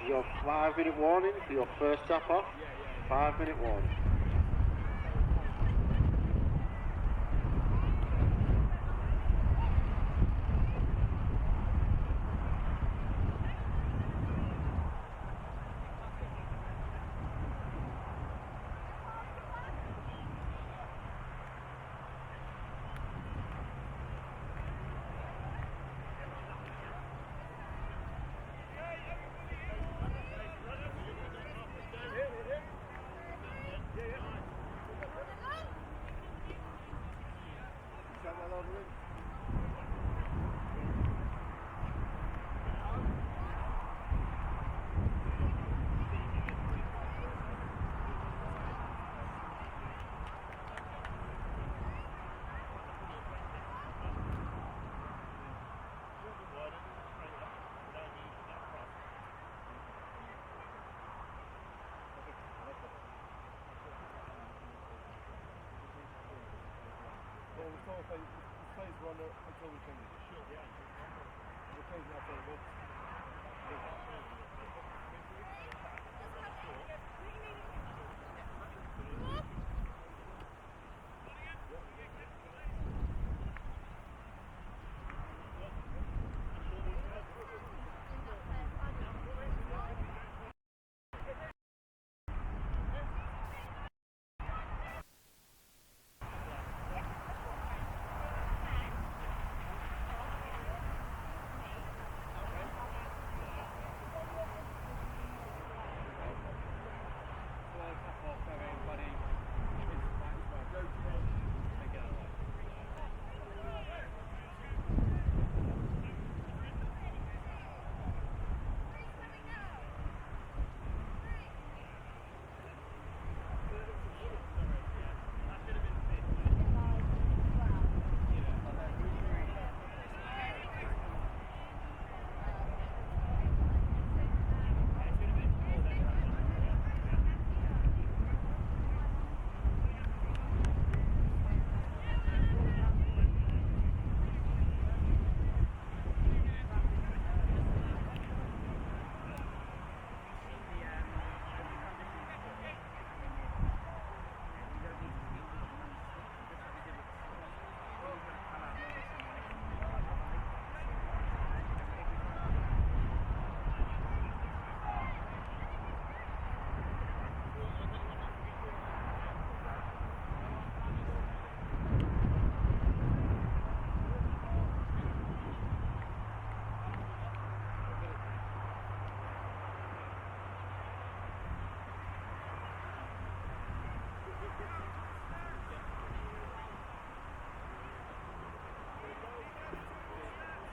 your 5-minute warning for your first tap off. 5-minute warning. Until we finish. Sure. Yeah. We're closing up for a bit.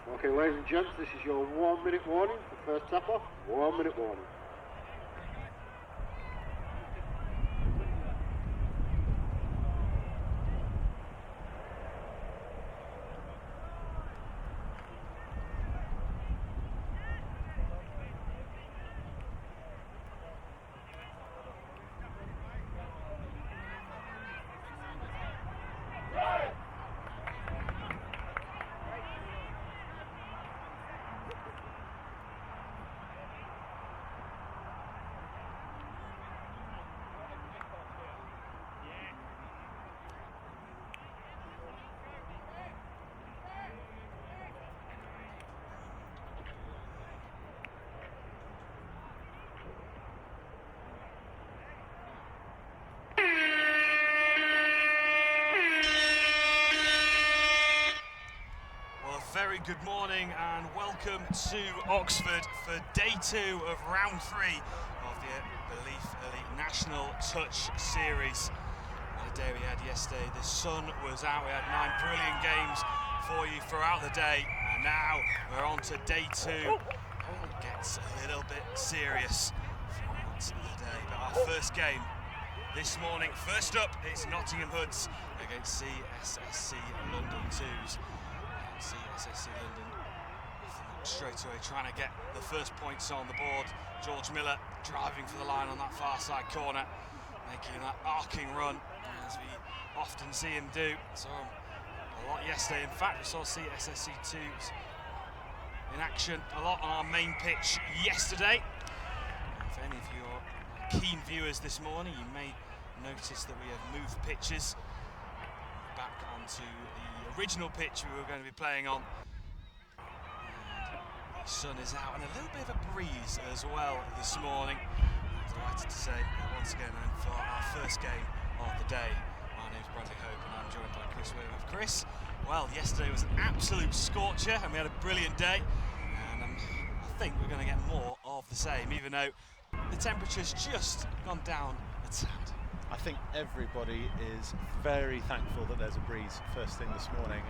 Okay, ladies and gents, this is your 1-minute warning for first tap off. 1-minute warning. Very good morning and welcome to Oxford for day 2 of round 3 of the Belief Elite National Touch Series. What a day we had yesterday. The sun was out. We had 9 brilliant games for you throughout the day, and now we're on to day 2. It gets a little bit serious throughout the day. But our first game this morning, first up, it's Nottingham Hoods against CSSC London 2s. CSSC London straight away trying to get the first points on the board. George Miller driving for the line on that far side corner, making that arcing run as we often see him do. Saw him a lot yesterday. In fact, we saw CSSC 2s in action a lot on our main pitch yesterday. if you're keen viewers this morning, you may notice that we have moved pitches back onto the original pitch we were going to be playing on. And the sun is out and a little bit of a breeze as well this morning. I'm delighted to say once again for our first game of the day. My name's Bradley Hope and I'm joined by Chris Weaver. Chris, well, yesterday was an absolute scorcher and we had a brilliant day, and I think we're going to get more of the same, even though the temperature's just gone down a tad. I think everybody is very thankful that there's a breeze first thing this morning.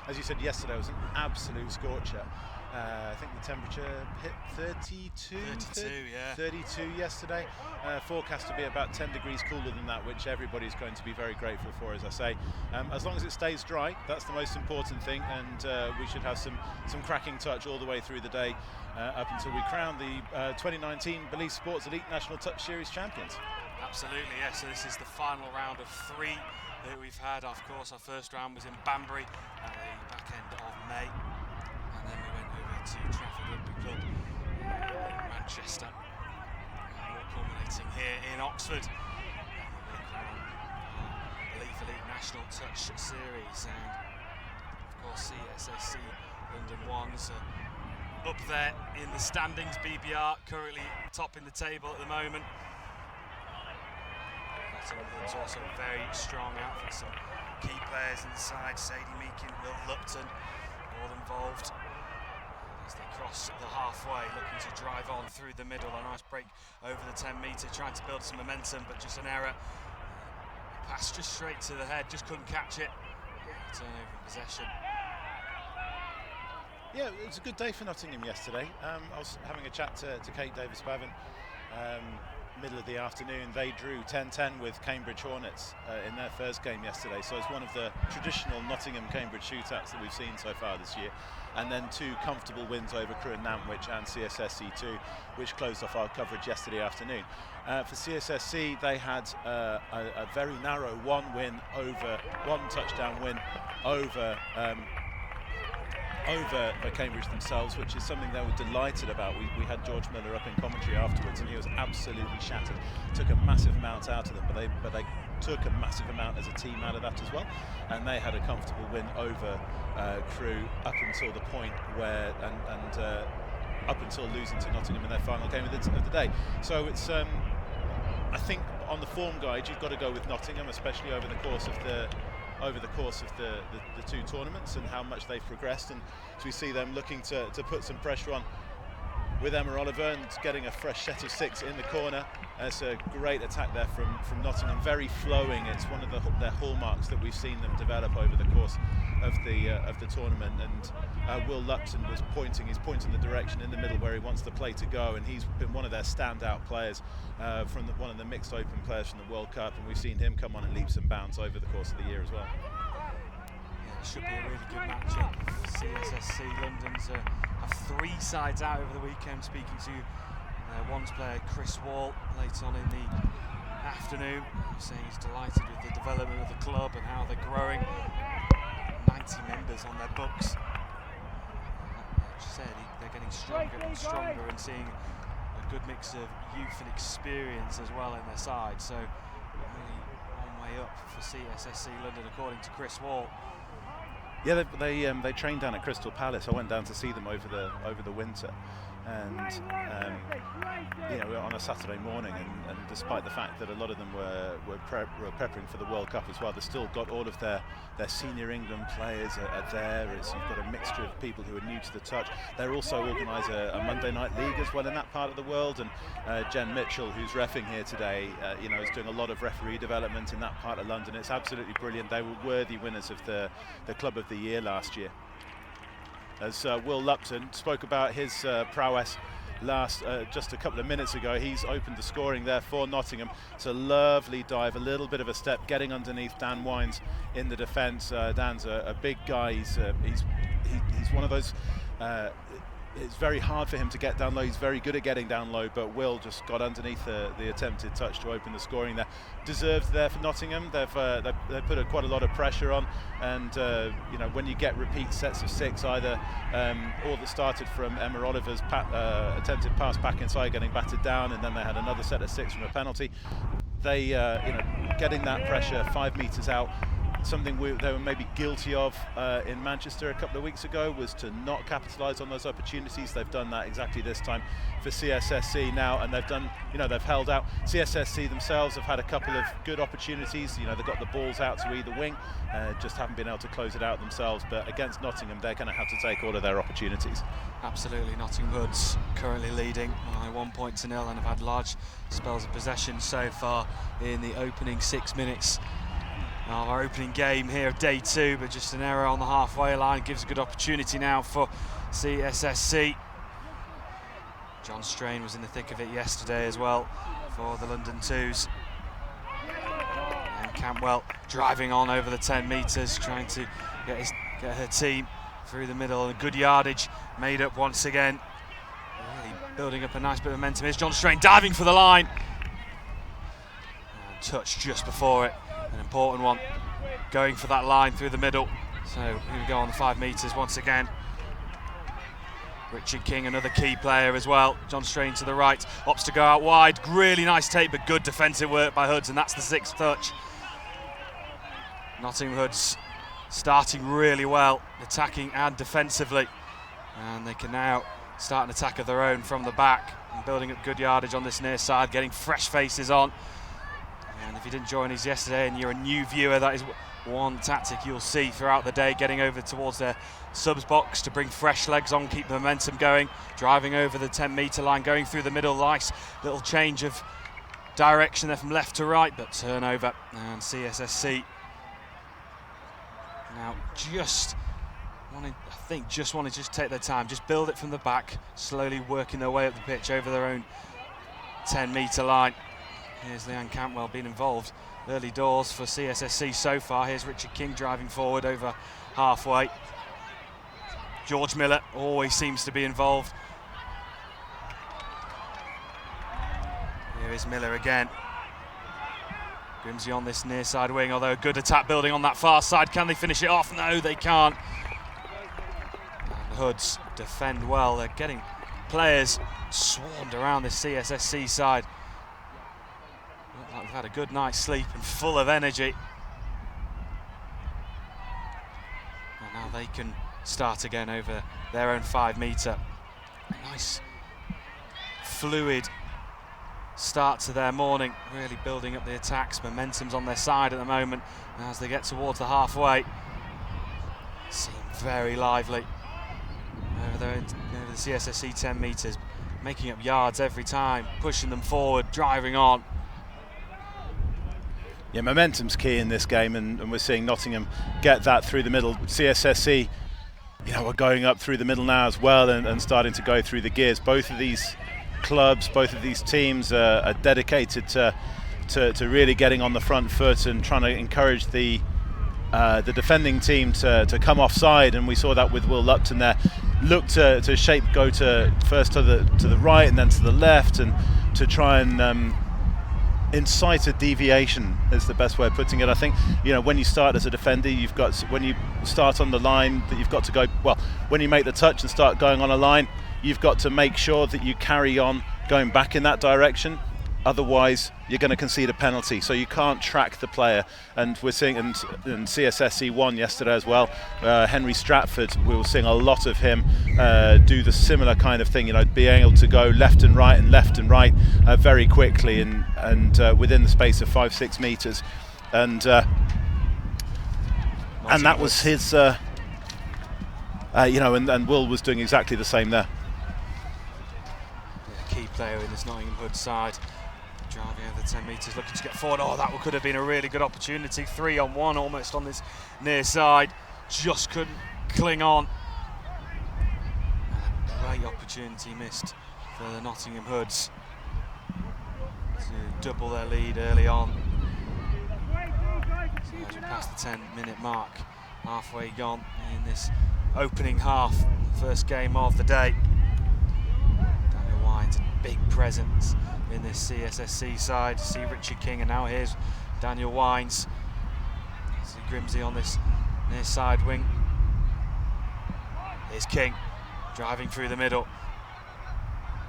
As you said yesterday, was an absolute scorcher. I think the temperature hit 32 yesterday. Forecast to be about 10 degrees cooler than that, which everybody's going to be very grateful for, as I say. As long as it stays dry, that's the most important thing, and we should have some cracking touch all the way through the day up until we crown the 2019 Belize Sports Elite National Touch Series champions. Absolutely, yes. So this is the final round of 3 that we've had. Of course, our first round was in Banbury at the back end of May, and then we went over to Trafford Rugby Club in Manchester, and we're culminating here in Oxford. Believe Elite National Touch Series, and of course CSSC London Ones up there in the standings. BBR currently topping the table at the moment. It's also very strong outfit, some key players inside, Sadie Meakin, Will Lupton, all involved as they cross the halfway, looking to drive on through the middle. A nice break over the 10 metre, trying to build some momentum, but just an error. Pass just straight to the head, just couldn't catch it. Turnover in possession. Yeah, it was a good day for Nottingham yesterday. I was having a chat to Kate Davis-Bavin. Middle of the afternoon, they drew 10-10 with Cambridge Hornets in their first game yesterday, so it's one of the traditional Nottingham-Cambridge shootouts that we've seen so far this year, and then 2 comfortable wins over Crewe and Nantwich and CSSC 2, which closed off our coverage yesterday afternoon. For CSSC, they had a very narrow one touchdown win over Cambridge themselves, which is something they were delighted about. We had George Miller up in commentary afterwards, and he was absolutely shattered. Took a massive amount out of them, but they took a massive amount as a team out of that as well, and they had a comfortable win over Crewe up until the point where up until losing to Nottingham in their final game of the day. So it's I think on the form guide you've got to go with Nottingham, especially over the course of the 2 tournaments and how much they've progressed, and so we see them looking to put some pressure on with Emma Oliver and getting a fresh set of 6 in the corner. It's a great attack there from Nottingham, very flowing. It's one of their hallmarks that we've seen them develop over the course of the tournament, and Will Lupton was pointing the direction in the middle where he wants the play to go, and he's been one of their standout players from one of the mixed open players from the World Cup, and we've seen him come on in leaps and bounds over the course of the year as well. Yeah, it should be a really good matchup. CSSC London's have 3 sides out over the weekend. Speaking to One's player Chris Wall late on in the afternoon, saying he's delighted with the development of the club and how they're growing. 90 members on their books. Like you said, they're getting stronger and stronger, and seeing a good mix of youth and experience as well in their side. So really one way up for CSSC London, according to Chris Wall. Yeah, they trained down at Crystal Palace. I went down to see them over the winter, and on a Saturday morning, and despite the fact that a lot of them were preparing for the World Cup as well, they've still got all of their senior England players are there. You've got a mixture of people who are new to the touch. They're also organise a Monday night league as well in that part of the world, and Jen Mitchell, who's reffing here today, is doing a lot of referee development in that part of London. It's absolutely brilliant. They were worthy winners of the Club of the Year last year. As Will Lupton spoke about his prowess just a couple of minutes ago, he's opened the scoring there for Nottingham. It's a lovely dive, a little bit of a step, getting underneath Dan Wines in the defence. Dan's a big guy. He's one of those it's very hard for him to get down low. He's very good at getting down low, but Will just got underneath the attempted touch to open the scoring there. Deserved there for Nottingham. They've put quite a lot of pressure on, and you know, when you get repeat sets of 6, either all that started from Emma Oliver's attempted pass back inside, getting battered down, and then they had another set of 6 from a penalty. They, you know, getting that pressure 5 metres out. Something they were maybe guilty of in Manchester a couple of weeks ago was to not capitalise on those opportunities. They've done that exactly this time for CSSC now, and they've done, you know, they've held out. CSSC themselves have had a couple of good opportunities. You know, they've got the balls out to either wing, just haven't been able to close it out themselves. But against Nottingham, they're going to have to take all of their opportunities. Absolutely, Nottingham Hoods currently leading by 1-0 and have had large spells of possession so far in the opening 6 minutes. Our opening game here of day 2, but just an error on the halfway line gives a good opportunity now for CSSC. John Strain was in the thick of it yesterday as well for the London Twos. And Campbell driving on over the 10 metres, trying to get her team through the middle, and good yardage made up once again. Really building up a nice bit of momentum. Here's John Strain diving for the line. And touch just before it. An important one, going for that line through the middle. So here we go on the 5 metres once again. Richard King, another key player as well. John Strain to the right, opts to go out wide. Really nice take, but good defensive work by Hoods, and that's the 6th touch. Nottingham Hoods starting really well, attacking and defensively. And they can now start an attack of their own from the back, and building up good yardage on this near side, getting fresh faces on. And if you didn't join us yesterday and you're a new viewer, that is one tactic you'll see throughout the day, getting over towards their subs box to bring fresh legs on, keep the momentum going, driving over the 10-metre line, going through the middle. Nice little change of direction there from left to right, but turnover. And CSSC now just wanted to take their time, just build it from the back, slowly working their way up the pitch over their own 10-metre line. Here's Leanne Campbell being involved early doors for CSSC so far. Here's Richard King driving forward over halfway. George Miller always seems to be involved. Here is Miller again. Grimsey on this near side wing, although a good attack building on that far side. Can they finish it off? No, they can't. And the Hoods defend well. They're getting players swarmed around this CSSC side. Look like they've had a good night's sleep and full of energy. And now they can start again over their own 5-metre. Nice, fluid start to their morning, really building up the attacks. Momentum's on their side at the moment. And as they get towards the halfway, seem very lively over the CSSC 10 metres, making up yards every time, pushing them forward, driving on. Yeah, momentum's key in this game, and we're seeing Nottingham get that through the middle. CSSC, you know, are going up through the middle now as well, and starting to go through the gears. Both of these clubs, both of these teams are dedicated to really getting on the front foot and trying to encourage the defending team to come offside, and we saw that with Will Lupton there. Look to shape, go to first to the right and then to the left, and to try and incite a deviation is the best way of putting it. I think, you know, when you start as a defender, when you start on the line, that you've got to go, well, when you make the touch and start going on a line, you've got to make sure that you carry on going back in that direction. Otherwise, you're going to concede a penalty. So you can't track the player. And we're seeing, and CSSC won yesterday as well. Henry Stratford, we were seeing a lot of him do the similar kind of thing. You know, being able to go left and right very quickly and within the space of 5-6 metres. And that was his. You know, and Will was doing exactly the same there. Yeah, key player in this Nottingham Hood side. Driving over the 10 metres, looking to get forward. Oh, that could have been a really good opportunity. 3-on-1 almost on this near side. Just couldn't cling on. And a great opportunity missed for the Nottingham Hoods to double their lead early on. So as we pass the 10-minute mark, halfway gone in this opening half, first game of the day. big presence in this CSSC side. See Richard King, and now here's Daniel Wines. See Grimsey on this near side wing. Here's King driving through the middle.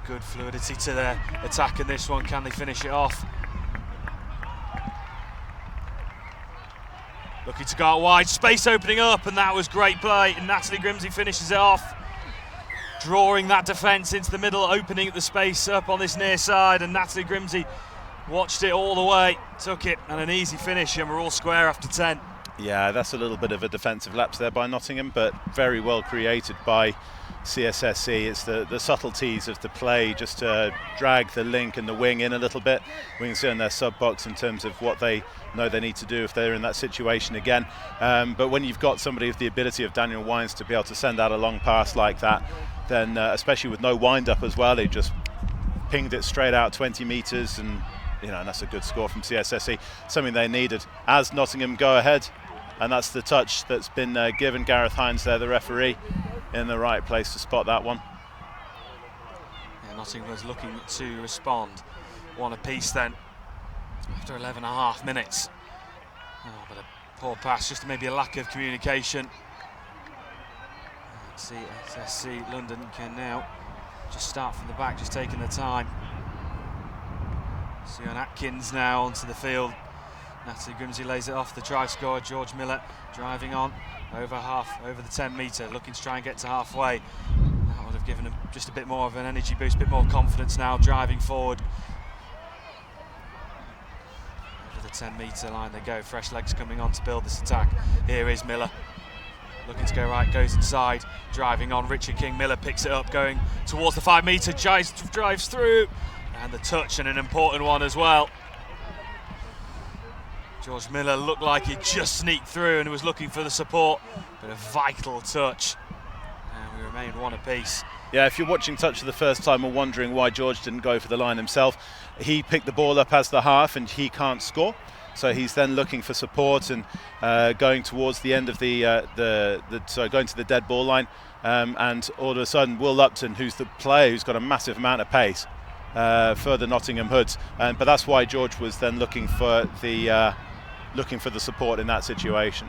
Good fluidity to their attack in this one. Can they finish it off? Looking to go out wide, space opening up, and that was great play. And Natalie Grimsey finishes it off, drawing that defence into the middle, opening the space up on this near side, and Natalie Grimsey watched it all the way, took it, and an easy finish, and we're all square after 10. Yeah, that's a little bit of a defensive lapse there by Nottingham, but very well created by CSSC. It's the subtleties of the play, just to drag the link and the wing in a little bit. We can see in their sub box in terms of what they know they need to do if they're in that situation again. But when you've got somebody with the ability of Daniel Wines to be able to send out a long pass like that, then especially with no wind up as well, he just pinged it straight out 20 metres, and and that's a good score from CSSC, something they needed. As Nottingham go ahead, and that's the touch that's been given. Gareth Hines there, the referee, in the right place to spot that one. Yeah, Nottingham was looking to respond. One apiece then, after 11.5 minutes. Oh, but a poor pass, just maybe a lack of communication. CSSC London can now just start from the back, just taking the time. Sion Atkins now onto the field. Natalie Grimsey lays it off. The try scorer, George Miller, driving on over the 10 metre, looking to try and get to halfway. That would have given him just a bit more of an energy boost, a bit more confidence now, driving forward. Over the 10 metre line they go, fresh legs coming on to build this attack. Here is Miller, looking to go right, goes inside, driving on. Richard King, Miller picks it up, going towards the 5 metre, drives through, and the touch, and an important one as well. George Miller looked like he just sneaked through and was looking for the support, but a vital touch. And we remain one apiece. Yeah, if you're watching touch for the first time or wondering why George didn't go for the line himself, he picked the ball up as the half and he can't score. So he's then looking for support and going towards the end of going to the dead ball line. And all of a sudden, Will Lupton, who's the player who's got a massive amount of pace for the Nottingham Hoods, but that's why George was then looking for the support in that situation.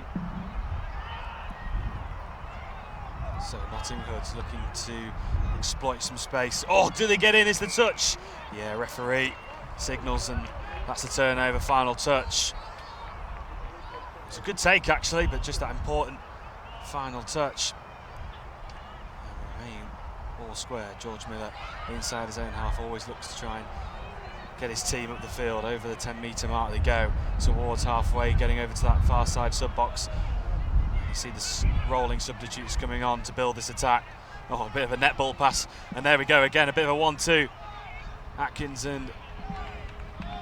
So Nottingham Hoods looking to exploit some space. Oh, do they get in? Is the touch? Yeah, referee signals, and that's the turnover, final touch. It's a good take actually, but just that important final touch. And remain all square. George Miller inside his own half, always looks to try and get his team up the field. Over the 10 metre mark they go, towards halfway, getting over to that far side sub box. You see the rolling substitutes coming on to build this attack. Oh, a bit of a netball pass, and there we go again, a bit of a 1-2. Atkins and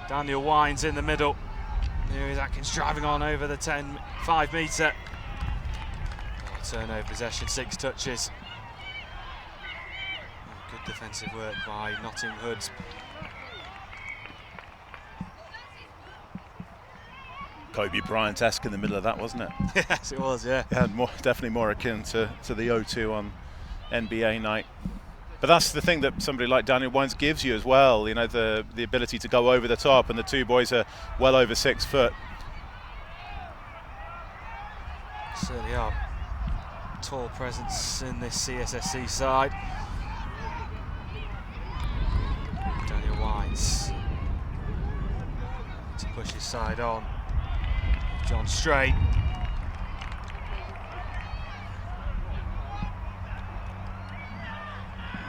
Daniel Wines in the middle. Here is Atkins driving on over the 5 metre. Oh, turnover possession, 6 touches. Oh, good defensive work by Nottingham Hoods. Kobe Bryant-esque in the middle of that, wasn't it? Yes, it was, yeah. Yeah, definitely more akin to the O2 on NBA night. But that's the thing that somebody like Daniel Wines gives you as well, the ability to go over the top, and the two boys are well over 6 foot. Certainly are. Tall presence in this CSSC side. Daniel Wines to push his side on. John Strait.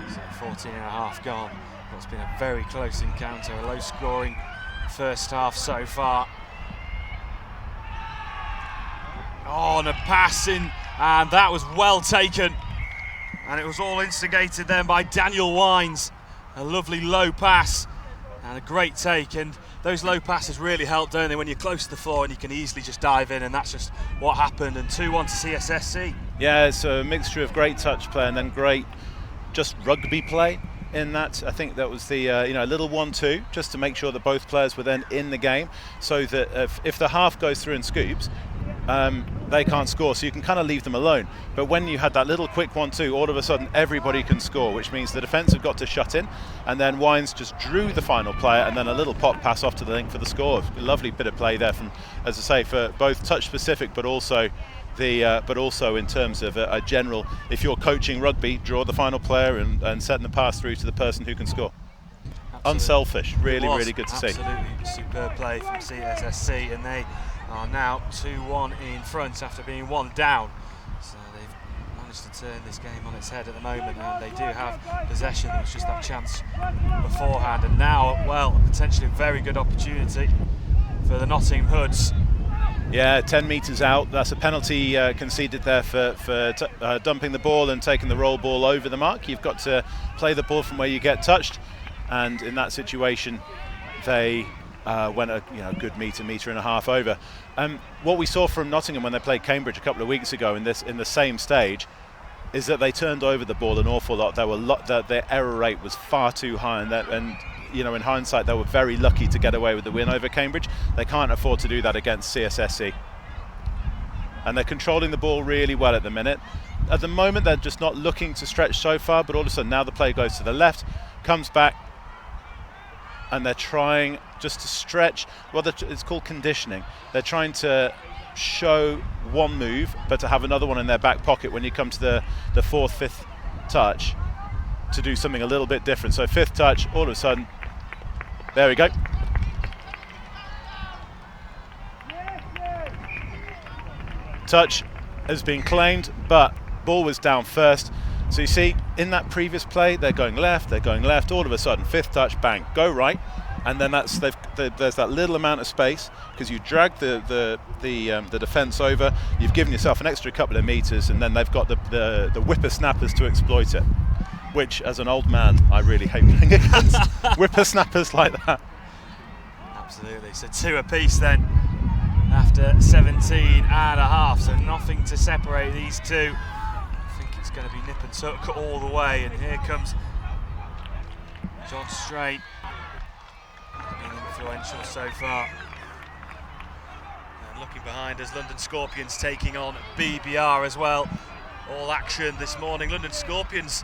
So 14.5 gone. It's been a very close encounter, a low scoring first half so far. Oh, and a passing, and that was well taken. And it was all instigated then by Daniel Wines. A lovely low pass and a great take, and those low passes really help, don't they, when you're close to the floor and you can easily just dive in, and that's just what happened. And 2-1 to CSSC. Yeah, it's a mixture of great touch play and then great just rugby play in that. I think that was the a little 1-2 just to make sure that both players were then in the game, so that if the half goes through and scoops, they can't score, so you can kind of leave them alone. But when you had that little quick 1-2, all of a sudden everybody can score, which means the defence have got to shut in, and then Wines just drew the final player, and then a little pop pass off to the link for the score. A lovely bit of play there from, as I say, for both touch specific, but also in terms of a general, if you're coaching rugby, draw the final player and setting the pass through to the person who can score. Absolutely. Unselfish, really good to see. Absolutely superb play from CSSC, and they are now 2-1 in front after being 1 down. So they've managed to turn this game on its head at the moment, and they do have possession. There was just that chance beforehand, and now, well, potentially a very good opportunity for the Nottingham Hoods. Yeah, 10 metres out. That's a penalty conceded there for dumping the ball and taking the roll ball over the mark. You've got to play the ball from where you get touched, and in that situation, they went a good metre and a half over. What we saw from Nottingham when they played Cambridge a couple of weeks ago in the same stage is that they turned over the ball an awful lot. Their error rate was far too high, and in hindsight, they were very lucky to get away with the win over Cambridge. They can't afford to do that against CSSC. And they're controlling the ball really well at the minute. At the moment, they're just not looking to stretch so far, but all of a sudden now the play goes to the left, comes back, and they're trying just to stretch. Well, it's called conditioning. They're trying to show one move, but to have another one in their back pocket when you come to the 4th, 5th touch to do something a little bit different. So 5th touch, all of a sudden, there we go. Touch has been claimed, but ball was down first. So you see, in that previous play, they're going left. All of a sudden, 5th touch, bang, go right, and then there's that little amount of space because you drag the defence over. You've given yourself an extra couple of metres, and then they've got the whippersnappers to exploit it. Which, as an old man, I really hate playing against whippersnappers like that. Absolutely. So 2 apiece then after 17 and a half. So nothing to separate these two. I think it's going to be nip and tuck all the way. And here comes John Straight, being influential so far. And looking behind us, London Scorpions taking on BBR as well. All action this morning. London Scorpions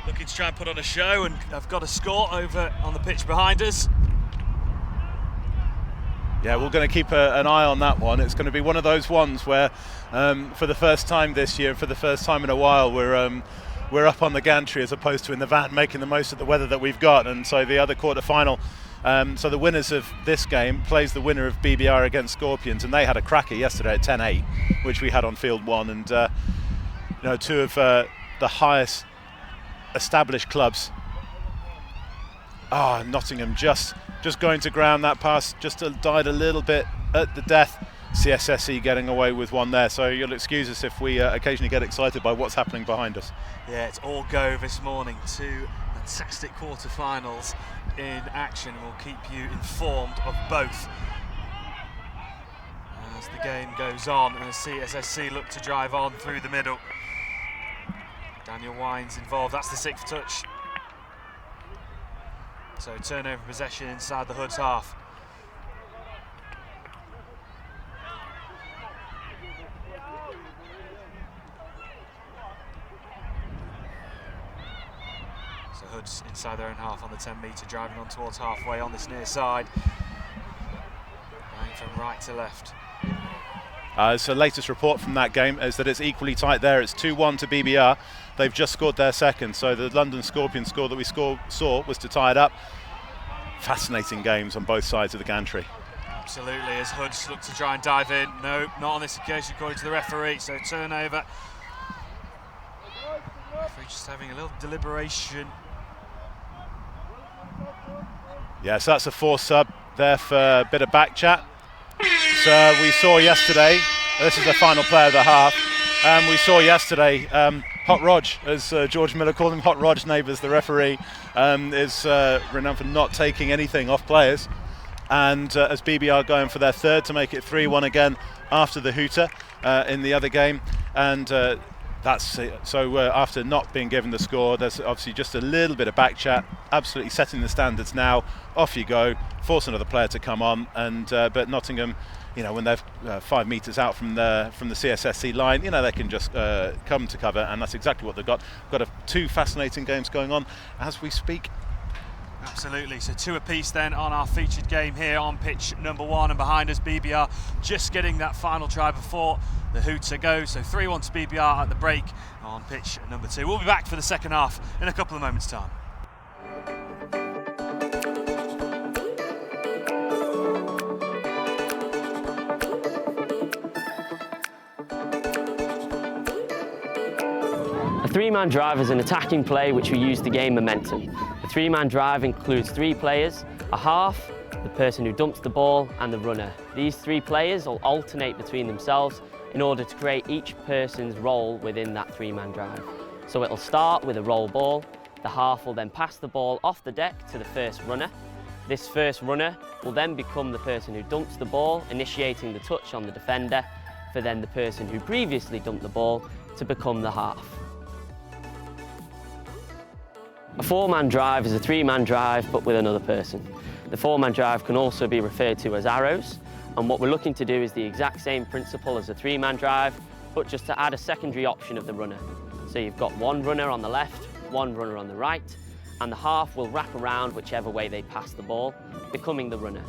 looking to try and put on a show, and I've got a score over on the pitch behind us. Yeah, we're going to keep an eye on that one. It's going to be one of those ones where, for the first time this year, for the first time in a while, we're up on the gantry as opposed to in the van, making the most of the weather that we've got. And so the other quarter-final, so the winners of this game plays the winner of BBR against Scorpions, and they had a cracker yesterday at 10-8, which we had on field 1, and 2 of the highest established clubs. Nottingham just going to ground. That pass just died a little bit at the death. CSSC getting away with one there, so you'll excuse us if we occasionally get excited by what's happening behind us. Yeah, it's all go this morning. 2 fantastic quarter-finals in action. We'll keep you informed of both as the game goes on, and CSSC look to drive on through the middle. Daniel Wines involved. That's the 6th touch. So turnover possession inside the Hoods half. So Hoods inside their own half on the 10-metre, driving on towards halfway on this near side. Going from right to left. So latest report from that game is that it's equally tight there. It's 2-1 to BBR. They've just scored their second. So the London Scorpions score that we saw was to tie it up. Fascinating games on both sides of the gantry. Absolutely, as Hoods look to try and dive in. No, not on this occasion according to the referee. So turnover. Referee just having a little deliberation. Yeah, so that's a 4 sub there for a bit of back chat. So we saw yesterday, this is the final play of the half, we saw yesterday Hot Rog, as George Miller called him, Hot Rog Neighbours, the referee, is renowned for not taking anything off players. And as BBR going for their 3rd to make it 3-1 again after the hooter in the other game. And That's it. So after not being given the score, there's obviously just a little bit of back chat, absolutely setting the standards now. Off you go, force another player to come on, and but Nottingham, you know, when they're 5 metres out from the CSSC line, you know, they can just come to cover, and that's exactly what they've got. We've got two fascinating games going on as we speak. Absolutely, so 2 apiece then on our featured game here on pitch number 1, and behind us BBR just getting that final try before the hooter go, so 3-1 to BBR at the break on pitch number 2. We'll be back for the second half in a couple of moments' time. A 3-man drive is an attacking play which we use to gain momentum. The 3-man drive includes 3 players, a half, the person who dumps the ball, and the runner. These 3 players will alternate between themselves in order to create each person's role within that 3-man drive. So it'll start with a roll ball, the half will then pass the ball off the deck to the first runner. This first runner will then become the person who dumps the ball, initiating the touch on the defender, for then the person who previously dumped the ball to become the half. A 4-man drive is a 3-man drive, but with another person. The 4-man drive can also be referred to as arrows, and what we're looking to do is the exact same principle as a 3-man drive, but just to add a secondary option of the runner. So you've got 1 runner on the left, 1 runner on the right, and the half will wrap around whichever way they pass the ball, becoming the runner.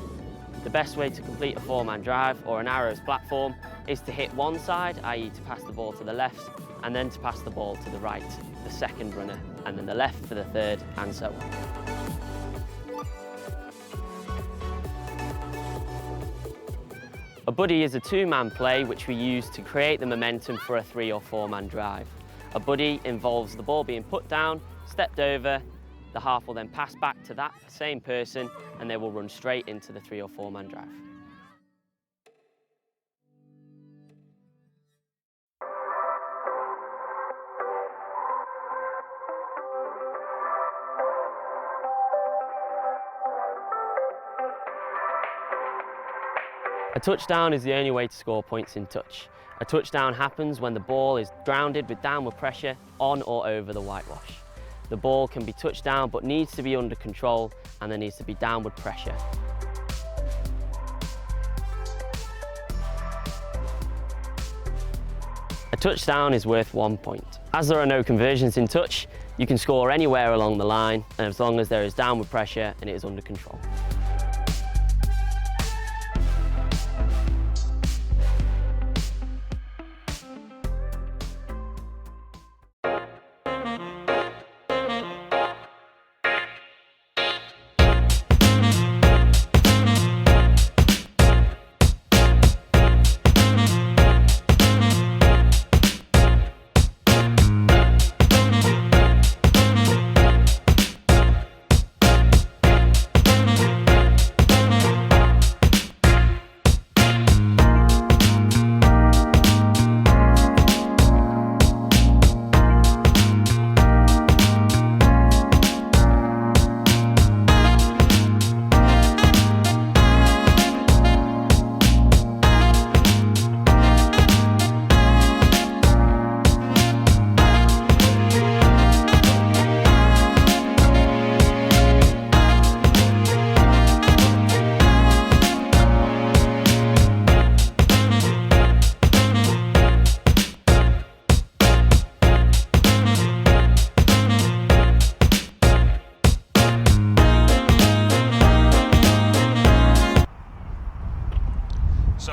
The best way to complete a 4-man drive or an arrows platform is to hit one side, i.e. to pass the ball to the left, and then to pass the ball to the right, the second runner, and then the left for the third, and so on. A buddy is a 2-man play which we use to create the momentum for a 3- or 4-man drive. A buddy involves the ball being put down, stepped over, the half will then pass back to that same person, and they will run straight into the 3- or 4-man drive. A touchdown is the only way to score points in touch. A touchdown happens when the ball is grounded with downward pressure on or over the whitewash. The ball can be touched down but needs to be under control, and there needs to be downward pressure. A touchdown is worth 1 point. As there are no conversions in touch, you can score anywhere along the line, and as long as there is downward pressure and it is under control.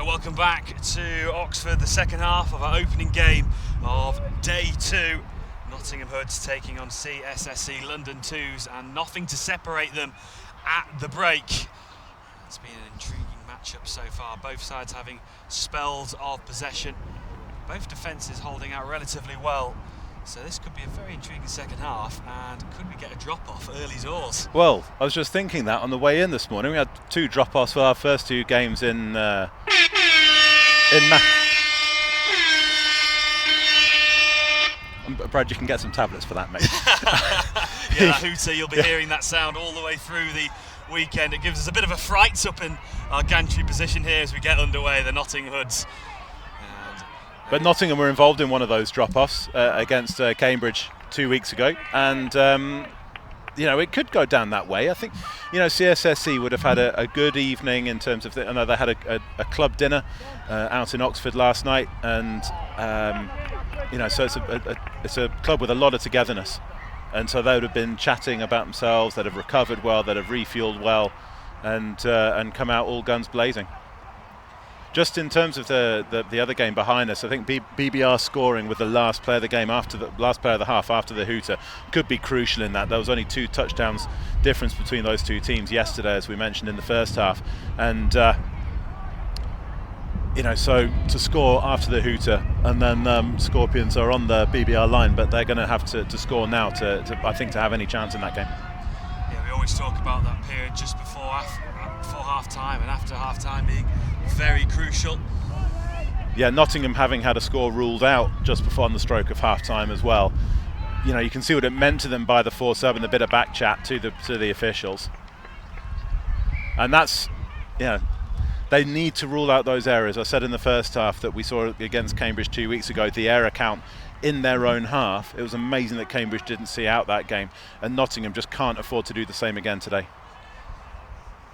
Welcome back to Oxford, the second half of our opening game of day 2. Nottingham Hoods taking on CSSC London 2s, and nothing to separate them at the break. It's been an intriguing matchup so far, both sides having spells of possession, both defences holding out relatively well. So this could be a very intriguing second half, and could we get a drop-off early doors? Well, I was just thinking that on the way in this morning. We had 2 drop-offs for our first 2 games in I'm afraid you can get some tablets for that, mate. Yeah, that hooter, you'll be hearing that sound all the way through the weekend. It gives us a bit of a fright up in our gantry position here as we get underway, the Nottingham Hoods. And But Nottingham were involved in one of those drop-offs against Cambridge 2 weeks ago, and it could go down that way. I think, CSSC would have had a good evening in terms of I know they had a club dinner out in Oxford last night, and so it's a club with a lot of togetherness, and so they would have been chatting about themselves. They'd have recovered well, they'd have refueled well, and come out all guns blazing. Just in terms of the other game behind us, I think BBR scoring with the last player of the game after the last player of the half after the hooter could be crucial in that. There was only 2 touchdowns difference between those two teams yesterday, as we mentioned in the first half, and so to score after the hooter, and then Scorpions are on the BBR line, but they're going to have to score now to have any chance in that game. Yeah, we always talk about that period just before half time and after half time being very crucial. Yeah, Nottingham having had a score ruled out just before on the stroke of half time as well. You can see what it meant to them by the 4-7, a bit of back chat to the officials. And that's, they need to rule out those errors. I said in the first half that we saw against Cambridge 2 weeks ago, the error count in their own half. It was amazing that Cambridge didn't see out that game, and Nottingham just can't afford to do the same again today.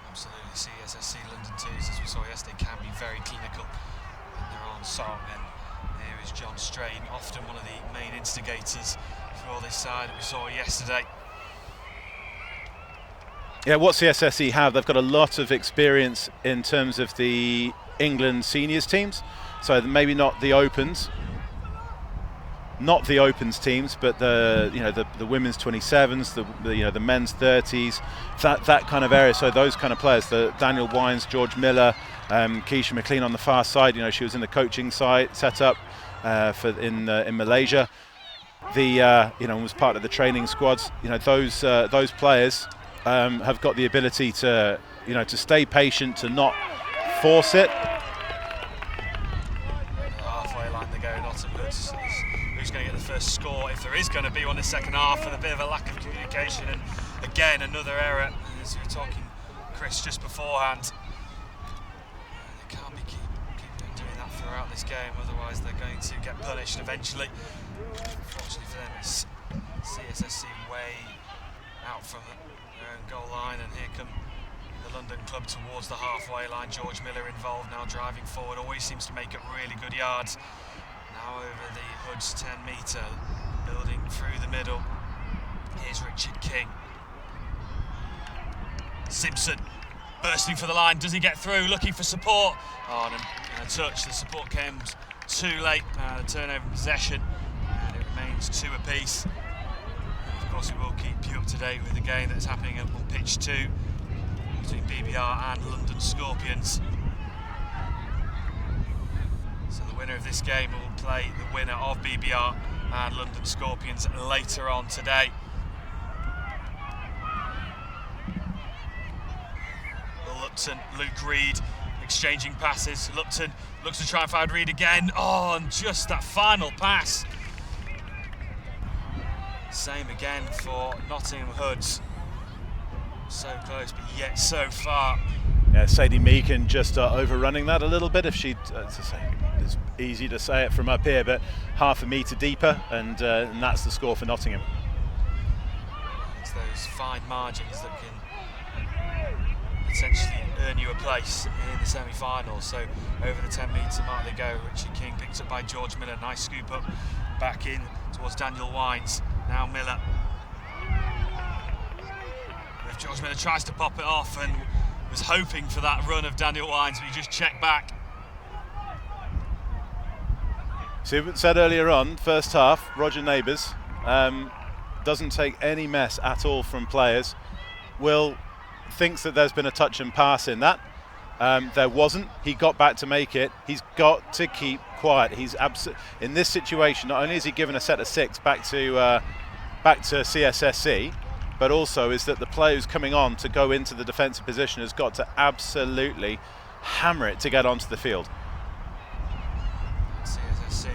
Absolutely. CSSC London 2s, as we saw yesterday, can be very clinical in their own song, and here is John Strain, often one of the main instigators for this side that we saw yesterday. Yeah, what CSSC have, they've got a lot of experience in terms of the England seniors teams, so maybe not the opens teams, but the women's 27s, the men's 30s, that kind of area. So those kind of players, the Daniel Wines, George Miller, Keisha McLean on the far side. She was in the coaching side set up in Malaysia. Was part of the training squads. Those players have got the ability to stay patient, to not force it. Halfway line they go, Nottingham. Who's going to get the first score, if there is going to be one in the second half, and a bit of a lack of communication, and again another error, as we were talking, Chris, just beforehand. They can't be keep doing that throughout this game, otherwise they're going to get punished eventually. Unfortunately for them, it's CSSC way out from their own goal line, and here come the London club towards the halfway line. George Miller involved now, driving forward, always seems to make it really good yards. Now over the Hood's 10 metre, building through the middle. Here's Richard King. Simpson bursting for the line. Does he get through? Looking for support. Oh, and a touch. The support came too late. The turnover in possession, and it remains 2 apiece. And of course, we will keep you up to date with the game that's happening on pitch 2 between BBR and London Scorpions. So the winner of this game will play the winner of BBR and London Scorpions later on today. Lupton, Luke Reed exchanging passes. Lupton looks to try and find Reed again. Oh, and just that final pass. Same again for Nottingham Hoods. So close, but yet so far. Yeah, Sadie Meakin just overrunning that a little bit. If she'd, it's easy to say it from up here, but half a metre deeper, and that's the score for Nottingham. It's those fine margins that can potentially earn you a place in the semi-finals. So over the 10 metre mark they go. Richard King picked up by George Miller. Nice scoop up back in towards Daniel Wines. Now Miller. If George Miller tries to pop it off, and was hoping for that run of Daniel Wines, but he just checked back. So we said earlier on, first half, Roger Neighbours doesn't take any mess at all from players. Will thinks that there's been a touch and pass in that. There wasn't. He got back to make it. He's got to keep quiet. He's in this situation. Not only is he given a set of 6 back to CSSC, but also is that the player who's coming on to go into the defensive position has got to absolutely hammer it to get onto the field. CSSC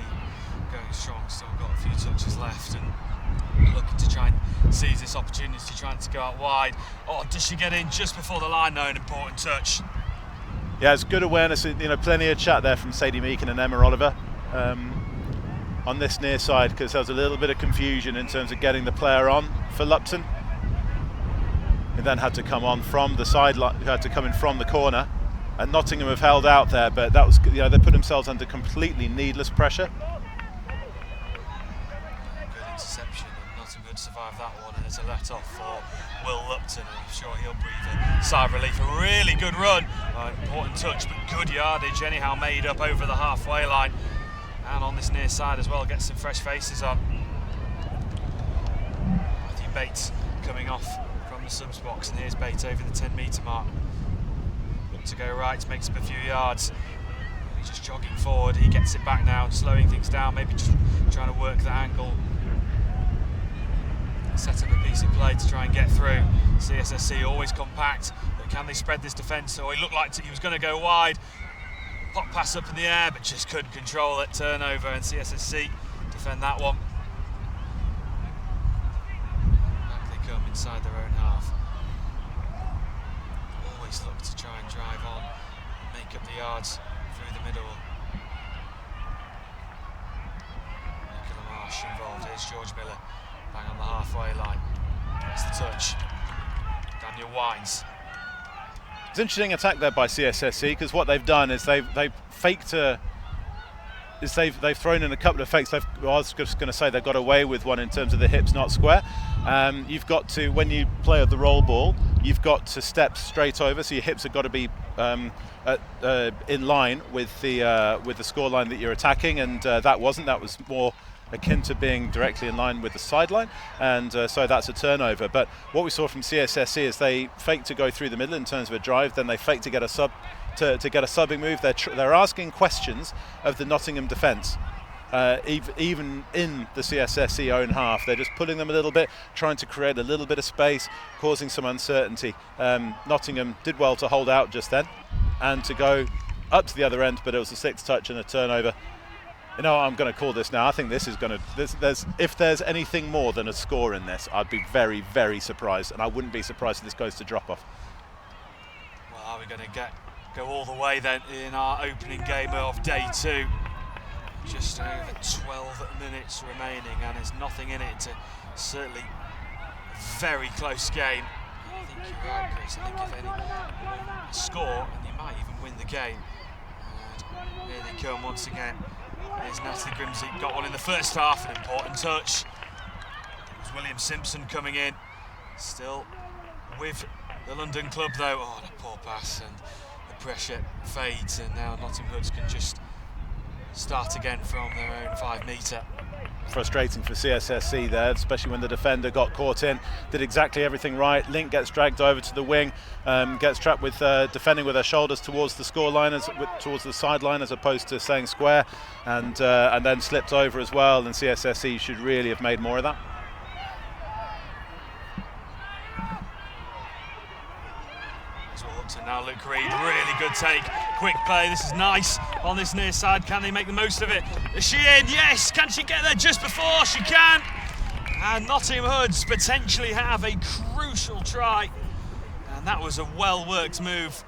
going strong, still got a few touches left, and looking to try and seize this opportunity, trying to go out wide. Oh, does she get in just before the line though? An important touch. Yeah, it's good awareness. Plenty of chat there from Sadie Meakin and Emma Oliver. on this near side, because there was a little bit of confusion in terms of getting the player on for Lupton. He then had to come on from the sideline, had to come in from the corner, and Nottingham have held out there, but that was, you know, they put themselves under completely needless pressure. Good interception, and Nottingham survived that one, and it's a let off for Will Lupton, and I'm sure he'll breathe a sigh of relief. A really good run, important touch, but good yardage anyhow made up over the halfway line, and on this near side as well, get some fresh faces on. Matthew Bates coming off from the subs box, and here's Bates over the 10-metre mark. Look to go right, makes up a few yards. He's just jogging forward, he gets it back now, slowing things down, maybe just trying to work the angle. Set up a piece of play to try and get through. CSSC always compact, but can they spread this defence? Oh, he looked like he was going to go wide. Pop pass up in the air, but just couldn't control it. Turnover, and CSSC defend that one. Back they come inside their own half. Always look to try and drive on, make up the yards through the middle. Nicola Marsh involved. Here's George Miller. Bang on the halfway line. That's the touch. Daniel Wines. It's an interesting attack there by CSSC, because what they've done is they've faked they've thrown in a couple of fakes. I was just going to say they've got away with one in terms of the hips not square. You've got to, when you play the roll ball, you've got to step straight over, so your hips have got to be in line with the score line that you're attacking, and that wasn't. That was more akin to being directly in line with the sideline, and so that's a turnover. But what we saw from CSSC is they faked to go through the middle in terms of a drive, then they faked to get a sub, to get a subbing move. They're asking questions of the Nottingham defence, even in the CSSC own half. They're just pulling them a little bit, trying to create a little bit of space, causing some uncertainty. Nottingham did well to hold out just then and to go up to the other end, but it was a 6th touch and a turnover. You know, I'm going to call this now. I think this is going to. If there's anything more than a score in this, I'd be very, very surprised, and I wouldn't be surprised if this goes to drop off. Well, are we going to go all the way then in our opening game of day 2? Just over 12 minutes remaining, and there's nothing in it. It's certainly a very close game. I think you're right, Chris. I think if any score, and you might even win the game. And here they come once again. There's Natalie Grimsey, got one in the first half, an important touch. It was William Simpson coming in, still with the London club though. Oh, the poor pass, and the pressure fades, and now Nottingham Hoods can just start again from their own 5-metre. Frustrating for CSSC there, especially when the defender got caught in, did exactly everything right. Link gets dragged over to the wing, gets trapped with defending with her shoulders towards the scoreline, towards the sideline, as opposed to staying square, and then slipped over as well. And CSSC should really have made more of that. So now Luke Reed, really good take, quick play, this is nice on this near side. Can they make the most of it? Is she in? Yes! Can she get there just before? She can! And Nottingham Hoods potentially have a crucial try, and that was a well-worked move,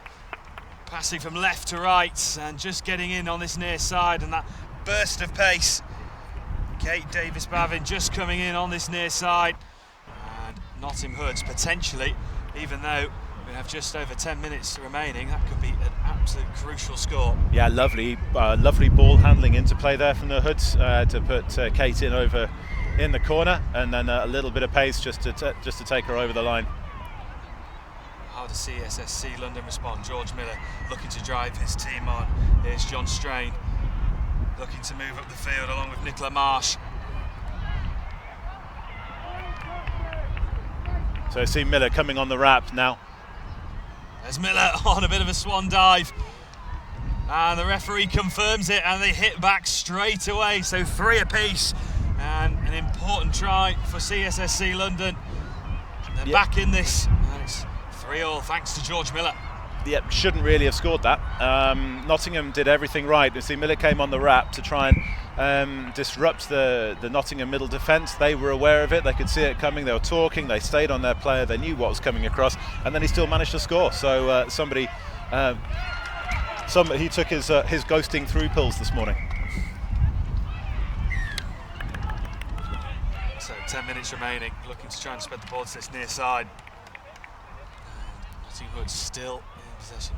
passing from left to right and just getting in on this near side, and that burst of pace. Kate Davis-Bavin just coming in on this near side, and Nottingham Hoods potentially, even though we have just over 10 minutes remaining, that could be an absolute crucial score. Yeah, lovely ball handling into play there from the Hoods to put Kate in over in the corner, and then a little bit of pace just to take her over the line. How does CSSC London respond? George Miller looking to drive his team on. Here's John Strain looking to move up the field along with Nicola Marsh. So I see Miller coming on the wrap now. There's Miller on a bit of a swan dive, and the referee confirms it, and they hit back straight away. So 3 apiece, and an important try for CSSC London. They're back in this, and it's 3-3 thanks to George Miller. Yep, shouldn't really have scored that. Nottingham did everything right. You see, Miller came on the wrap to try and disrupt the Nottingham middle defence. They were aware of it, they could see it coming, they were talking, they stayed on their player, they knew what was coming across, and then he still managed to score. So somebody he took his ghosting through pills this morning. So 10 minutes remaining, looking to try and spread the ball to this near side. Nottingham still in possession.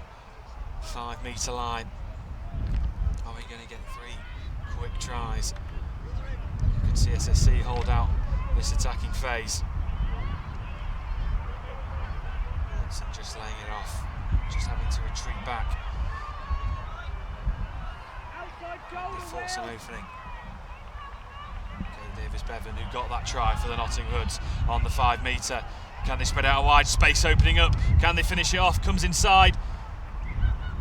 5 metre line. Are we going to get 3 quick tries? Could CSSC hold out this attacking phase? Wilson just laying it off, just having to retreat back. They force an opening. Okay, Davis Bevan, who got that try for the Nottingham Hoods on the 5 metre. Can they spread out wide? Space opening up. Can they finish it off? Comes inside.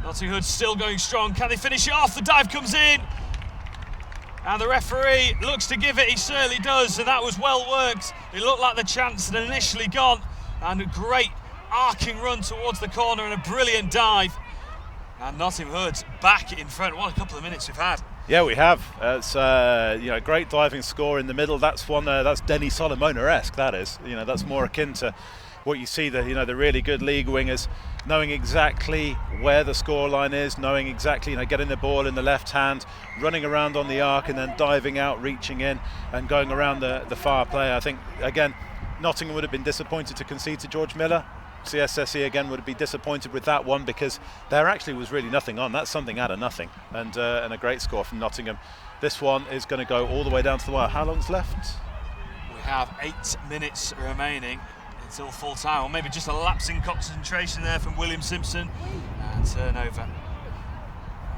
Nottingham Hoods still going strong. Can they finish it off? The dive comes in. And the referee looks to give it. He certainly does. And that was well worked. It looked like the chance had initially gone. And a great arcing run towards the corner and a brilliant dive. And Nottingham Hoods back in front. What a couple of minutes we've had. Yeah, we have. It's great diving score in the middle. That's one. That's Denny Solomona-esque. That is. That's more akin to what you see the really good league wingers knowing exactly where the scoreline is, knowing exactly getting the ball in the left hand, running around on the arc, and then diving out, reaching in, and going around the far player. I think again, Nottingham would have been disappointed to concede to George Miller. CSSC again would be disappointed with that one because there actually was really nothing on. That's something out of nothing, and a great score from Nottingham. This one is going to go all the way down to the wire. How long's left? We have 8 minutes remaining until full time, or maybe just a lapse in concentration there from William Simpson, and turnover.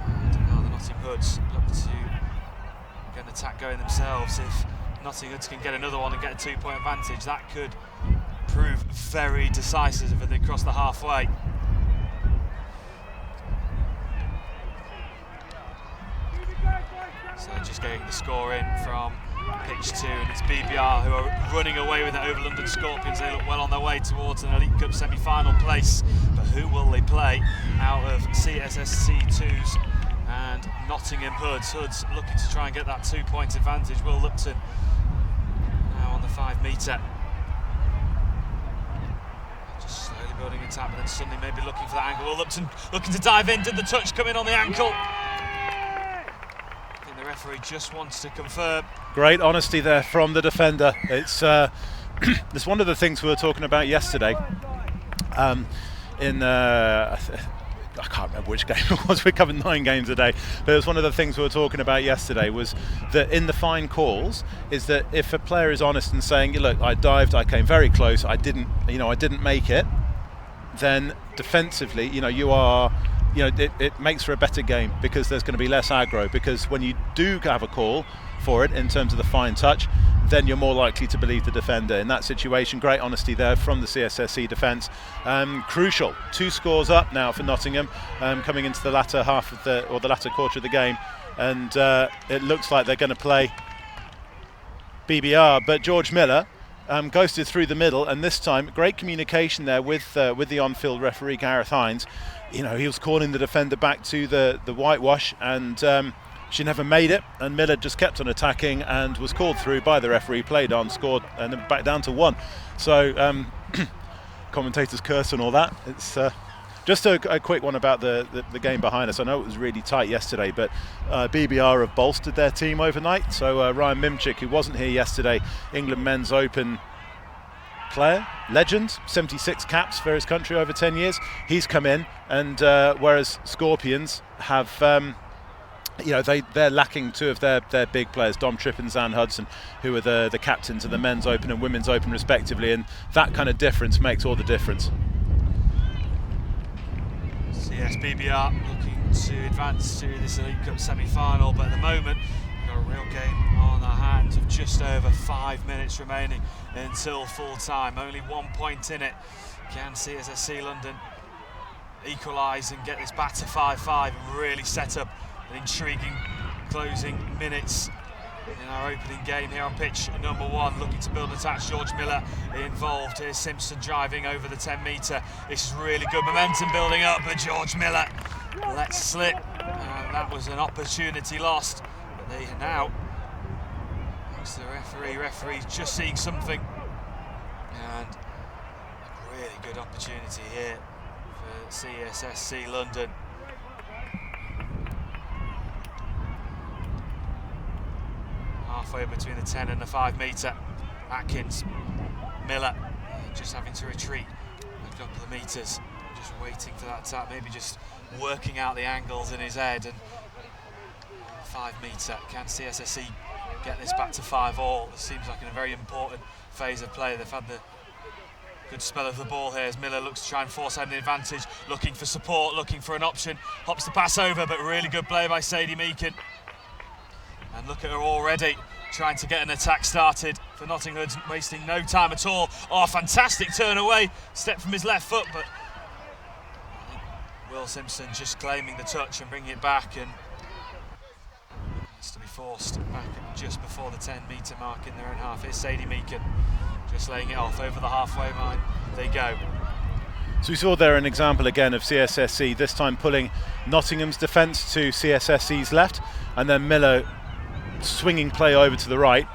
And now the Nottingham Hoods look to get an attack going themselves. If Nottingham Hoods can get another one and get a 2-point advantage, that could prove very decisive if they cross the halfway. So just getting the score in from pitch 2, and it's BBR who are running away with it over London Scorpions. They look well on their way towards an Elite Cup semi-final place, but who will they play out of CSSC 2s and Nottingham Hoods? Hoods looking to try and get that 2-point advantage. Will Lupton now on the 5 metre. Just slowly building a tap, but then suddenly maybe looking for that ankle. Will Lupton looking to dive in. Did the touch come in on the ankle? I think the referee just wants to confirm. Great honesty there from the defender. It's it's one of the things we were talking about yesterday. I can't remember which game it was. We covered 9 games a day, but it was one of the things we were talking about yesterday. Was that in the fine calls is that if a player is honest and saying, "Look, I dived, I came very close, I didn't make it," then defensively, it makes for a better game because there's going to be less aggro. Because when you do have a call for it in terms of the fine touch, then you're more likely to believe the defender. In that situation, great honesty there from the CSSC defence. Crucial, 2 scores up now for Nottingham, coming into the latter half of the latter quarter of the game, and it looks like they're going to play BBR. But George Miller ghosted through the middle, and this time great communication there with the on-field referee Gareth Hines. He was calling the defender back to the whitewash, and she never made it, and Miller just kept on attacking and was called through by the referee, played on, scored, and then back down to 1. So commentators curse and all that. It's just a quick one about the game behind us. I know it was really tight yesterday, but BBR have bolstered their team overnight. So Ryan Mimchik, who wasn't here yesterday, England Men's Open player, legend, 76 caps for his country over 10 years. He's come in, and whereas Scorpions have they're lacking 2 of their big players, Dom Tripp and Zan Hudson, who are the captains of the Men's Open and Women's Open respectively, and that kind of difference makes all the difference. So yes, BBR looking to advance to this Elite Cup semi-final, but at the moment we've got a real game on our hands with just over 5 minutes remaining until full time. Only 1 point in it. Can CSSC London equalise and get this back to 5-5 and really set up an intriguing closing minutes in our opening game here on pitch number 1, looking to build an attack. George Miller involved. Here's Simpson driving over the 10 metre. This is really good momentum building up, but George Miller lets slip, and that was an opportunity lost. But they are now, thanks to the referee just seeing something, and a really good opportunity here for CSSC London. Halfway between the 10 and the 5 metre. Atkins, Miller, just having to retreat a couple of metres, just waiting for that attack, maybe just working out the angles in his head. And 5 metre, can CSSC get this back to 5-all? It seems like in a very important phase of play. They've had the good spell of the ball here as Miller looks to try and force out an advantage, looking for support, looking for an option, hops the pass over, but really good play by Sadie Meakin. And look at her already trying to get an attack started for Nottingham, wasting no time at all. Oh, fantastic turn away, step from his left foot, but Will Simpson just claiming the touch and bringing it back, and has to be forced back just before the 10 metre mark in their own half. Here's Sadie Meakin just laying it off over the halfway line. They go. So we saw there an example again of CSSC, this time pulling Nottingham's defence to CSSC's left, and then Miller swinging play over to the right.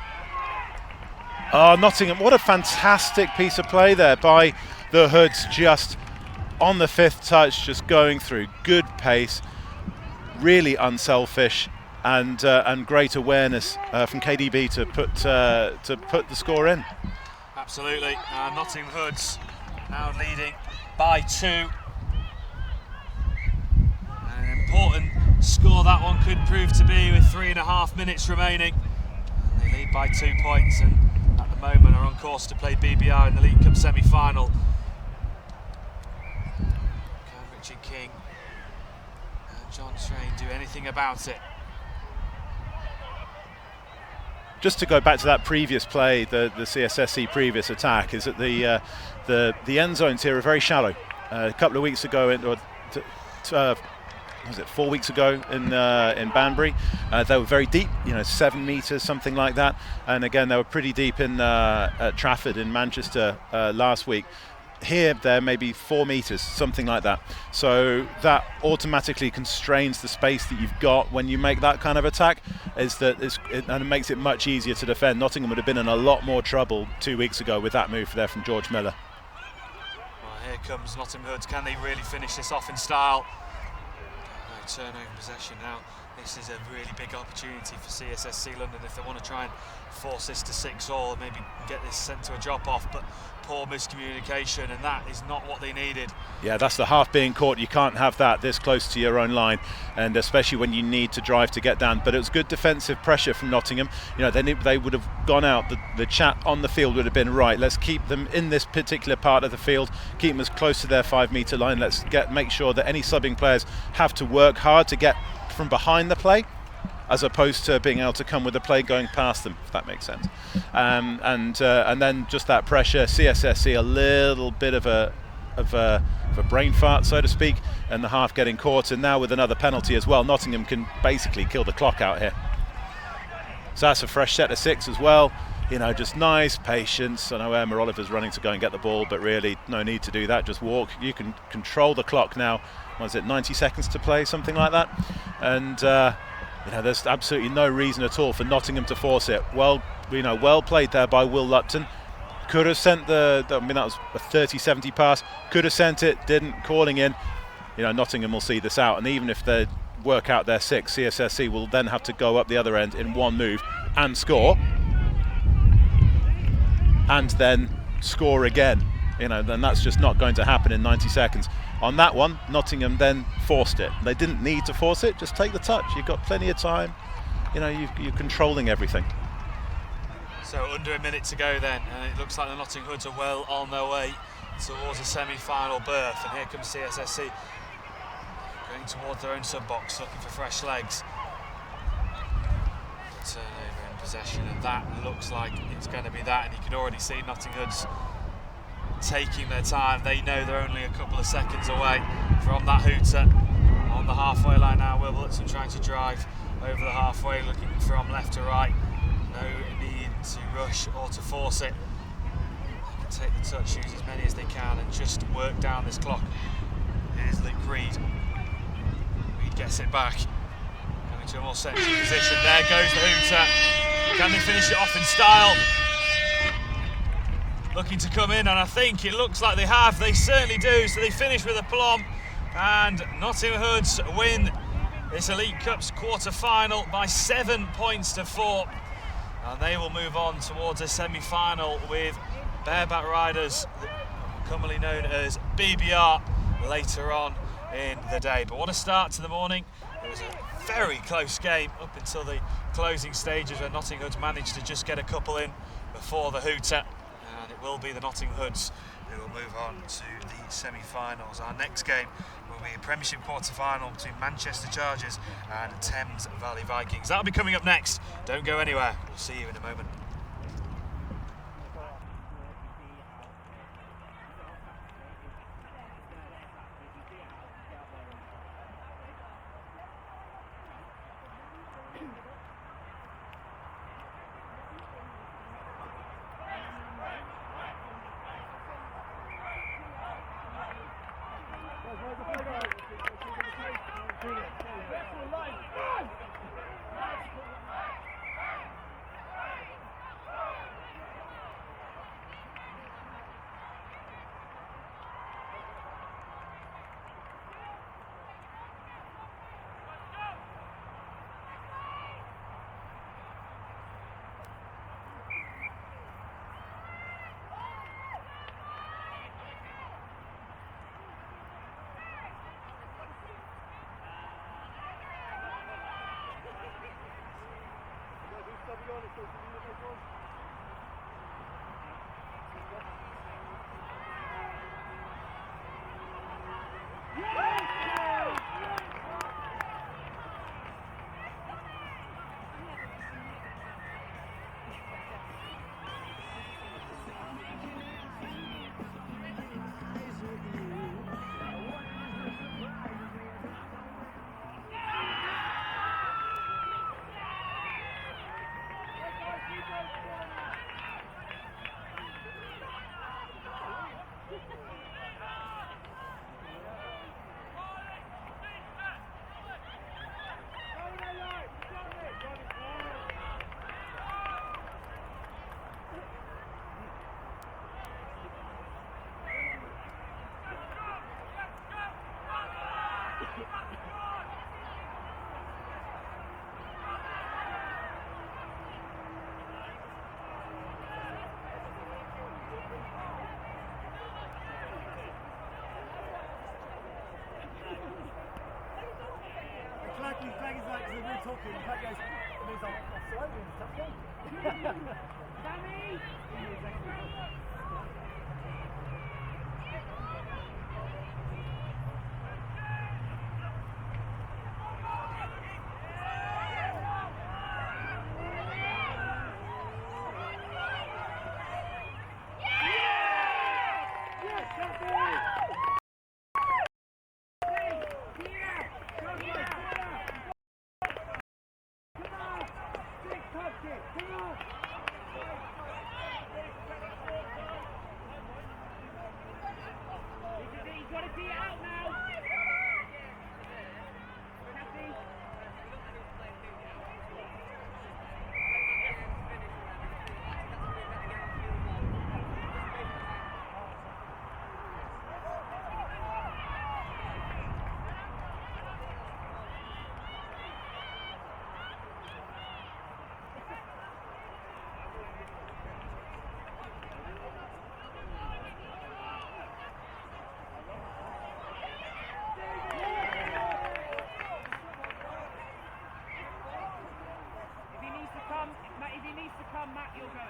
Oh, Nottingham, what a fantastic piece of play there by the Hoods, just on the 5th touch, just going through. Good pace, really unselfish, and great awareness from KDB to put the score in. Absolutely. Nottingham Hoods now leading by 2. An important score that one could prove to be with 3.5 minutes remaining. And they lead by 2 points, and at the moment are on course to play BBR in the League Cup semi-final. Can Richard King and John Train do anything about it? Just to go back to that previous play, the CSSC previous attack, is that the end zones here are very shallow. A couple of weeks ago, was it 4 weeks ago in Banbury, they were very deep, 7 metres, something like that. And again, they were pretty deep at Trafford in Manchester last week. Here, they're maybe 4 metres, something like that. So that automatically constrains the space that you've got when you make that kind of attack, and it makes it much easier to defend. Nottingham would have been in a lot more trouble 2 weeks ago with that move there from George Miller. Well, here comes Nottingham Hoods. Can they really finish this off in style? No turnover possession now. This is a really big opportunity for CSSC London if they want to try and force this to 6-all, maybe get this sent to a drop-off, but poor miscommunication, and that is not what they needed. Yeah, that's the half being caught. You can't have that this close to your own line, and especially when you need to drive to get down. But it was good defensive pressure from Nottingham. They would have gone out. The chat on the field would have been, right, let's keep them in this particular part of the field, keep them as close to their 5 metre line. Let's make sure that any subbing players have to work hard to get from behind the play, as opposed to being able to come with the play going past them, if that makes sense. And then just that pressure, CSSC a little bit of a brain fart, so to speak, and the half getting caught, and now with another penalty as well, Nottingham can basically kill the clock out here. So that's a fresh set of 6 as well. Just nice patience. I know Emma Oliver's running to go and get the ball, but really no need to do that, just walk. You can control the clock now. Was it 90 seconds to play, something like that? And there's absolutely no reason at all for Nottingham to force it. Well played there by Will Lupton. Could have sent that was a 30-70 pass. Could have sent it, didn't. Calling in. Nottingham will see this out, and even if they work out their 6, CSSC will then have to go up the other end in one move and score, and then score again. Then that's just not going to happen in 90 seconds. On that one, Nottingham then forced it. They didn't need to force it, just take the touch. You've got plenty of time. You're controlling everything. So under a minute to go then, and it looks like the Nottingham Hoods are well on their way towards a semi-final berth. And here comes CSSC going towards their own sub-box, looking for fresh legs. Turnover in possession, and that looks like it's going to be that. And you can already see Nottingham Hoods taking their time. They know they're only a couple of seconds away from that hooter. On the halfway line now, Will Lutton trying to drive over the halfway, looking from left to right. No need to rush or to force it. They can take the touch, use as many as they can, and just work down this clock. Here's Luke Reed. Reed gets it back. Coming to a more central position. There goes the hooter. Can they finish it off in style? Looking to come in, and I think it looks like they have. They certainly do. So they finish with aplomb, and Nottingham Hoods win this Elite Cup's quarter-final by 7 points to 4. and they will move on towards a semi-final with bareback riders, commonly known as BBR, later on in the day. But what a start to the morning. It was a very close game up until the closing stages, where Nottingham managed to just get a couple in before the hooter, and it will be the Nottingham Hoods who will move on to the semi-finals. Our next game will be a Premiership quarter-final between Manchester Chargers and Thames Valley Vikings. That'll be coming up next. Don't go anywhere. We'll see you in a moment. Talking, that goes, it means I'm offside and stuff. Danny! If he needs to come, Matt, you'll go.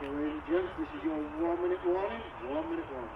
Okay, ladies and gents, this is your 1 minute warning. 1 minute warning.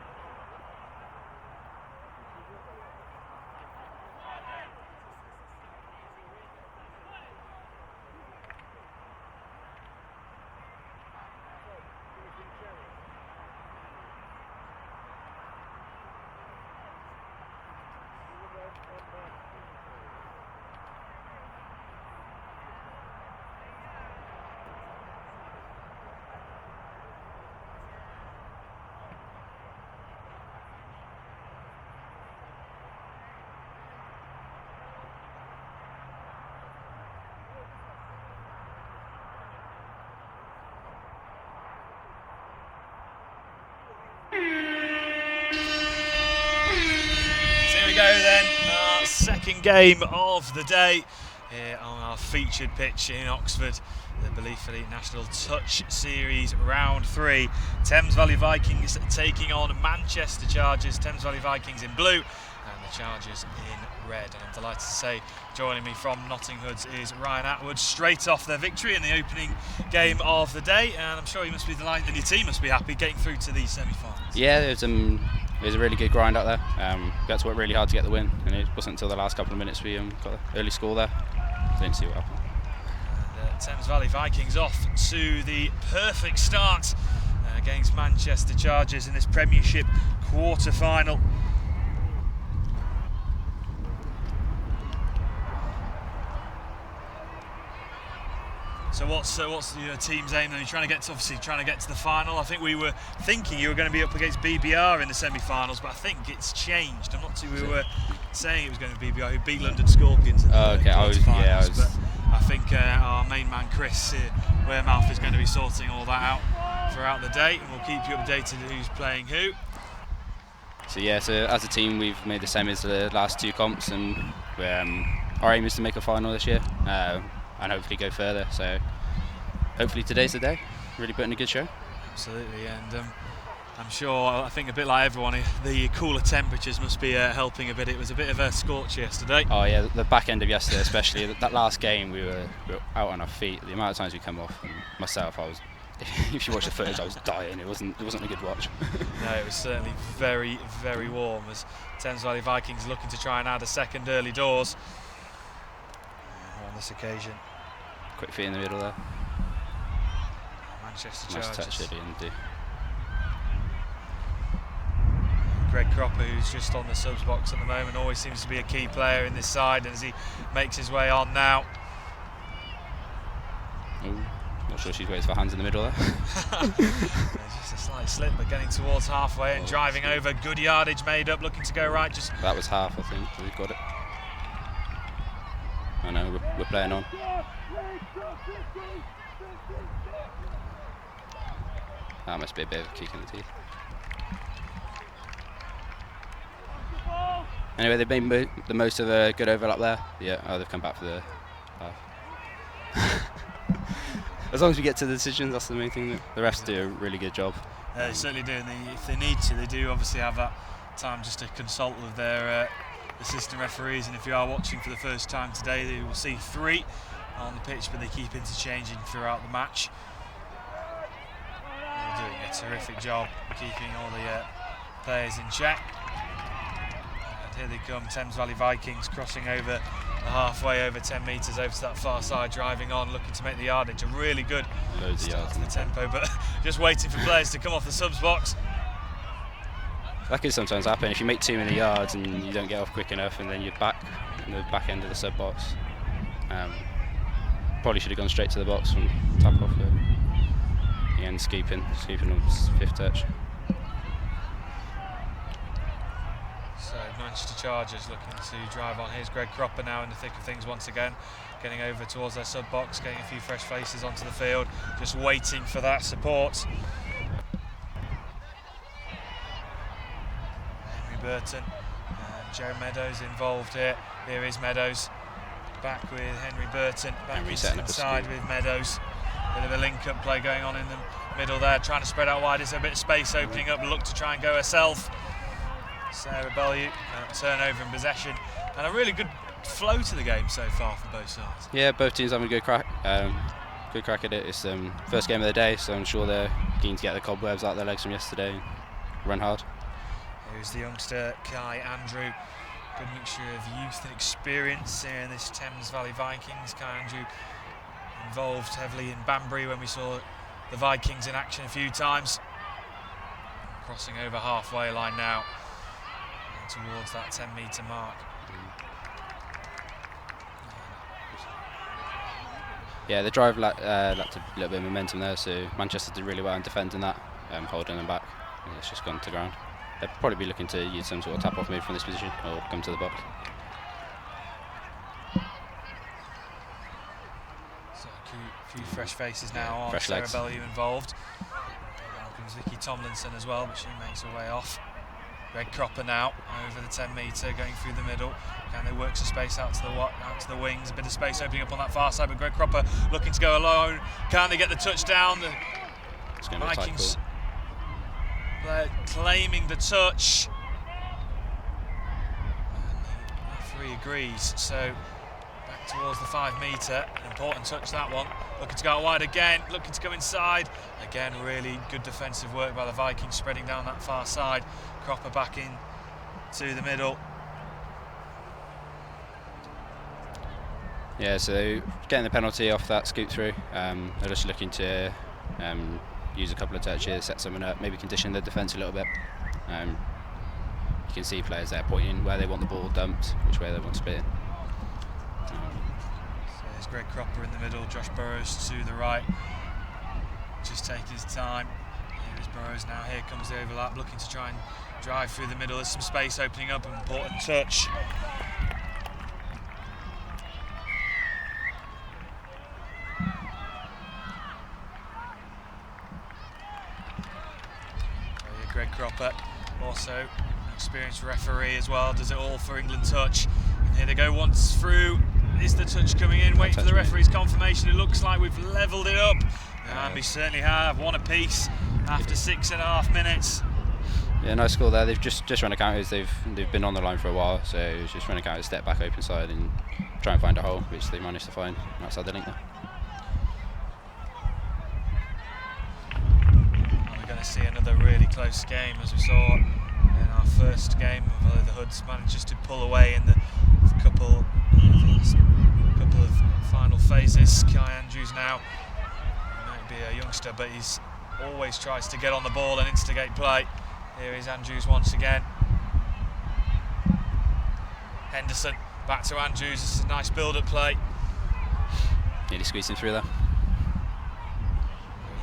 We go then, our second game of the day here on our featured pitch in Oxford, the Belief Elite National Touch Series Round 3. Thames Valley Vikings taking on Manchester Chargers. Thames Valley Vikings in blue and the Chargers in red. And I'm delighted to say, joining me from Nottingham is Ryan Atwood, straight off their victory in the opening game of the day. And I'm sure you must be delighted, and your team must be happy getting through to the semi-finals. Yeah, it was a really good grind out there. We had to work really hard to get the win, and it wasn't until the last couple of minutes we got an early score there. Didn't see what happened. And, Thames Valley Vikings off to the perfect start against Manchester Chargers in this Premiership quarter-final. So what's your team's aim then? You're trying to get to the final. I think we were thinking you were going to be up against BBR in the semi-finals, but I think it's changed. I'm not too. We were saying it was going to be BBR who beat London Scorpions in the quarter-finals, but I think our main man Chris Wearmouth is going to be sorting all that out throughout the day, and we'll keep you updated on who's playing who. So as a team, we've made the semis the last two comps, and our aim is to make a final this year. And hopefully go further. So hopefully today's the day. Really putting a good show. Absolutely, and I'm sure, I think a bit like everyone, the cooler temperatures must be helping a bit. It was a bit of a scorch yesterday. Oh yeah, the back end of yesterday, especially that last game, we were out on our feet. The amount of times we come off, and myself, I was. If you watch the footage, I was dying. It wasn't a good watch. No, it was certainly very, very warm as Thames Valley Vikings looking to try and add a second early doors on this occasion. Quick feet in the middle there. Manchester Nice Chargers. touch at the end, too. Greg Cropper, who's just on the subs box at the moment, always seems to be a key player in this side, and as he makes his way on now. Ooh, not sure she's waiting for hands in the middle there. Just a slight slip, but getting towards halfway and driving over. Good yardage made up, looking to go right. Just That was half, I think. We've got it. I know, we're playing on. That must be a bit of a kick in the teeth. Anyway, they've made the most of a good overlap there. Yeah, they've come back for the half. As long as we get to the decisions, that's the main thing. The refs do a really good job. they certainly do, and if they need to, they do obviously have that time just to consult with their assistant referees. And if you are watching for the first time today, you will see 3 on the pitch, but they keep interchanging throughout the match. They're doing a terrific job keeping all the players in check. And here they come, Thames Valley Vikings crossing over the halfway, over 10 metres over to that far side, driving on, looking to make the yardage. A really good Loads of start yards to in the the tempo, but just waiting for players to come off the subs box. That could sometimes happen if you make too many yards and you don't get off quick enough, and then you're back in the back end of the sub box. Probably should have gone straight to the box and tap off the end, scooping on his 5th touch. So Manchester Chargers looking to drive on. Here's Greg Cropper now in the thick of things once again, getting over towards their sub box, getting a few fresh faces onto the field, just waiting for that support. Henry Burton and Joe Meadows involved here. Here is Meadows back with Henry Burton, back Henry setting up a inside scoop. with Meadows. Bit of a link-up play going on in the middle there, trying to spread out wide. There's a bit of space opening up, look to try and go herself. Sarah Bellew, turnover and possession, and a really good flow to the game so far from both sides. Yeah, both teams having a good crack. Good crack at it. It's first game of the day, so I'm sure they're keen to get the cobwebs out of their legs from yesterday and run hard. Here's the youngster Kai Andrew. Good mixture of youth and experience here in this Thames Valley Vikings. Kai Andrew involved heavily in Banbury when we saw the Vikings in action a few times. Crossing over halfway line now and towards that 10-metre mark. Yeah, the drive lacked a little bit of momentum there, so Manchester did really well in defending that, holding them back. And it's just gone to ground. They'll probably be looking to use some sort of tap-off move from this position or come to the box. So a few fresh faces now on. Fresh Sarah legs. Bellew involved. Welcomes Vicky Tomlinson as well, but she makes her way off. Greg Cropper now over the 10-metre, going through the middle. Can they work some space out to the wings? A bit of space opening up on that far side, but Greg Cropper looking to go alone. Can they get the touchdown? The It's going to be a tight Vikings call. player claiming the touch. And the referee agrees. So back towards the 5-metre. An important touch, that one. Looking to go out wide again, looking to go inside. Again, really good defensive work by the Vikings, spreading down that far side. Cropper back in to the middle. Yeah, so getting the penalty off that scoop through. They're just looking to use a couple of touches, set something up, maybe condition the defence a little bit. You can see players there pointing where they want the ball dumped, which way they want to split it. So there's Greg Cropper in the middle, Josh Burrows to the right. Just taking his time. Here is Burrows now, here comes the overlap, looking to try and drive through the middle. There's some space opening up, an important touch. Greg Cropper, also an experienced referee as well, does it all for England touch. And here they go, once through, is the touch coming in? Wait for the referee's confirmation. It looks like we've levelled it up. And we certainly have, one apiece after 6.5 minutes. Yeah, nice score there. They've just run a counters. They've been on the line for a while, so it's just run a counter, step back open side and try and find a hole, which they managed to find outside the link there. We're going to see another really close game, as we saw in our first game. Although the Hoods managed just to pull away in the couple of final phases. Kai Andrews now might be a youngster, but he's always tries to get on the ball and instigate play. Here is Andrews once again. Henderson back to Andrews. This is a nice build-up play. Nearly squeezing through there.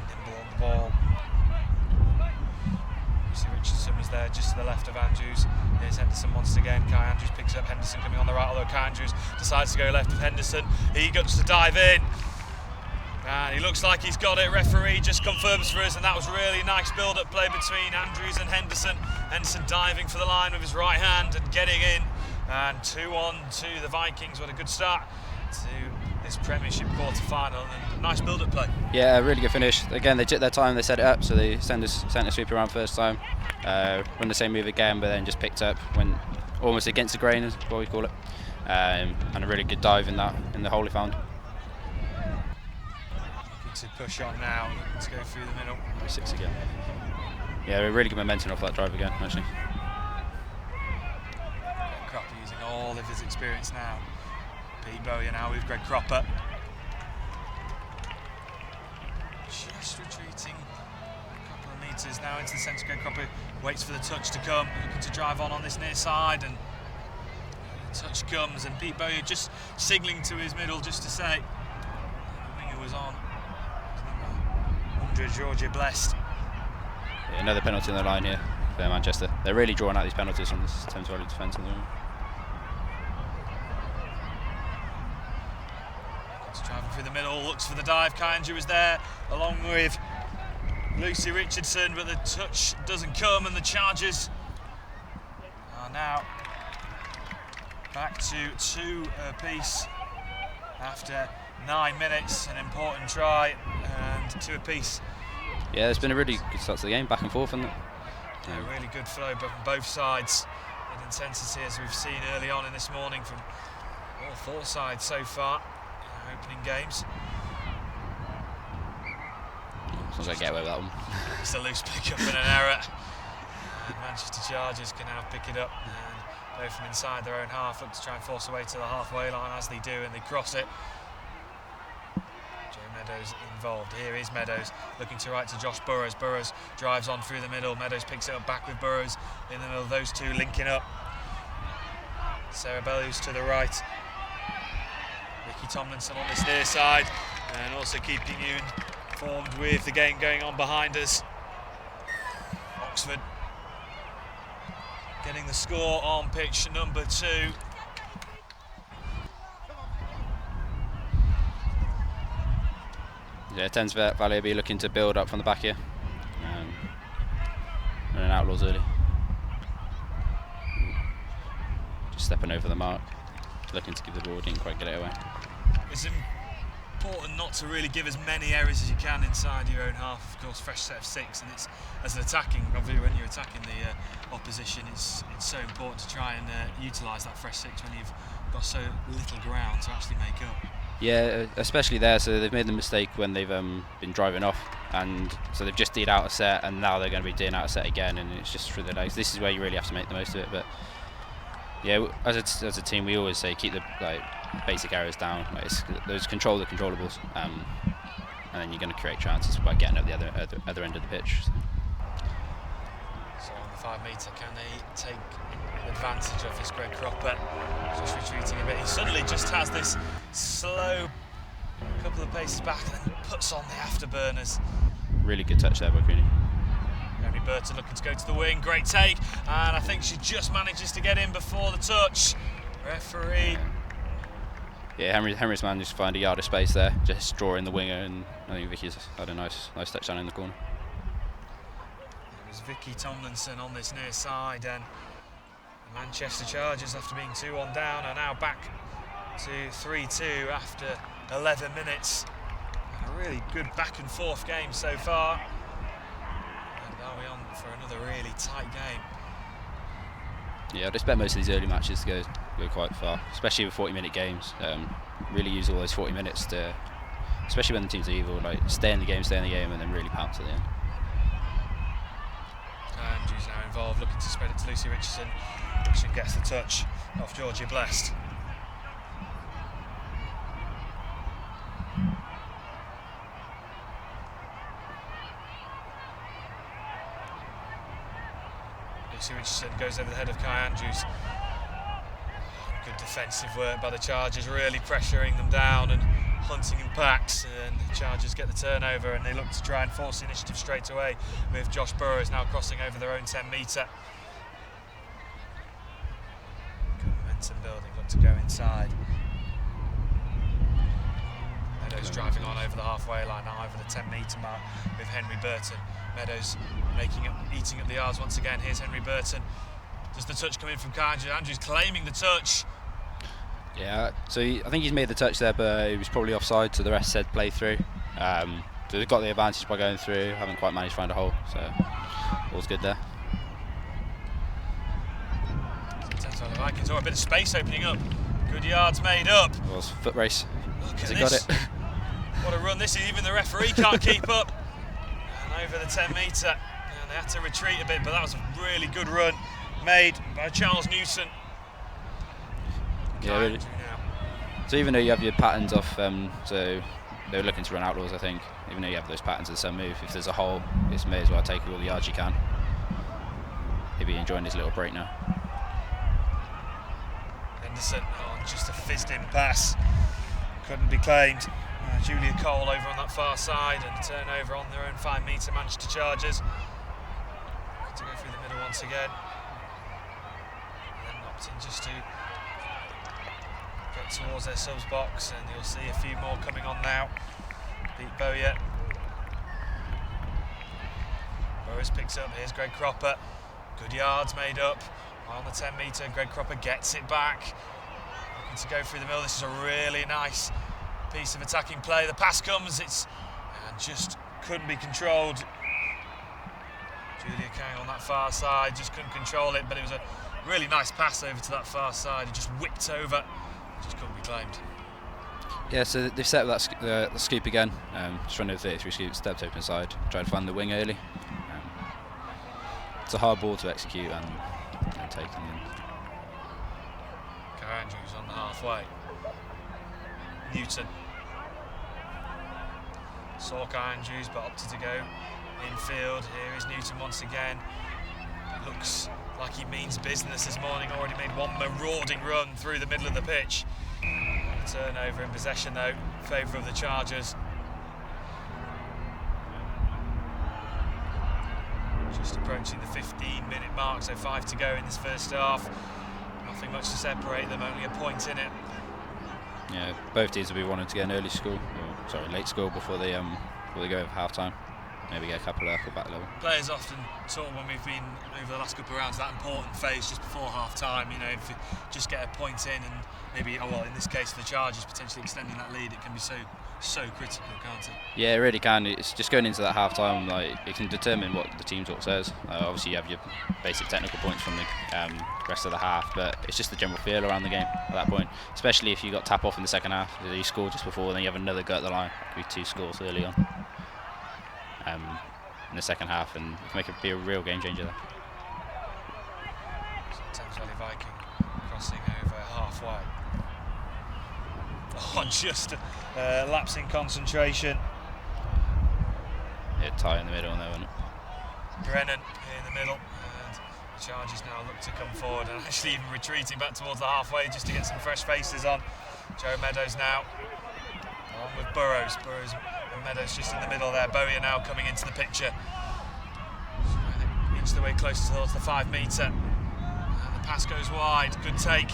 Nimble on the ball. Lucy Richardson was there just to the left of Andrews. Here's Henderson once again. Kai Andrews picks up Henderson coming on the right, although Kai Andrews decides to go left of Henderson. He gets to dive in. And he looks like he's got it. Referee just confirms for us, and that was really nice build-up play between Andrews and Henderson. Henderson diving for the line with his right hand and getting in. And 2-1 to the Vikings. What a good start to this Premiership quarter-final, and a nice build-up play. Yeah, really good finish. Again, they took their time, they set it up, so they sent a sweep around first time. Run the same move again, but then just picked up, went almost against the grain, is what we call it. And a really good dive in the hole he found. To push on now, let's go through the middle. 6 again. Yeah, really good momentum off that drive again, actually. Cropper using all of his experience now. Pete Bowyer now with Greg Cropper. Just retreating a couple of metres now into the centre. Greg Cropper waits for the touch to come, looking to drive on this near side, and the touch comes, and Pete Bowyer just signalling to his middle just to say the winger was on. Georgia blessed. Yeah, another penalty on the line here for Manchester. They're really drawing out these penalties from this Thames Valley defence at the moment. He's driving through the middle, looks for the dive. Kai Andrews was there along with Lucy Richardson, but the touch doesn't come, and the Chargers are now back to 2 apiece after 9 minutes. An important try and 2 apiece. Yeah, it's been a really good start to the game, back and forth, hasn't it? Yeah, really good flow from both sides. Good intensity, as we've seen early on in this morning from all 4 sides so far in opening games. As long as I get away with that one. It's a loose pick up and an error. And Manchester Chargers can now pick it up and go from inside their own half, look to try and force away to the halfway line, as they do, and they cross it. Meadows involved. Here is Meadows looking to right to Josh Burrows. Burrows drives on through the middle. Meadows picks it up back with Burrows in the middle. Those two linking up. Sarah Bellews to the right. Vicky Tomlinson on this near side, and also keeping you informed with the game going on behind us. Oxford getting the score on pitch number 2. Yeah, Thames Valley will be looking to build up from the back here. And Outlaws early. Just stepping over the mark, looking to give the ball, didn't quite get it away. It's important not to really give as many errors as you can inside your own half. Of course, fresh set of 6, and it's as an attacking, obviously when you're attacking the opposition, it's so important to try and utilise that fresh 6 when you've got so little ground to actually make up. Yeah, especially there. So they've made the mistake when they've been driving off, and so they've just did out a set, and now they're going to be doing out a set again, and it's just through the legs. This is where you really have to make the most of it. But yeah, as a team, we always say keep the basic errors down. Those control the controllables, and then you're going to create chances by getting at the other end of the pitch. So on the 5 metre, can they take advantage of this Greg Cropper? Just retreating a bit. He suddenly just has this slow couple of paces back and then puts on the afterburners. Really good touch there by Queenie. Henry Burton looking to go to the wing. Great take, and I think she just manages to get in before the touch. Referee. Yeah, Henry's managed to find a yard of space there, just drawing the winger, and I think Vicky's had a nice touchdown in the corner. It was Vicky Tomlinson on this near side, and the Manchester Chargers, after being 2-1 down, are now back to 3-2 after 11 minutes. And a really good back and forth game so far. And are we on for another really tight game? Yeah, I'd expect most of these early matches to go quite far, especially with 40-minute games. Really use all those 40 minutes to, especially when the teams are evil, stay in the game, and then really pounce at the end. Andrews now involved, looking to spread it to Lucy Richardson. Richardson gets the touch off Georgia Blessed. Lucy Richardson goes over the head of Kai Andrews. Good defensive work by the Chargers, really pressuring them down and hunting in packs, and the Chargers get the turnover and they look to try and force the initiative straight away with Josh Burrows now crossing over their own 10 metre. Good momentum building, look to go inside. Meadows driving on over the halfway line, now over the 10 metre mark with Henry Burton. Meadows eating up the yards once again. Here's Henry Burton. Does the touch come in from Kai Andrews, claiming the touch? Yeah, so I think he's made the touch there, but he was probably offside, so the rest said play through. So they've got the advantage by going through, haven't quite managed to find a hole, so all's good there. Sometimes the Vikings, a bit of space opening up. Good yards made up. Well, it's foot race. Look Has at he got this. it? What a run this is, even the referee can't keep up. And over the 10 metre, and they had to retreat a bit, but that was a really good run made by Charles Newton. Yeah, really. So even though you have your patterns off, so they're looking to run outlaws, I think. Even though you have those patterns of the sun move, if there's a hole, you may as well take all the yards you can. He'll be enjoying his little break now. Henderson on just a fizzed-in pass, couldn't be claimed. Julia Cole over on that far side, and a turnover on their own 5 metre. Manchester Chargers to go through the middle once again, and then opting just to get towards their subs box, and you'll see a few more coming on now. Pete Bowyer. Burrows picks up, here's Greg Cropper. Good yards made up on the 10 metre. Greg Cropper gets it back. Looking to go through the middle. This is a really nice piece of attacking play. The pass comes, and just couldn't be controlled. Julia Kang on that far side, just couldn't control it, but it was a really nice pass over to that far side. He just whipped over, just couldn't be claimed. Yeah, so they've set up that the scoop again. Just run over 33 scoops, stepped open side, tried to find the wing early. It's a hard ball to execute and take them in. Kai Andrews on the halfway. Newton. Saw Kai Andrews but opted to go infield. Here is Newton once again. It looks like he means business this morning. Already made one marauding run through the middle of the pitch. Turnover in possession though, in favour of the Chargers. Just approaching the 15-minute mark, so 5 to go in this first half. Nothing much to separate them, only a point in it. Yeah, both teams will be wanting to get an early score, late score before they go over half-time. Maybe get a couple of back level. Players often talk when we've been over the last couple of rounds, that important phase just before half-time. You know, if you just get a point in and maybe, in this case for the Chargers, potentially extending that lead, it can be so critical, can't it? Yeah, it really can. It's just going into that half-time, it can determine what the team talk says. Obviously, you have your basic technical points from the rest of the half, but it's just the general feel around the game at that point. Especially if you got tap off in the second half, you score just before, then you have another go at the line. It could be 2 scores early on in the second half, and make it be a real game changer there. Thames Valley Viking crossing over halfway. Just lapse in concentration. Yeah, tie in the middle there, wasn't it? Brennan in the middle, and the Chargers now look to come forward and actually even retreating back towards the halfway just to get some fresh faces on. Joe Meadows now on with Burrows. Burrows and Meadows just in the middle there. Bowyer now coming into the picture. Inch the way closer towards the 5 metre. And the pass goes wide. Good take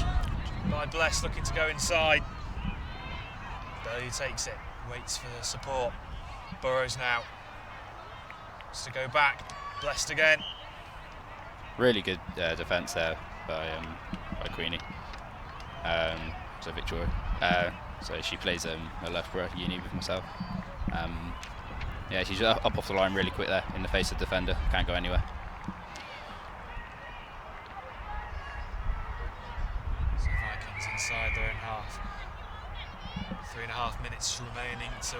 by Bless, looking to go inside. Bowyer takes it, waits for the support. Burrows now wants to go back. Blessed again. Really good defence there by Queenie. So Victoria. So she plays at Loughborough Uni with myself. Yeah, she's up off the line really quick there in the face of the defender. Can't go anywhere. So Vikings inside their own half. 3.5 minutes remaining till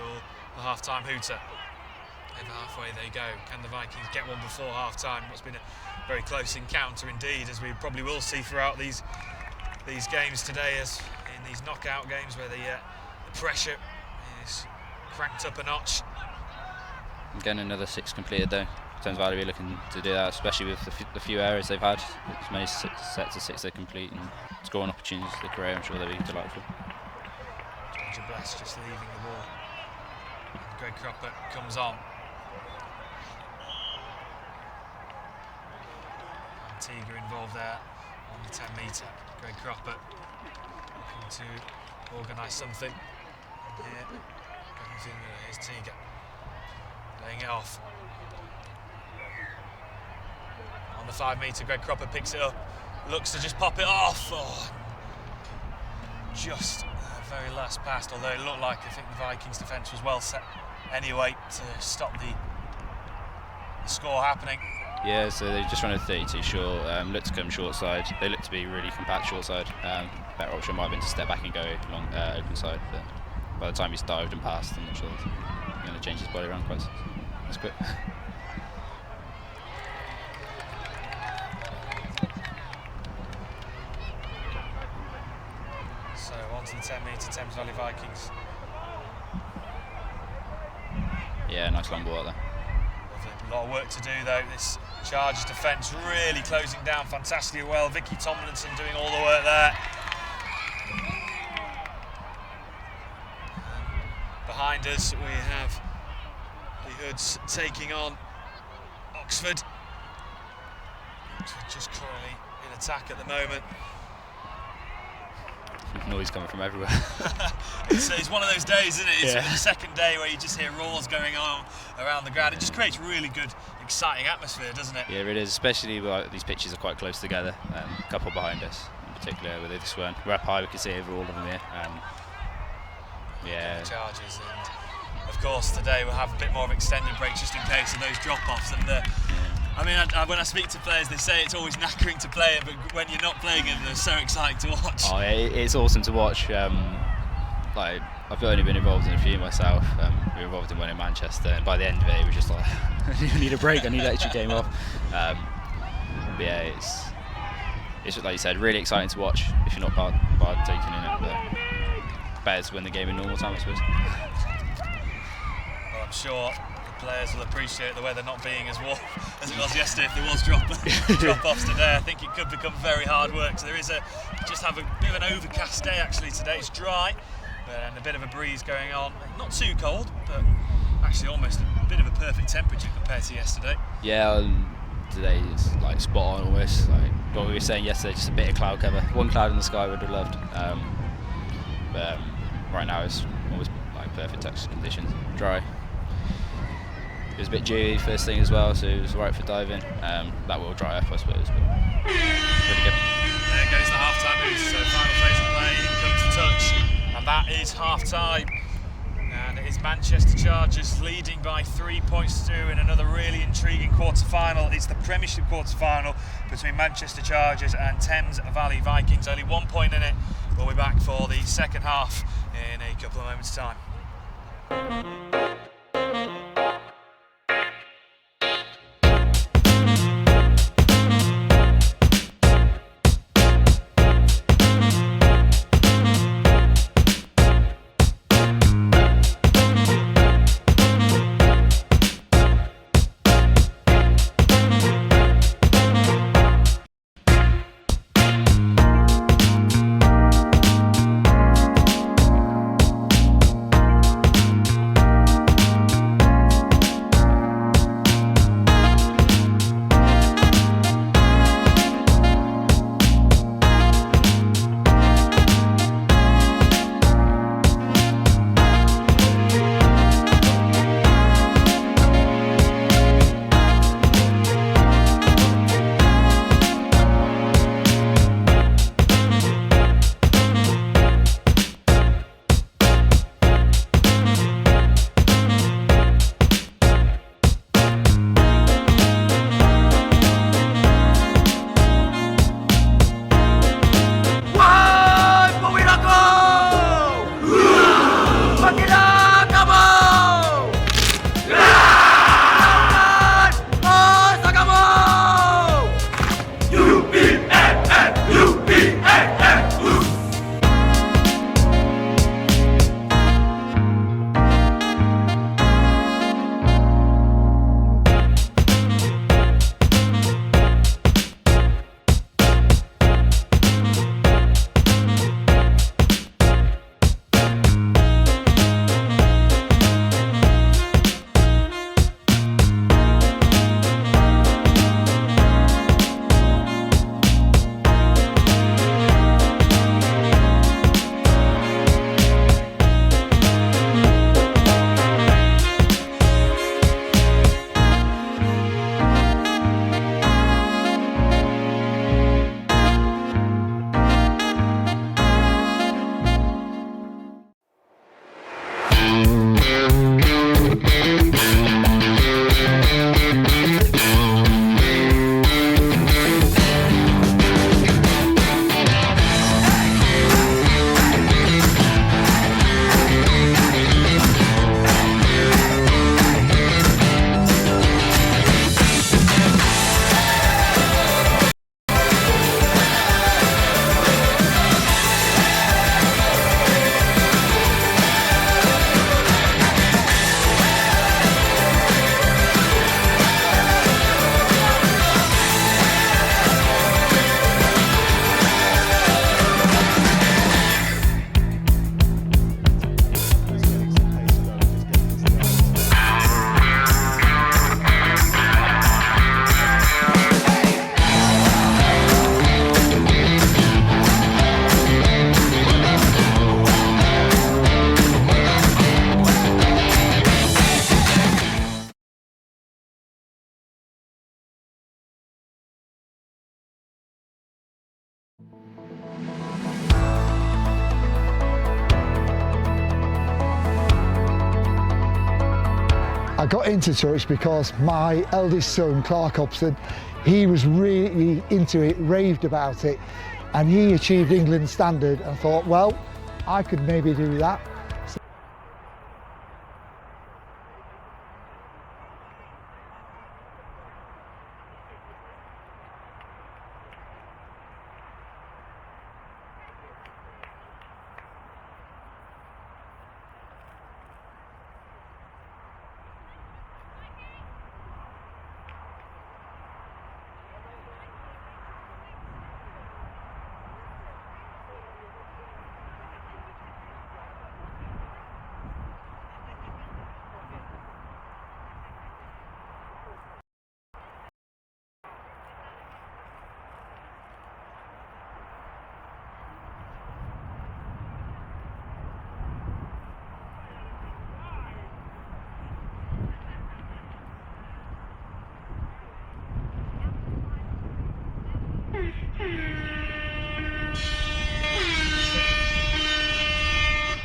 the half-time hooter. Over halfway they go. Can the Vikings get one before half-time? What's been a very close encounter indeed, as we probably will see throughout these games today, as in these knockout games where the pressure is cranked up a notch. Again, another 6 completed though. Thames Valley are looking to do that, especially with the few errors they've had. As many sets of 6 they complete and scoring opportunities to create, I'm sure they'll be delightful. Georgia Bless just leaving the ball. Greg Cropper comes on. Antigua involved there on the 10 metre. Greg Cropper looking to organise something. And here, goes in, here's Tiga. Laying it off. On the 5 metre, Greg Cropper picks it up. Looks to just pop it off. Oh, just very last pass, although it looked like I think the Vikings defence was well set anyway to stop the score happening. Yeah, so they just run a 32 short, looked to come short side. They looked to be really compact short side. Better option might have been to step back and go long open side, but by the time he's dived and passed, I'm not sure he's going to change his body around quite as quick. So on to the 10 metre Thames Valley Vikings. Yeah, nice long ball out there. A lot of work to do though. This Chargers defence really closing down fantastically well. Vicky Tomlinson doing all the work there. Behind us we have the Hoods taking on Oxford. Oxford just currently in attack at the moment. Noise coming from everywhere. It's one of those days, isn't it? It's Yeah. the second day where you just hear roars going on around the ground. It just creates really good, exciting atmosphere, doesn't it? Yeah, it is, especially these pitches are quite close together. A couple behind us, in particular, with this one. We're up high, we can see over all of them here. Yeah. Charges, and of course today we'll have a bit more of extended break just in case of those drop-offs. And I mean, when I speak to players, they say it's always knackering to play it, but when you're not playing it, they're so exciting to watch. Oh, it's awesome to watch. Like, I've only been involved in a few myself. We were involved in one in Manchester, and by the end of it, it was just like, I need a break. I need that extra game off. But yeah, it's like you said, really exciting to watch if you're not partaking in it. But better to win the game in normal time, I suppose. Well, I'm sure the players will appreciate the weather not being as warm as it was yesterday. If there was drop-offs today, I think it could become very hard work. So there is just have a bit of an overcast day actually today. It's dry and a bit of a breeze going on. Not too cold, but actually almost a bit of a perfect temperature compared to yesterday. Yeah, today is like spot on almost. Like what we were saying yesterday, just a bit of cloud cover. One cloud in the sky would have loved. But right now it's almost like perfect touch conditions. Dry. It was a bit dewy first thing as well, so it was right for diving. That will dry up, I suppose, but really good. There goes the half-time boost. So final phase of play, in comes the touch, and that is half-time. And it is Manchester Chargers leading by 3 points to 2 in another really intriguing quarter-final. It's the Premiership quarter-final between Manchester Chargers and Thames Valley Vikings. Only 1 point in it. We'll be back for the second half in a couple of moments' time. I got into touch because my eldest son, Clark Hobson, he was really into it, raved about it, and he achieved England standard. I thought, well, I could maybe do that.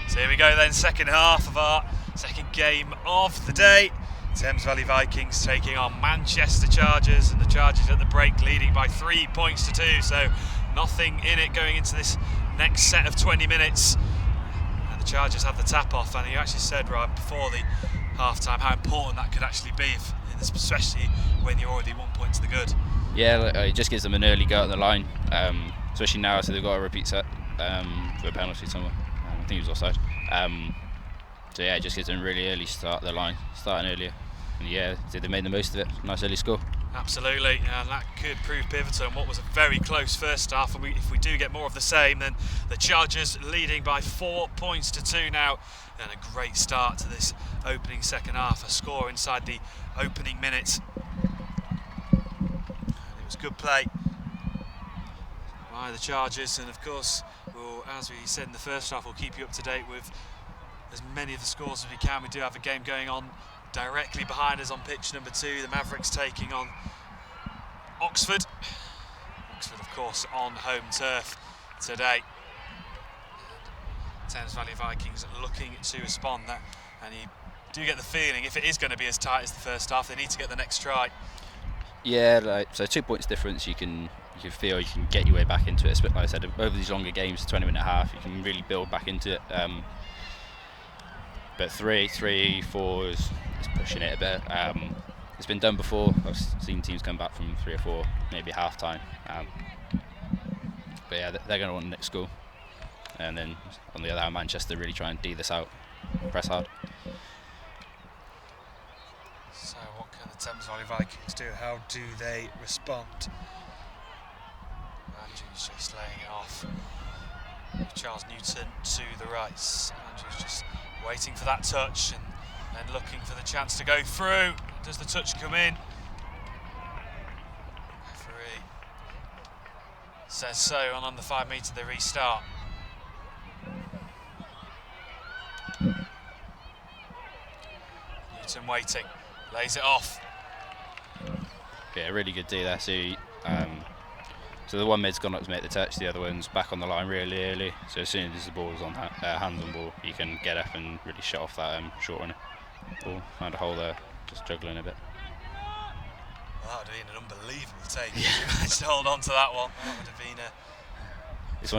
So here we go then, second half of our second game of the day. Thames Valley Vikings taking on Manchester Chargers, and the Chargers at the break leading by 3 points to 2, so nothing in it going into this next set of 20 minutes. And the Chargers have the tap off, and you actually said right before the half-time how important that could actually be, especially when you're already 1 point to the good. Yeah, it just gives them an early go at the line, especially now, so they've got a repeat set for a penalty somewhere. I think he was offside. So yeah, it just gives them a really early start at the line, starting earlier. And yeah, they made the most of it. Nice early score. Absolutely, and that could prove pivotal in what was a very close first half. And if we do get more of the same, then the Chargers leading by 4 points to 2 now. And a great start to this opening second half. A score inside the opening minutes. And it was good play by the Chargers, and of course, as we said in the first half, we'll keep you up to date with as many of the scores as we can. We do have a game going on directly behind us on pitch number 2, the Mavericks taking on Oxford. Oxford, of course, on home turf today. Thames Valley Vikings looking to respond, and you do get the feeling if it is going to be as tight as the first half, they need to get the next try. Yeah, so 2 points difference, you can feel you can get your way back into it. Like I said, over these longer games, 20-minute half, you can really build back into it. But 3, 4 is pushing it a bit. It's been done before. I've seen teams come back from 3 or 4, maybe half time. But yeah, they're going to want the next goal. And then on the other hand, Manchester really try and D this out, press hard. So what can the Thames Valley Vikings do? How do they respond? Andrew's just laying it off. Charles Newton to the right. Andrew's just waiting for that touch and looking for the chance to go through. Does the touch come in? Referee says so, and on the 5 metre they restart. Newton waiting, lays it off. Yeah, really good D there. So the one mid's gone up to make the touch, the other one's back on the line really early. So as soon as the ball's on hands on ball, you can get up and really shut off that short runner ball. Found a hole there, just juggling a bit. Well, that would have been an unbelievable take. If you managed to hold on to that one, that would have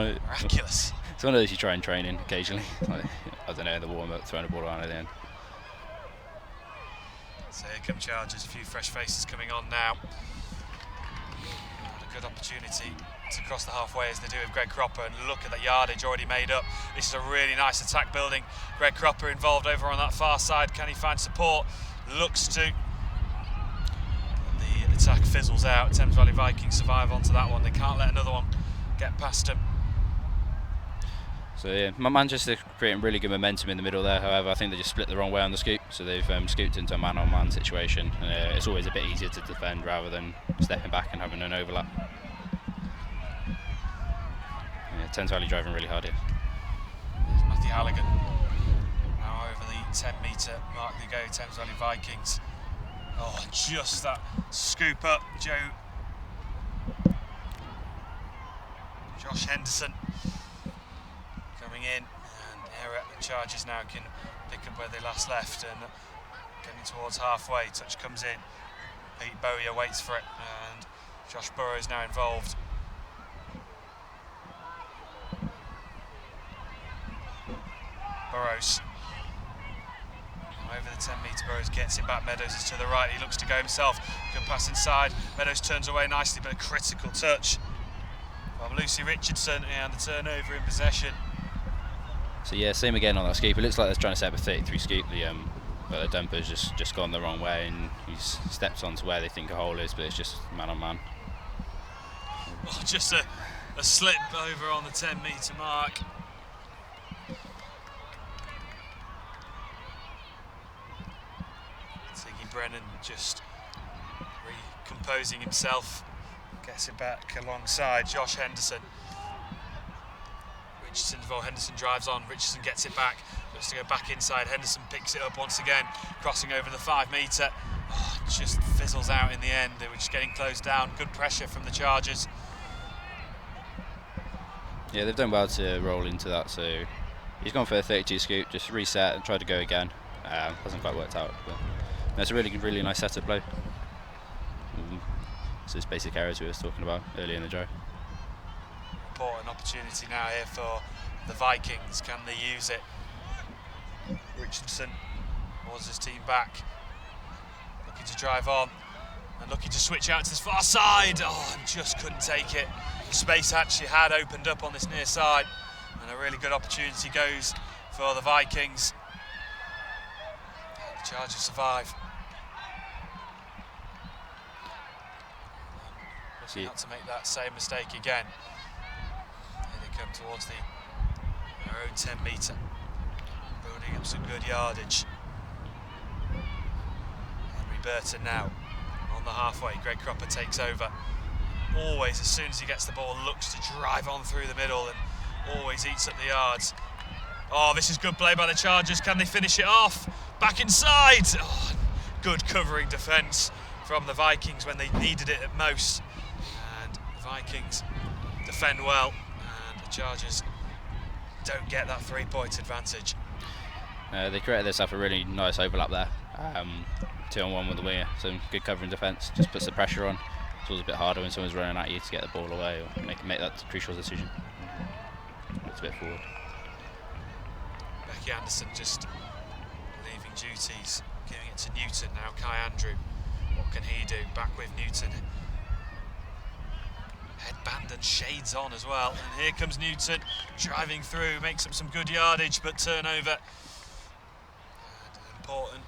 been miraculous. It's one of those you try and train in occasionally. Like, I don't know, the warm up, throwing a ball around at the end. So here come Chargers, a few fresh faces coming on now. Good opportunity to cross the halfway as they do with Greg Cropper, and look at that yardage already made up. This is a really nice attack building. Greg Cropper involved over on that far side. Can he find support? Looks to. The attack fizzles out. Thames Valley Vikings survive onto that one. They can't let another one get past them. So yeah, Manchester creating really good momentum in the middle there. However, I think they just split the wrong way on the scoop, so they've scooped into a man-on-man situation. It's always a bit easier to defend rather than stepping back and having an overlap. Yeah, Thames Valley driving really hard here. There's Matthew Halligan. Now over the 10 metre mark they go, Thames Valley Vikings. Oh, just that scoop up, Josh Henderson coming in, and Chargers now can pick up where they last left, and Getting towards halfway, touch comes in. Pete Bowyer waits for it, and Josh Burrows now involved. Burrows. Over the 10-metre, Burrows gets it back. Meadows is to the right, he looks to go himself. Good pass inside. Meadows turns away nicely, but a critical touch from Lucy Richardson, and the turnover in possession. So yeah, same again on that scoop. It looks like they're trying to set up a 33 scoop, but the dumper's just gone the wrong way, and he's stepped onto where they think a hole is, but it's just man on man. Oh, just a slip over on the 10-metre mark. Brennan just recomposing himself, gets it back alongside Josh Henderson. Henderson drives on, Richardson gets it back, looks to go back inside, Henderson picks it up once again, crossing over the 5-metre. Oh, just fizzles out in the end. They were just getting closed down. Good pressure from the Chargers. Yeah, they've done well to roll into that, so he's gone for a 32 scoop, just reset and tried to go again. Hasn't quite worked out, but that's a really nice setup play. So it's basic errors we were talking about earlier in the drive. Important opportunity now here for the Vikings. Can they use it? Richardson was his team back, looking to drive on and looking to switch out to this far side. Oh, and just couldn't take it. The space actually had opened up on this near side, and a really good opportunity goes for the Vikings. The Chargers survive. Looking not to make that same mistake again. Here they come towards their own 10-metre, building up some good yardage. Henry Burton now on the halfway. Greg Cropper takes over. Always, as soon as he gets the ball, looks to drive on through the middle and always eats up the yards. Oh, this is good play by the Chargers. Can they finish it off? Back inside. Oh, good covering defence from the Vikings when they needed it at most. And the Vikings defend well, and the Chargers don't get that 3-point advantage. They created themselves a really nice overlap there. 2-on-1 with the winger, some good covering defence. Just puts the pressure on. It's always a bit harder when someone's running at you to get the ball away or make that crucial decision. It's a bit forward. Becky Anderson just leaving duties, giving it to Newton now. Kai Andrew, what can he do? Back with Newton. Headband and shades on as well. And here comes Newton driving through, makes up some good yardage, but turnover. And an important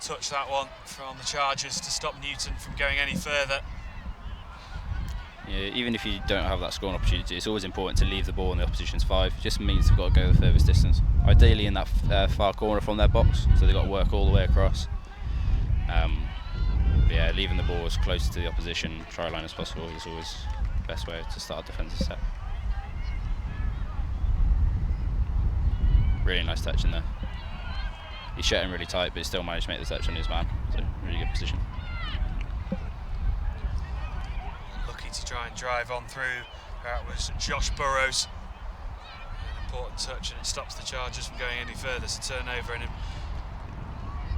touch, that one, from the Chargers to stop Newton from going any further. Yeah, even if you don't have that scoring opportunity, it's always important to leave the ball in the opposition's 5. It just means they've got to go the furthest distance. Ideally in that far corner from their box, so they've got to work all the way across. But yeah, leaving the ball as close to the opposition try line as possible is always the best way to start a defensive set. Really nice touch in there. He shut him really tight, but he still managed to make the touch on his man. So really good position. To try and drive on through. That was Josh Burrows. An important touch, and it stops the Chargers from going any further. So turnover, and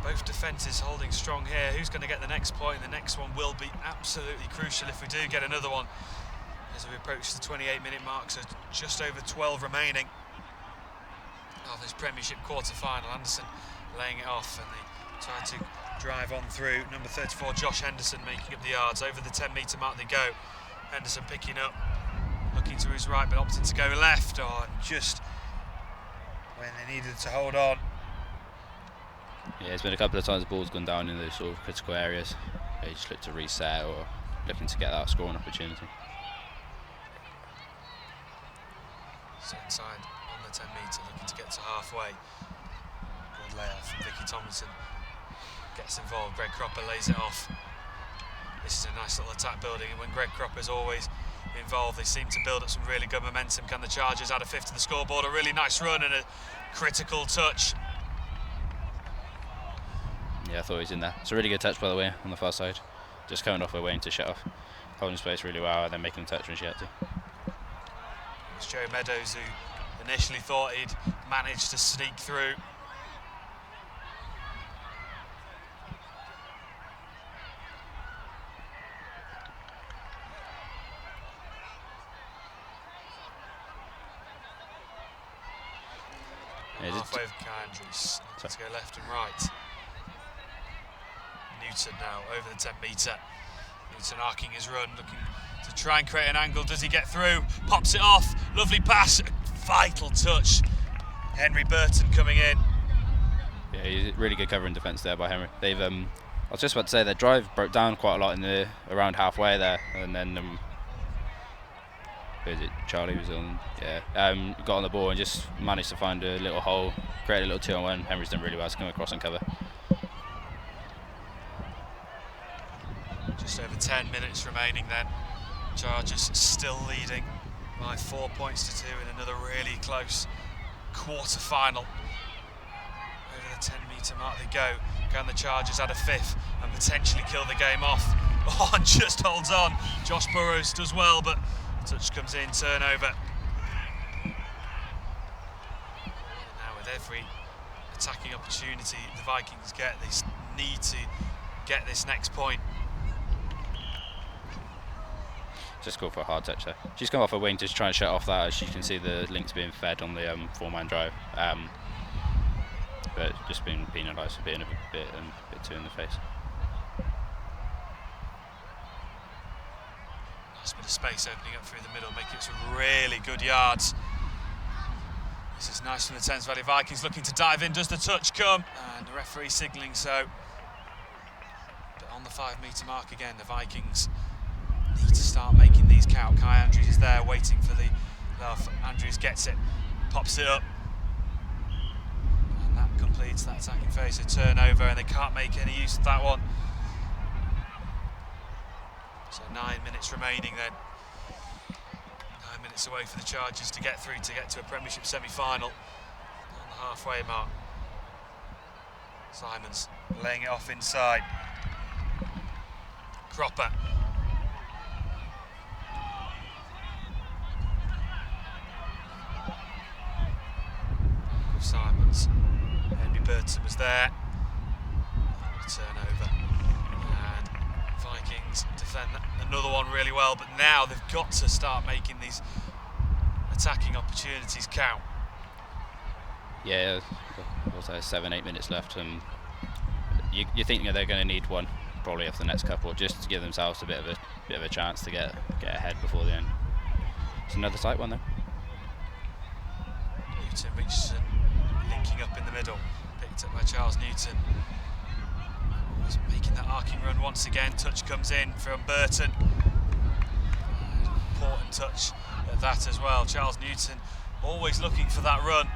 both defences holding strong here. Who's going to get the next point? The next one will be absolutely crucial if we do get another one as we approach the 28-minute mark. So just over 12 remaining of this Premiership quarter-final. Anderson laying it off, and they try to drive on through. Number 34, Josh Henderson, making up the yards. Over the 10-metre mark they go. Henderson picking up, looking to his right, but opting to go left. Oh, just when they needed to hold on. Yeah, it's been a couple of times the ball's gone down in those sort of critical areas. They just look to reset or looking to get that scoring opportunity. So inside on the 10-metre, looking to get to halfway. Good layoff from Vicky Tomlinson. Gets involved. Greg Cropper lays it off. This is a nice little attack building, and when Greg Cropper's always involved, they seem to build up some really good momentum. Can the Chargers add a 5th to the scoreboard? A really nice run and a critical touch. Yeah, I thought he was in there. It's a really good touch, by the way, on the far side. Just coming off her waiting to shut off. Holding space really well and then making a touch when she had to. It was Joe Meadows who initially thought he'd managed to sneak through. Halfway with Kai Andrews. Let's go left and right. Newton now over the 10 metre. Newton arcing his run, looking to try and create an angle. Does he get through? Pops it off. Lovely pass. Vital touch. Henry Burton coming in. Yeah, he's really good cover in defence there by Henry. They've, I was just about to say, their drive broke down quite a lot in the around halfway there, and then who is it? Charlie was on. Yeah, got on the ball and just managed to find a little hole, create a little 2-on-1. Henry's done really well to come across and cover. Just over 10 minutes remaining then. Chargers still leading by 4 points to 2 in another really close quarter-final. Over the 10 metre mark they go. Can the Chargers add a fifth and potentially kill the game off? Oh, and just holds on. Josh Burrows does well, but touch comes in, turnover. Now with every attacking opportunity the Vikings get, they need to get this next point. Just go for a hard touch there. She's come off a wing to try and shut off that, as you can see the links being fed on the 4-man drive. But just being penalised for being a bit too in the face. Nice bit of space opening up through the middle, making it some really good yards. This is nice from the Thames Valley Vikings, looking to dive in. Does the touch come? And the referee signalling so. But on the 5 metre mark again, the Vikings need to start making these count. Kai Andrews is there waiting for the love. Andrews gets it, pops it up. And that completes that attacking phase. A turnover, and they can't make any use of that one. So 9 minutes remaining then. 9 minutes away for the Chargers to get through, to get to a Premiership semi-final. On the halfway mark. Simons laying it off inside. Cropper. Simons. Henry Burton was there. Turnover. And Vikings defend another one really well, but now they've got to start making these attacking opportunities count. Yeah, what's that, 7-8 minutes left, and you think they're going to need one probably off the next couple, just to give themselves a bit of a chance to get ahead before the end. It's another tight one though. Newton, Richardson linking up in the middle, picked up by Charles Newton. He's making that arcing run once again. Touch comes in from Burton. Important touch at that as well. Charles Newton always looking for that run.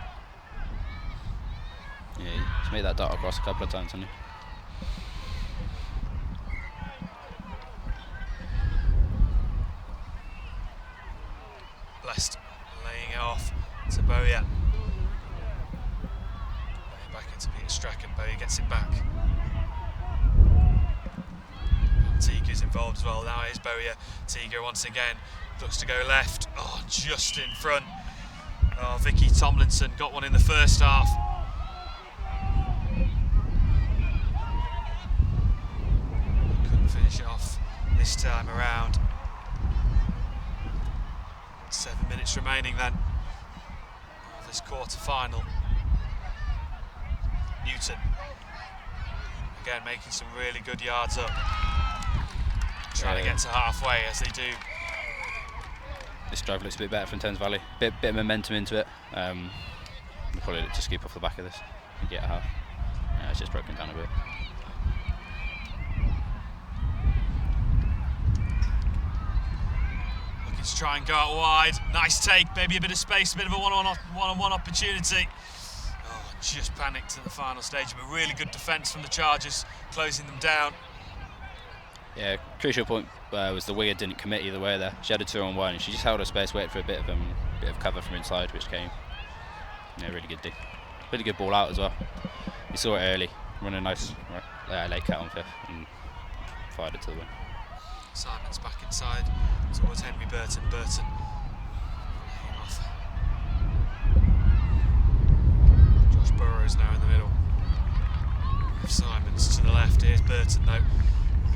Yeah, he's made that dart across a couple of times, hasn't he? Blessed laying it off to Bowyer. Back into Peter Strachan. Bowyer gets it back. Teager's involved as well. Now here's Bowyer. Teager once again looks to go left. Oh, just in front. Oh, Vicky Tomlinson got one in the first half. Couldn't finish it off this time around. 7 minutes remaining then of this quarter-final. Newton again making some really good yards up, trying to get to halfway as they do. This drive looks a bit better from Thames Valley, bit of momentum into it. They'll probably look to scoop off the back of this and get a half. Yeah, it's just broken down a bit. To try and go out wide. Nice take, maybe a bit of space, a bit of a one-on-one opportunity. Oh, just panicked at the final stage, but really good defence from the Chargers, closing them down. Yeah, crucial point was the winger didn't commit either way there. She had a 2-on-1, she just held her space, waited for a bit of cover from inside, which came. Yeah, really good ball out as well. You saw it early, running a nice late cut on fifth and fired it to the wing. Simons back inside towards Henry Burton. Burton laying off. Josh Burrows now in the middle. Simons to the left. Here's Burton though.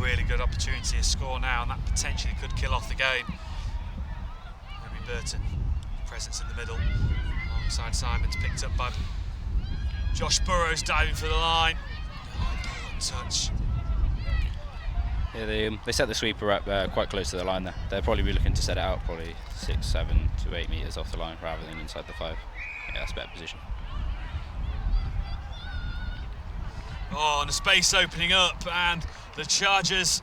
Really good opportunity to score now, and that potentially could kill off the game. Henry Burton, presence in the middle, alongside Simons, picked up by Josh Burrows diving for the line. Oh, touch. Yeah, they set the sweeper up quite close to the line there. They'll probably be looking to set it out probably 6, 7 to 8 metres off the line rather than inside the 5. Yeah, that's a better position. Oh, and the space opening up, and the Chargers,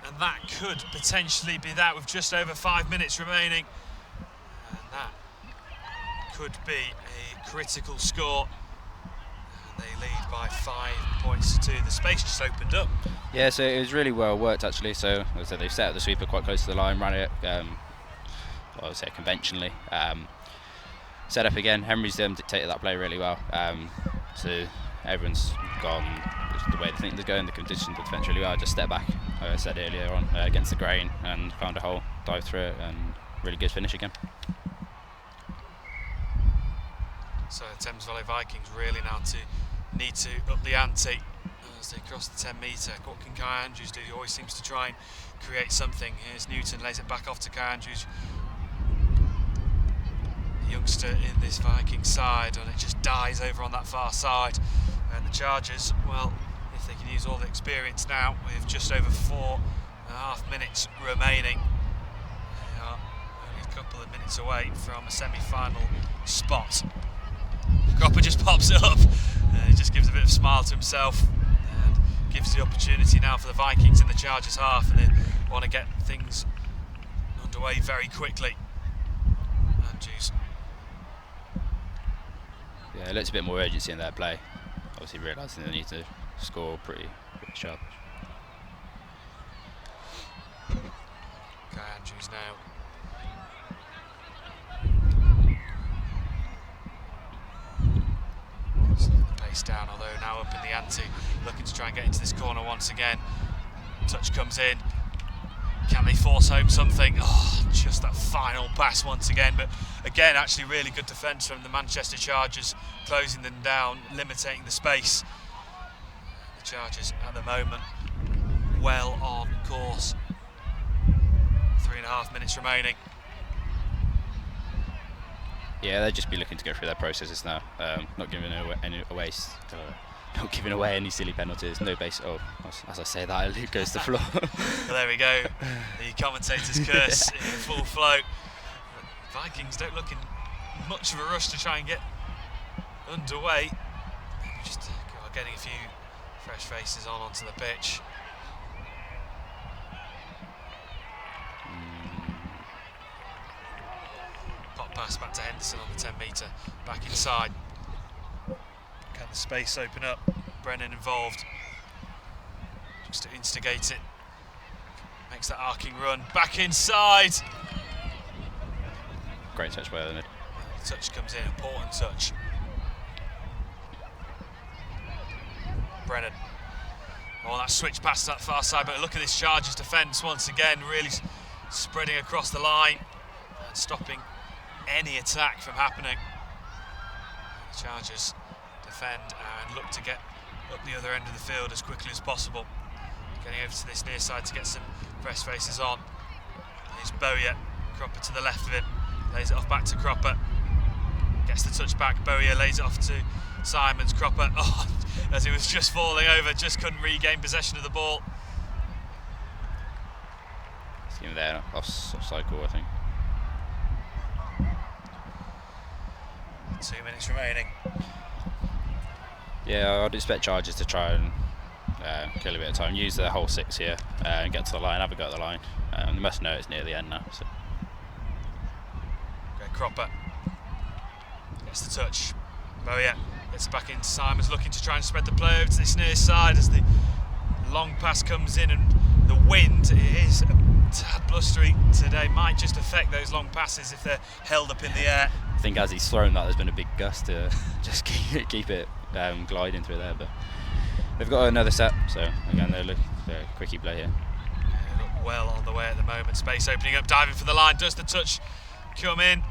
and that could potentially be that with just over 5 minutes remaining. And that could be a critical score. And they lead by 5 points to 2. The space just opened up. Yeah, so it was really well worked actually. So as I said, they've set up the sweeper quite close to the line, ran it, I would say conventionally. Set up again. Henry's dictated that play really well. So everyone's gone the way they think they're going. They conditioned the defence really well. Just step back, like I said earlier on, against the grain and found a hole, dived through it, and really good finish again. So Thames Valley Vikings really now need to up the ante as they cross the 10 metre. What can Kai Andrews do? He always seems to try and create something. Here's Newton, lays it back off to Kai Andrews. The youngster in this Viking side, and it just dies over on that far side. And the Chargers, well, if they can use all the experience now, with just over 4.5 minutes remaining, they are only a couple of minutes away from a semi-final spot. Cropper just pops it up, he just gives a bit of a smile to himself and gives the opportunity now for the Vikings in the Chargers half, and they want to get things underway very quickly. Andrews. Yeah, it looks a bit more urgency in their play. Obviously realising they need to score pretty sharp. Kai Andrews now. Slowing the pace down, although now up in the ante, looking to try and get into this corner once again. Touch comes in. Can they force home something? Oh, just that final pass once again. But again, actually really good defence from the Manchester Chargers, closing them down, limiting the space. The Chargers at the moment well on course. 3.5 minutes remaining. Yeah, they'll just be looking to go through their processes now, not giving away any silly penalties, no base. Oh, as I say that, it goes to the floor. Well, there we go. The commentator's curse in full flow. The Vikings don't look in much of a rush to try and get underway. Just getting a few fresh faces onto the pitch. Pop pass back to Henderson on the 10 metre, back inside. Can the space open up? Brennan involved. Just to instigate it. Makes that arcing run. Back inside. Great touch by Leonard. The touch comes in, important touch. Brennan. Oh, that switch past that far side, but look at this Chargers defence once again, really spreading across the line and stopping any attack from happening. The Chargers defend and look to get up the other end of the field as quickly as possible. Getting over to this near side to get some press faces on. Here's Bowyer, Cropper to the left of him, lays it off back to Cropper. Gets the touch back, Bowyer lays it off to Simons. Cropper, oh, as he was just falling over, just couldn't regain possession of the ball. It's him there, off cycle, I think. 2 minutes remaining. Yeah, I'd expect Chargers to try and kill a bit of time, use their whole 6 here and get to the line, have a go at the line. They must know it's near the end now. So. Okay, Cropper gets the touch. Bowyer gets back into Simons, looking to try and spread the play over to this near side as the long pass comes in, and the wind is a tad blustery today. Might just affect those long passes if they're held up in the air. I think as he's thrown that, there's been a big gust to just keep it gliding through there. But they've got another set, so again they're looking for a quickie play here. They look well on the way at the moment. Space opening up, diving for the line. Does the touch come in?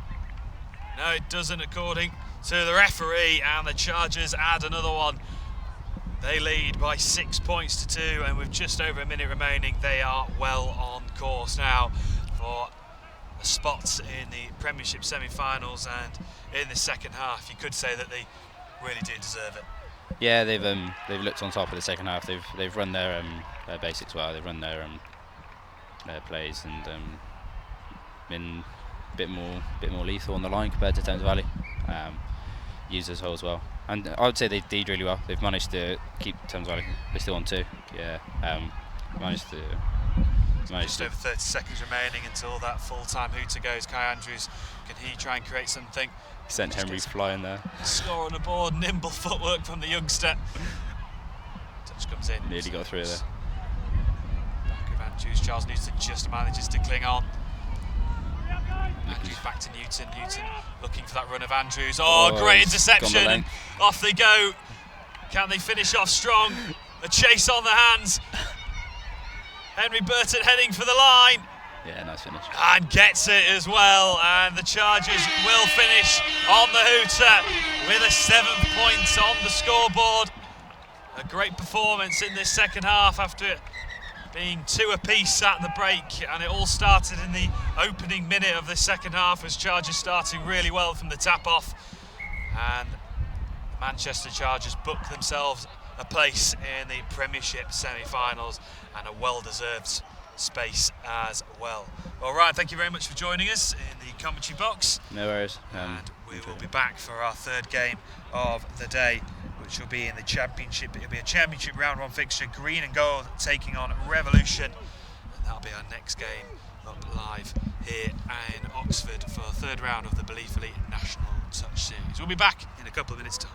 No, it doesn't, according to the referee, and the Chargers add another one. They lead by 6 points to 2, and with just over a minute remaining, they are well on course now for a spot in the Premiership semi-finals, and in the second half, you could say that they really do deserve it. Yeah, they've looked on top of the second half. They've run their basics well. They've run their plays and been a bit more lethal on the line compared to Thames Valley. Used those holes well, and I would say they did really well. They've managed to keep Thames Valley. They're still on 2. Yeah, Just over 30 seconds remaining until that full-time hooter goes. Kai Andrews, can he try and create something? Sent Henry flying there. Score on the board, nimble footwork from the youngster. Touch comes in. Nearly got through there. Back of Andrews, Charles Newton just manages to cling on. Andrews back to Newton. Newton looking for that run of Andrews. Oh, great interception. And off they go. Can they finish off strong? A chase on the hands. Henry Burton heading for the line. Yeah, nice finish. And gets it as well. And the Chargers will finish on the hooter with a 7th point on the scoreboard. A great performance in this second half after being 2 apiece at the break, and it all started in the opening minute of the second half as Chargers starting really well from the tap-off, and the Manchester Chargers booked themselves a place in the Premiership semi-finals and a well-deserved space as well. All right, thank you very much for joining us in the commentary box. No worries. And we will be back for our 3rd game of the day, which will be in the Championship. It'll be a Championship round 1 fixture, Green and Gold taking on Revolution. And that'll be our next game up live here in Oxford for the 3rd round of the Belief Elite National Touch Series. We'll be back in a couple of minutes' time.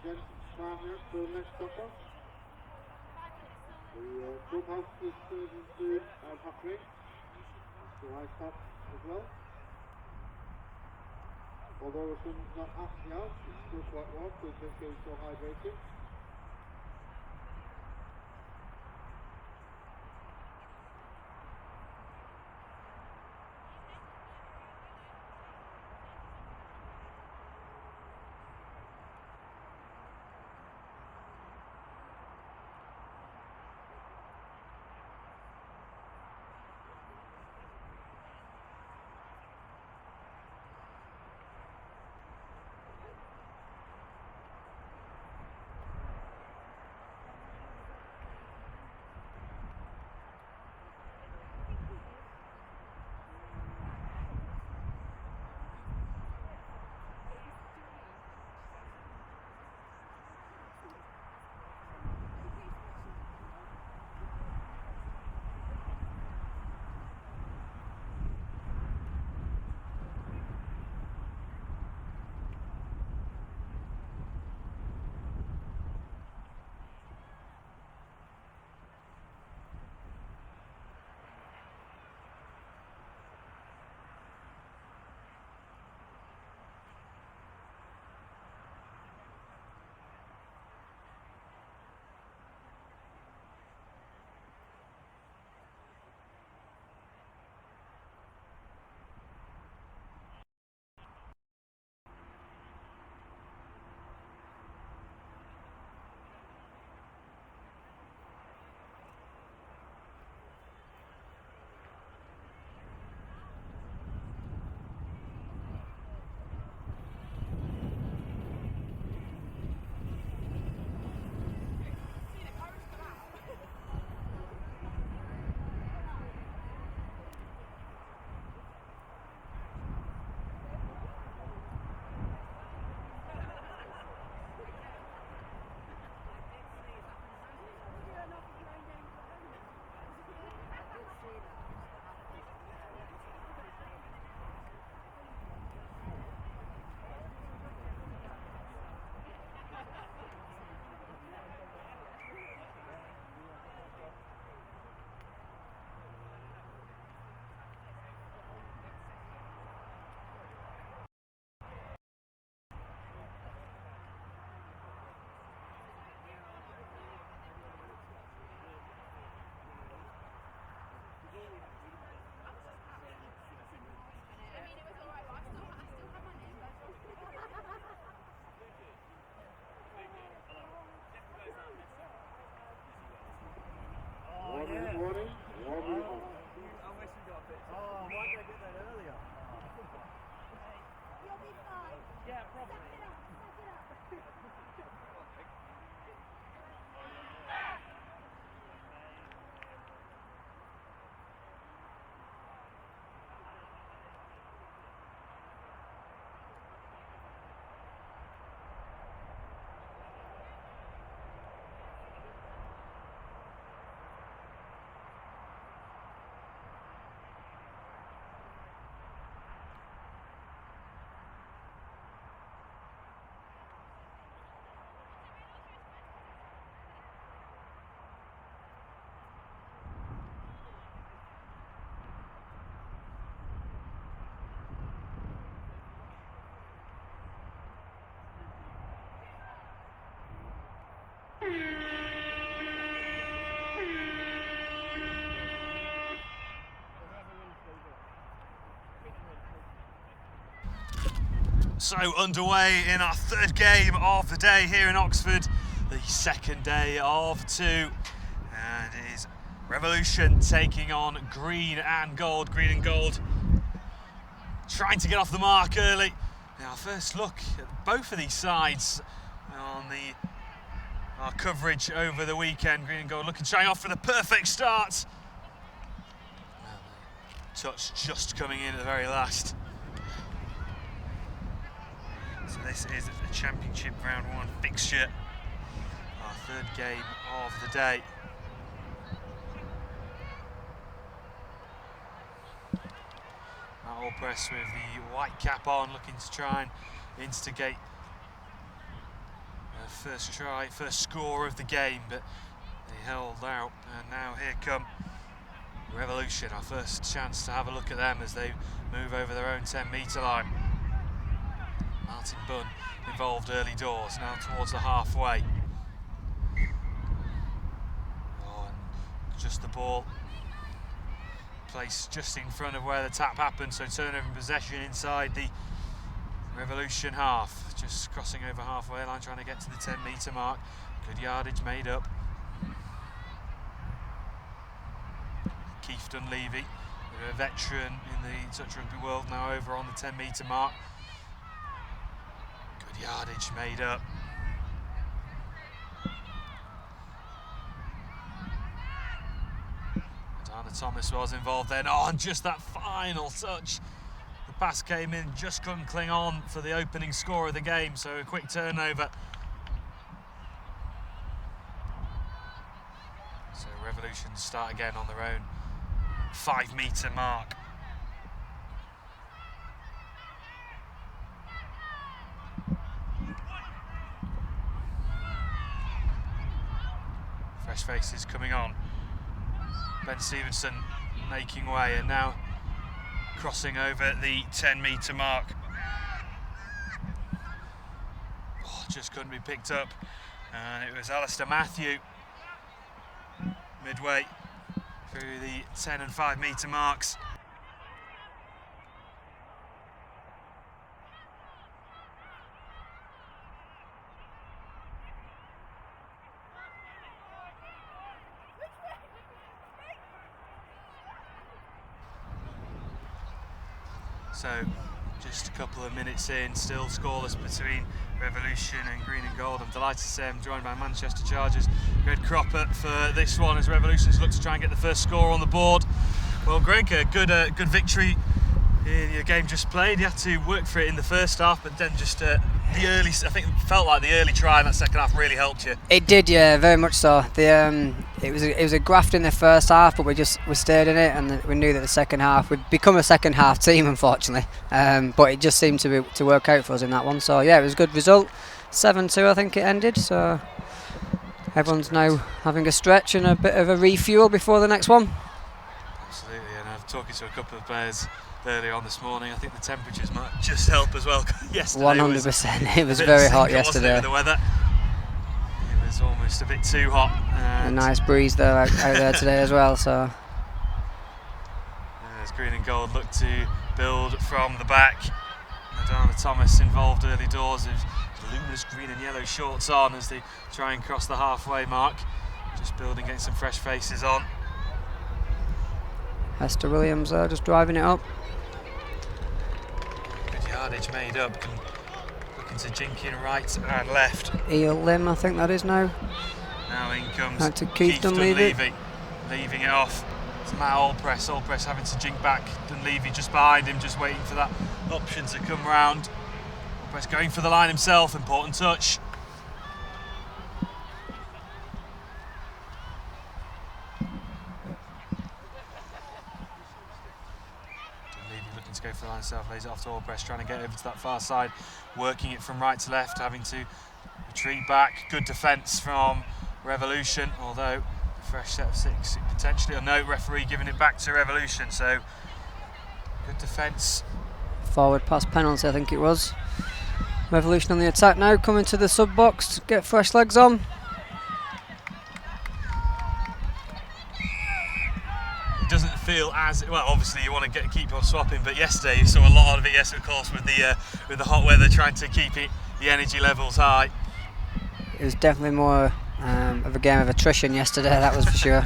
gents, 5 minutes for the next topper. The clubhouse is serving food and hot drinks. So ice pop as well. Although the sun's not actually out, it's still quite warm because they're feeling so hydrated. Warning. I wish we got a bit. Oh, why did I get that earlier? You'll be fine. Yeah, probably. Suck it up. So underway in our third game of the day here in Oxford, the second day of two, and it is Revolution taking on Green and Gold. Green and Gold trying to get off the mark early. Now, first look at both of these sides on our coverage over the weekend. Green and Gold looking showing off for the perfect start. Touch just coming in at the very last. So this is the Championship Round 1 fixture, our third game of the day. Matt Allpress with the white cap on, looking to try and instigate a first try, first score of the game, but they held out. And now here come Revolution, our first chance to have a look at them as they move over their own 10-metre line. Martin Bunn involved early doors, now towards the halfway. Oh, and just the ball placed just in front of where the tap happened, so turnover and possession inside the Revolution half, just crossing over halfway line, trying to get to the 10-metre mark. Good yardage made up. Keith Dunleavy, a veteran in the touch rugby world, now over on the 10-metre mark. Good yardage made up. Dana Thomas was involved then. Oh, and just that final touch. The pass came in, just couldn't cling on for the opening score of the game, so a quick turnover. So Revolution start again on their own 5-metre mark. Fresh faces coming on. Ben Stevenson making way and now crossing over the 10-metre mark. Oh, just couldn't be picked up. And it was Alistair Matthew midway through the 10 and 5-metre marks. So just a couple of minutes in, still scoreless between Revolution and Green and Gold. I'm delighted to say I'm joined by Manchester Chargers Greg Cropper for this one as Revolution's look to try and get the first score on the board. Well, Greg, a good victory in your game just played. You had to work for it in the first half, but then just the early, I think it felt like the early try in that second half really helped you. It did, yeah, very much so. It was a graft in the first half, but we stayed in it, and we knew that the second half would become a second half team, unfortunately. But it just seemed to work out for us in that one. So yeah, it was a good result. 7-2, I think it ended. So everyone's now having a stretch and a bit of a refuel before the next one. Absolutely, and I'm talking to a couple of players earlier on this morning. I think the temperatures might just help as well. Yesterday 100%. It was very hot yesterday. With the weather, it was almost a bit too hot. A nice breeze though out there today as well. So as Green and Gold look to build from the back, Dana Thomas involved early doors with luminous green and yellow shorts on as they try and cross the halfway mark. Just building, getting some fresh faces on. Hester Williams just driving it up. Good yardage made up, and looking to jinking right and left. Eel Lim, I think that is now. Now in comes Back to Keith Dunleavy. Leaving it off to Matt Allpress. Allpress having to jink back. Dunleavy just behind him, just waiting for that option to come round. Allpress going for the line himself, important touch. To go for the line himself, lays it off to Allpress, trying to get over to that far side, working it from right to left, having to retreat back. Good defence from Revolution, although a fresh set of 6 potentially, or no, referee giving it back to Revolution, so good defence. Forward pass penalty, I think it was. Revolution on the attack now, coming to the sub box to get fresh legs on. Doesn't feel as well. Obviously, you want to keep on swapping, but yesterday you saw a lot of it. Yes, of course, with the hot weather, trying to keep the energy levels high. It was definitely more of a game of attrition yesterday. That was for sure.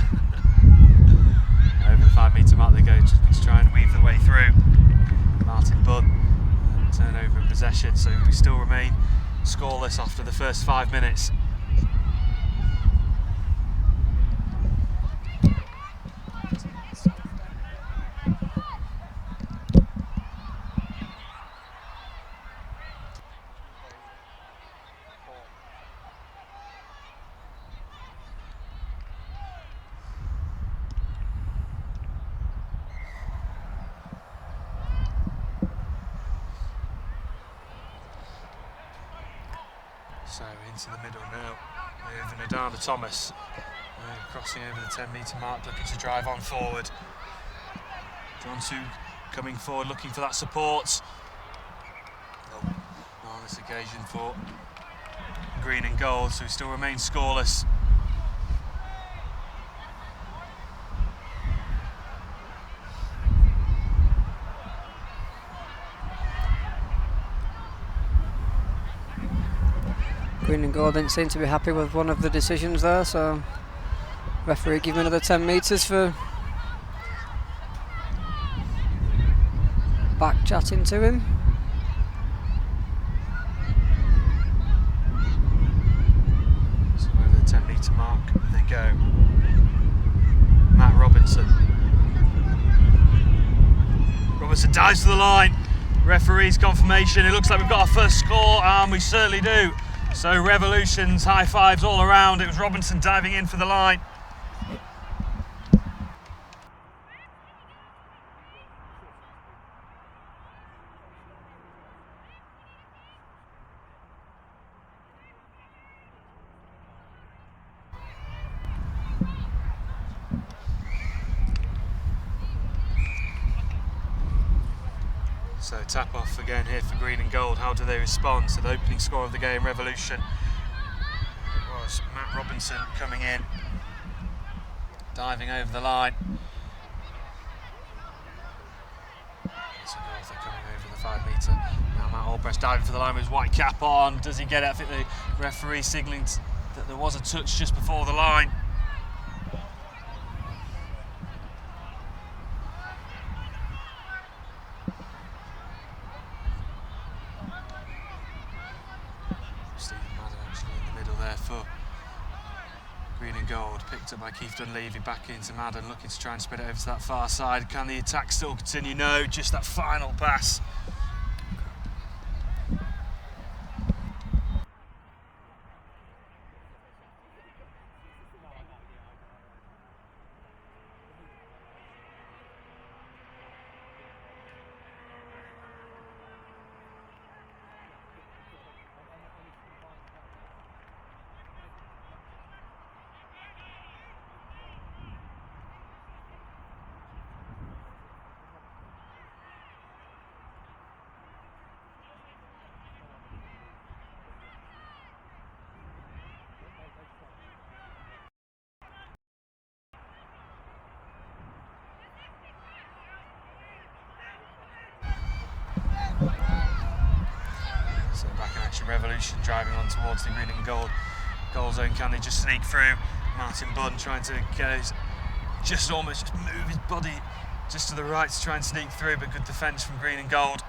Over the 5-metre mark they go, just try and weave their way through. Martin Bunn, turnover and possession, so we still remain scoreless after the first 5 minutes. So into the middle now, moving it down to Thomas. Crossing over the 10-metre mark, looking to drive on forward. John coming forward, looking for that support. Oh, on this occasion for green and gold, so he still remains scoreless. Green and gold didn't seem to be happy with one of the decisions there, so referee gave him another 10 metres for back chatting to him. So over the 10-metre mark they go. Matt Robinson. Robinson dives to the line. Referee's confirmation. It looks like we've got our first score, and we certainly do. So revolutions, high fives all around. It was Robinson diving in for the line. So tap off again here for green and gold. How do they respond to the opening score of the game, Revolution? It was Matt Robinson coming in, diving over the line. So they're coming over the 5 metre. Now Matt Albrecht diving for the line with his white cap on. Does he get it? I think the referee signalling that there was a touch just before the line. Picked up by Keith Dunleavy, back into Madden, looking to try and spread it over to that far side. Can the attack still continue? No, just that final pass. So back in action, Revolution driving on towards the green and gold goal zone. Can they just sneak through? Martin Bunn trying to get his, just move his body just to the right to try and sneak through, but good defence from green and gold.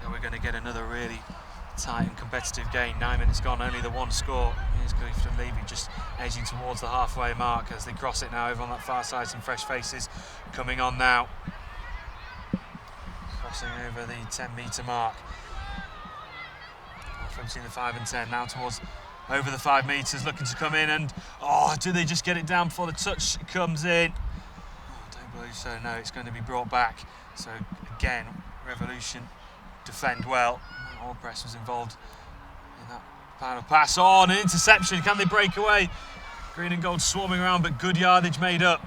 Now we're going to get another really tight and competitive game. 9 minutes gone, only the one score. Here's Keith Dunleavy just edging towards the halfway mark as they cross it now over on that far side. Some fresh faces coming on now. Crossing over the 10 metre mark. Halfway between the 5 and 10, now towards over the 5 metres, looking to come in, and do they just get it down before the touch comes in? I don't believe so, no, it's going to be brought back. So again, Revolution defend well. Albrecht was involved in that final pass. An interception, can they break away? Green and gold swarming around, but good yardage made up.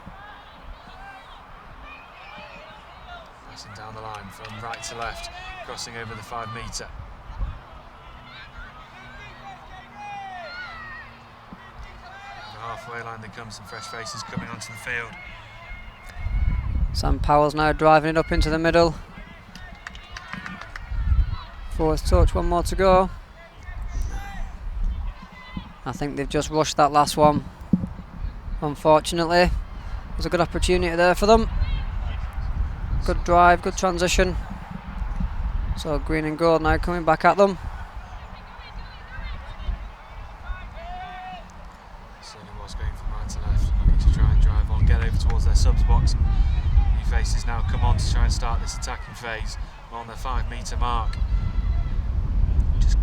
Passing down the line from right to left, crossing over the 5 metre. The halfway line there comes some fresh faces coming onto the field. Sam Powell's now driving it up into the middle. Fourth touch, one more to go. I think they've just rushed that last one. Unfortunately, there's a good opportunity there for them. Good drive, good transition. So green and gold now coming back at them. Certainly was going from right to left, looking to try and drive on, get over towards their subs box. New faces now come on to try and start this attacking phase on the 5 metre mark. Just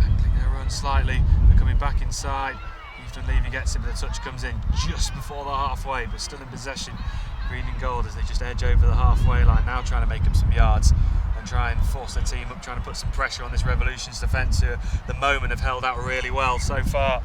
angling their run slightly, they're coming back inside. Keith Dunleavy gets it, but the touch comes in just before the halfway, but still in possession. Green and gold as they just edge over the halfway line, now trying to make up some yards try and force their team up, trying to put some pressure on this Revolution's defence, who at the moment have held out really well so far.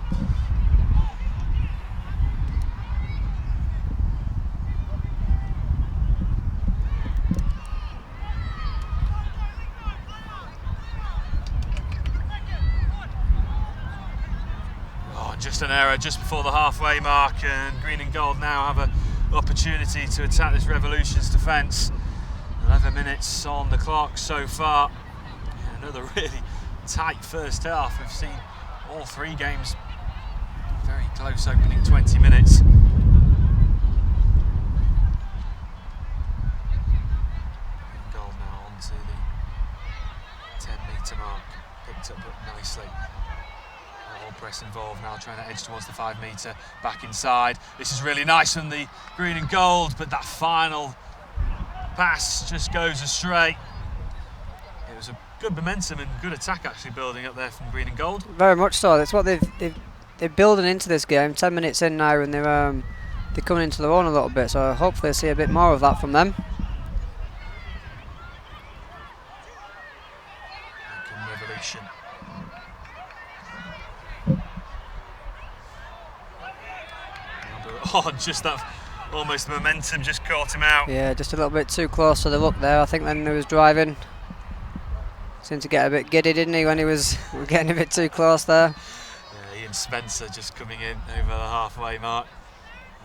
Just an error just before the halfway mark, and green and gold now have an opportunity to attack this Revolution's defence. 11 minutes on the clock so far. Another really tight first half. We've seen all three games very close opening 20 minutes. Gold now on to the 10-metre mark, picked up nicely. All press involved now, trying to edge towards the 5-metre, back inside. This is really nice from the green and gold, but that final pass just goes astray. It was a good momentum and good attack actually building up there from green and gold. Very much so. That's what they're building into this game. 10 minutes in now, and they're coming into their own a little bit. So hopefully we'll see a bit more of that from them. Revolution. Oh, just that almost momentum just caught him out. Yeah, just a little bit too close to the look there. I think then he was driving. Seemed to get a bit giddy, didn't he, when he was getting a bit too close there. Yeah, Ian Spencer just coming in over the halfway mark.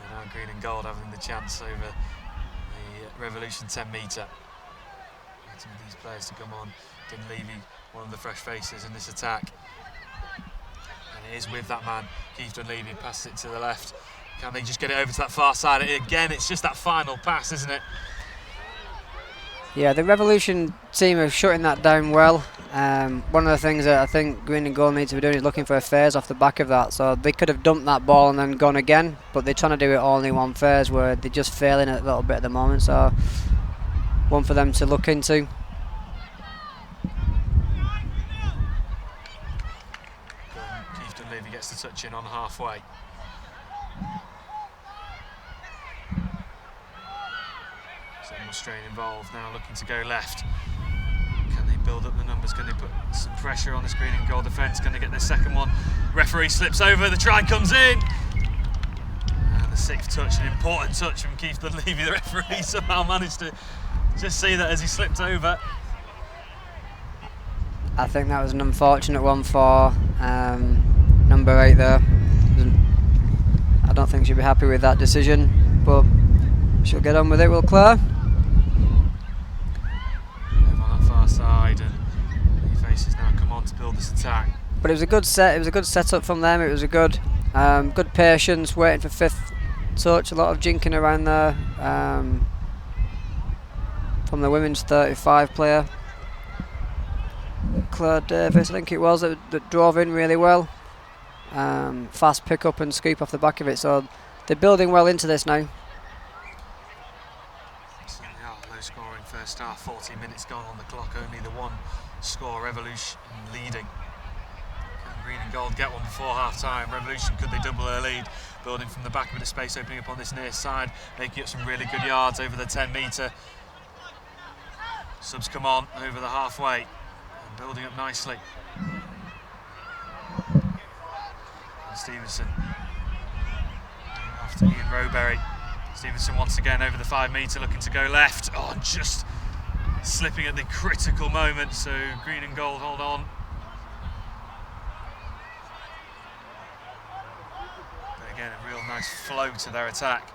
And now green and gold having the chance over the Revolution 10-metre. Waiting for these players to come on. Dunleavy, one of the fresh faces in this attack. And it is with that man, Keith Dunleavy, passes it to the left. Can they just get it over to that far side? Again, it's just that final pass, isn't it? Yeah, the Revolution team are shutting that down well. One of the things that I think green and gold need to be doing is looking for a phase off the back of that. So they could have dumped that ball and then gone again, but they're trying to do it all in one phase where they're just failing it a little bit at the moment. So one for them to look into. Keith Dunleavy gets the touch in on halfway. So more strain involved now, looking to go left. Can they build up the numbers? Can they put some pressure on this green and gold defence? Can they get their second one? Referee slips over, the try comes in. And the sixth touch, an important touch from Keith Dunleavy. The referee somehow managed to just see that as he slipped over. I think that was an unfortunate one for number 8 there. I don't think she'll be happy with that decision, but she'll get on with it, will Claire? Over on that far side, and the faces now come on to build this attack. But it was a good set. It was a good setup from them. It was a good patience, waiting for fifth touch. A lot of jinking around there from the women's 35 player, Claire Davis, I think it was, that drove in really well. Fast pick up and scoop off the back of it. So they're building well into this now. Low scoring first half, 14 minutes gone on the clock, only the one score, Revolution leading. Can green and gold get one before half time? Revolution, could they double their lead? Building from the back of the space, opening up on this near side, making up some really good yards over the 10-metre. Subs come on over the halfway and building up nicely. And Stevenson after Ian Rowberry. Stevenson once again over the 5-metre, looking to go left. Oh, and just slipping at the critical moment, so green and gold hold on. But again, a real nice flow to their attack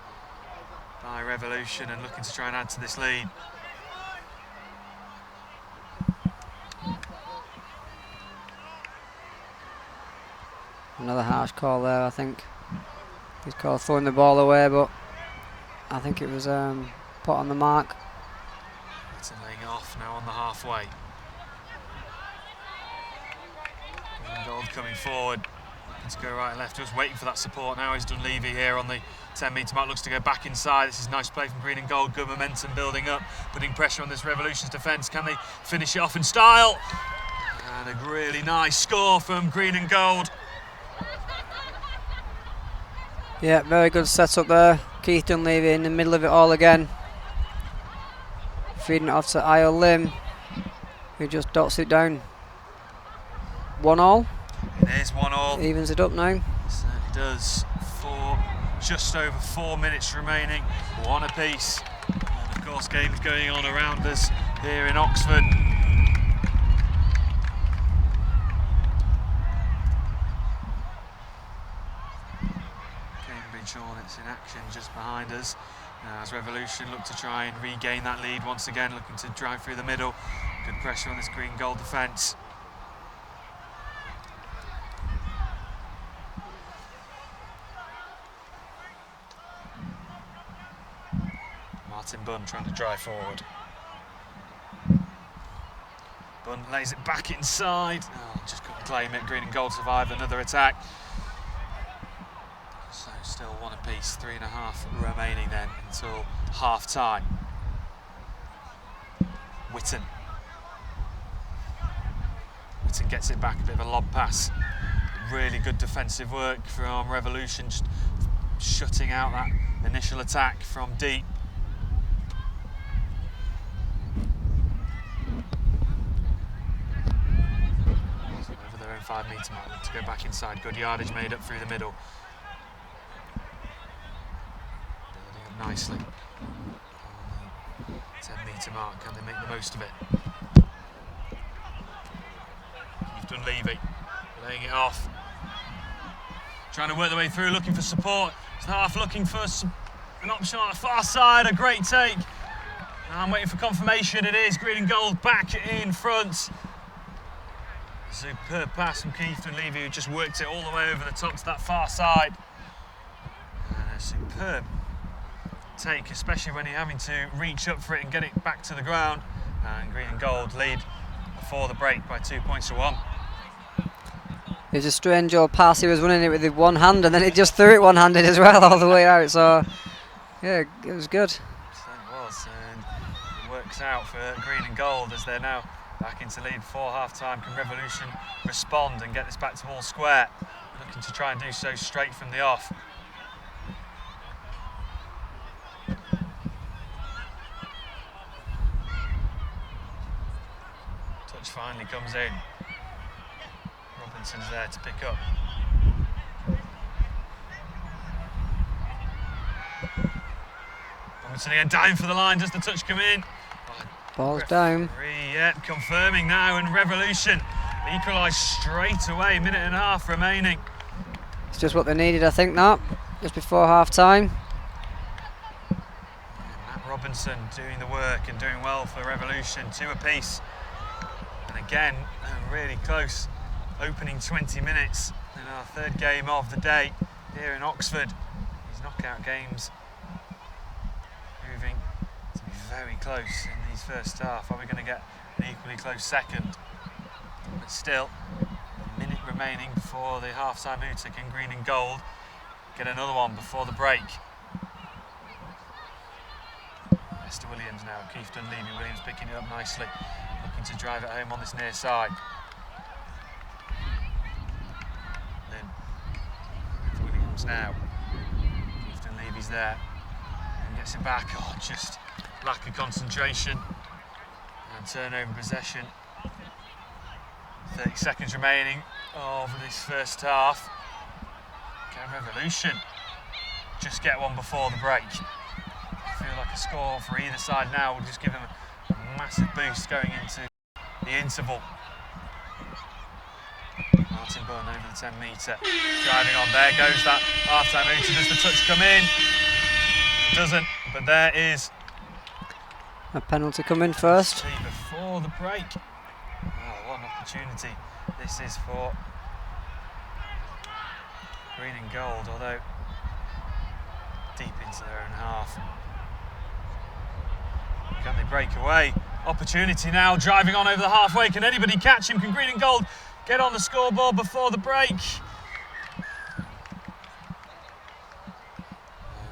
by Revolution, and looking to try and add to this lead. Another harsh call there, I think. He's called throwing the ball away, but I think it was put on the mark. It's laying it off now on the halfway. Green gold coming forward. Let's go right and left, just waiting for that support now is Dunleavy here on the 10-metre mark, looks to go back inside. This is nice play from green and gold, good momentum building up, putting pressure on this Revolution's defence. Can they finish it off in style? And a really nice score from green and gold. Yeah, very good setup there. Keith Dunleavy in the middle of it all again. Feeding it off to Isle Lim. who just dots it down. 1-1. It is 1-1. Evens it up now. Certainly does. Just over 4 minutes remaining, 1 apiece. And of course, games going on around us here in Oxford. Cambridge Hornets in action just behind us. Now as Revolution look to try and regain that lead once again, looking to drive through the middle. Good pressure on this green-gold defence. Martin Bunn trying to drive forward. Bunn lays it back inside. Oh, just couldn't claim it. Green and gold survive another attack. So still 1 apiece, 3.5 remaining then until half time. Witten gets it back, a bit of a lob pass. Really good defensive work from Revolution, just shutting out that initial attack from deep. Over their own 5-metre mark, to go back inside. Good yardage made up through the middle. Building up nicely on the 10-metre mark. Can they make the most of it? Dunleavy laying it off, trying to work their way through, looking for support. It's half looking for an option on the far side. A great take. I'm waiting for confirmation. It is green and gold back in front. Superb pass from Keith Dunleavy, who just worked it all the way over the top to that far side. And a superb take, especially when you're having to reach up for it and get it back to the ground. And green and gold lead before the break by 2 points to 1. It was a strange old pass. He was running it with the one hand and then he just threw it one-handed as well all the way out. So, yeah, it was good. So it was, and it works out for green and gold as they're now back into lead before half-time. Can Revolution respond and get this back to all square? Looking to try and do so straight from the off. Touch finally comes in. Robinson's there to pick up. Robinson again down for the line. Does the touch come in? Ball's down. Yep, confirming now, and Revolution equalise straight away. 1.5 minutes remaining. It's just what they needed, I think, that just before half time. Matt Robinson doing the work and doing well for Revolution. 2 apiece. And again, a really close opening 20 minutes in our 3rd game of the day here in Oxford. These knockout games moving to be very close in these first half. Are we going to get an equally close second? But still, a minute remaining before the half-time hooter. Can green and gold get another one before the break? Esther Williams now, Keith Dunleavy. Williams picking it up nicely, looking to drive it home on this near side. Williams now. Keith Dunleavy's there and gets it back. Oh, just lack of concentration and turnover possession. 30 seconds remaining of this first half. Can Revolution just get one before the break? I feel like a score for either side now will just give them a massive boost going into the interval. Martin Bunn over the 10 metre, driving on. There goes that half-time hooter. Does the touch come in? It doesn't, but there is a penalty coming first. Before the break. Oh, what an opportunity this is for green and gold, although deep into their own half. Can they break away? Opportunity now, driving on over the halfway. Can anybody catch him? Can green and gold get on the scoreboard before the break? No,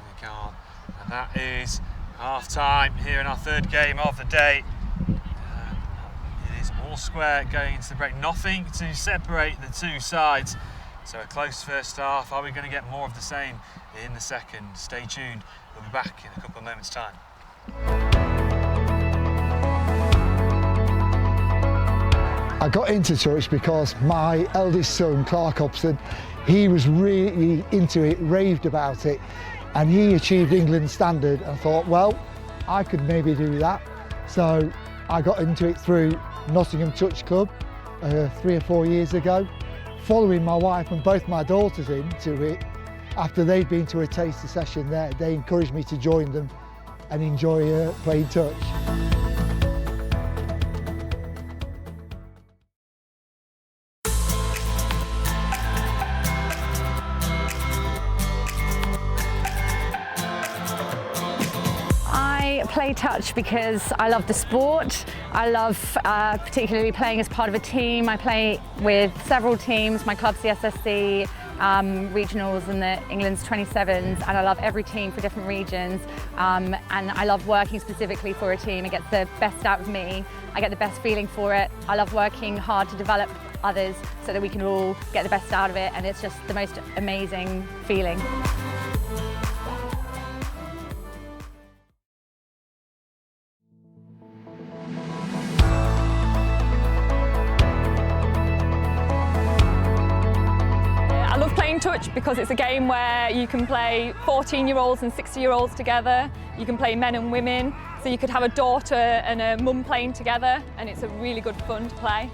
they can't. And that is half-time here in our 3rd game of the day. It is all square going into the break. Nothing to separate the two sides. So a close first half. Are we going to get more of the same in the second? Stay tuned. We'll be back in a couple of moments' time. I got into touch because my eldest son, Clark Hobson, he was really into it, raved about it, and he achieved England standard. I thought, well, I could maybe do that. So I got into it through Nottingham Touch Club 3 or 4 years ago, following my wife and both my daughters into it. After they'd been to a taster session there, they encouraged me to join them and enjoy playing touch. I play touch because I love the sport. I love particularly playing as part of a team. I play with several teams, my club CSSC, regionals and the England's 27s, and I love every team for different regions, and I love working specifically for a team. It gets the best out of me. I get the best feeling for it. I love working hard to develop others so that we can all get the best out of it, and it's just the most amazing feeling. Touch because it's a game where you can play 14-year-olds and 60-year-olds together. You can play men and women, so you could have a daughter and a mum playing together, and it's a really good fun to play.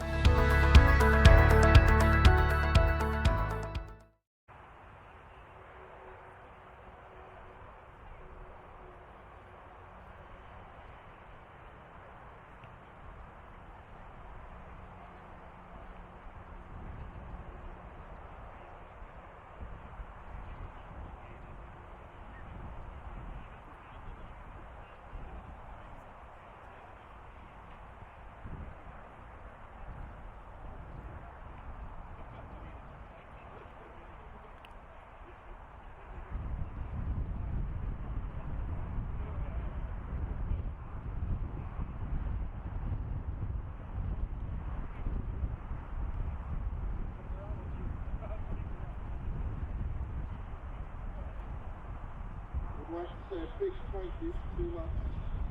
Big thank you to,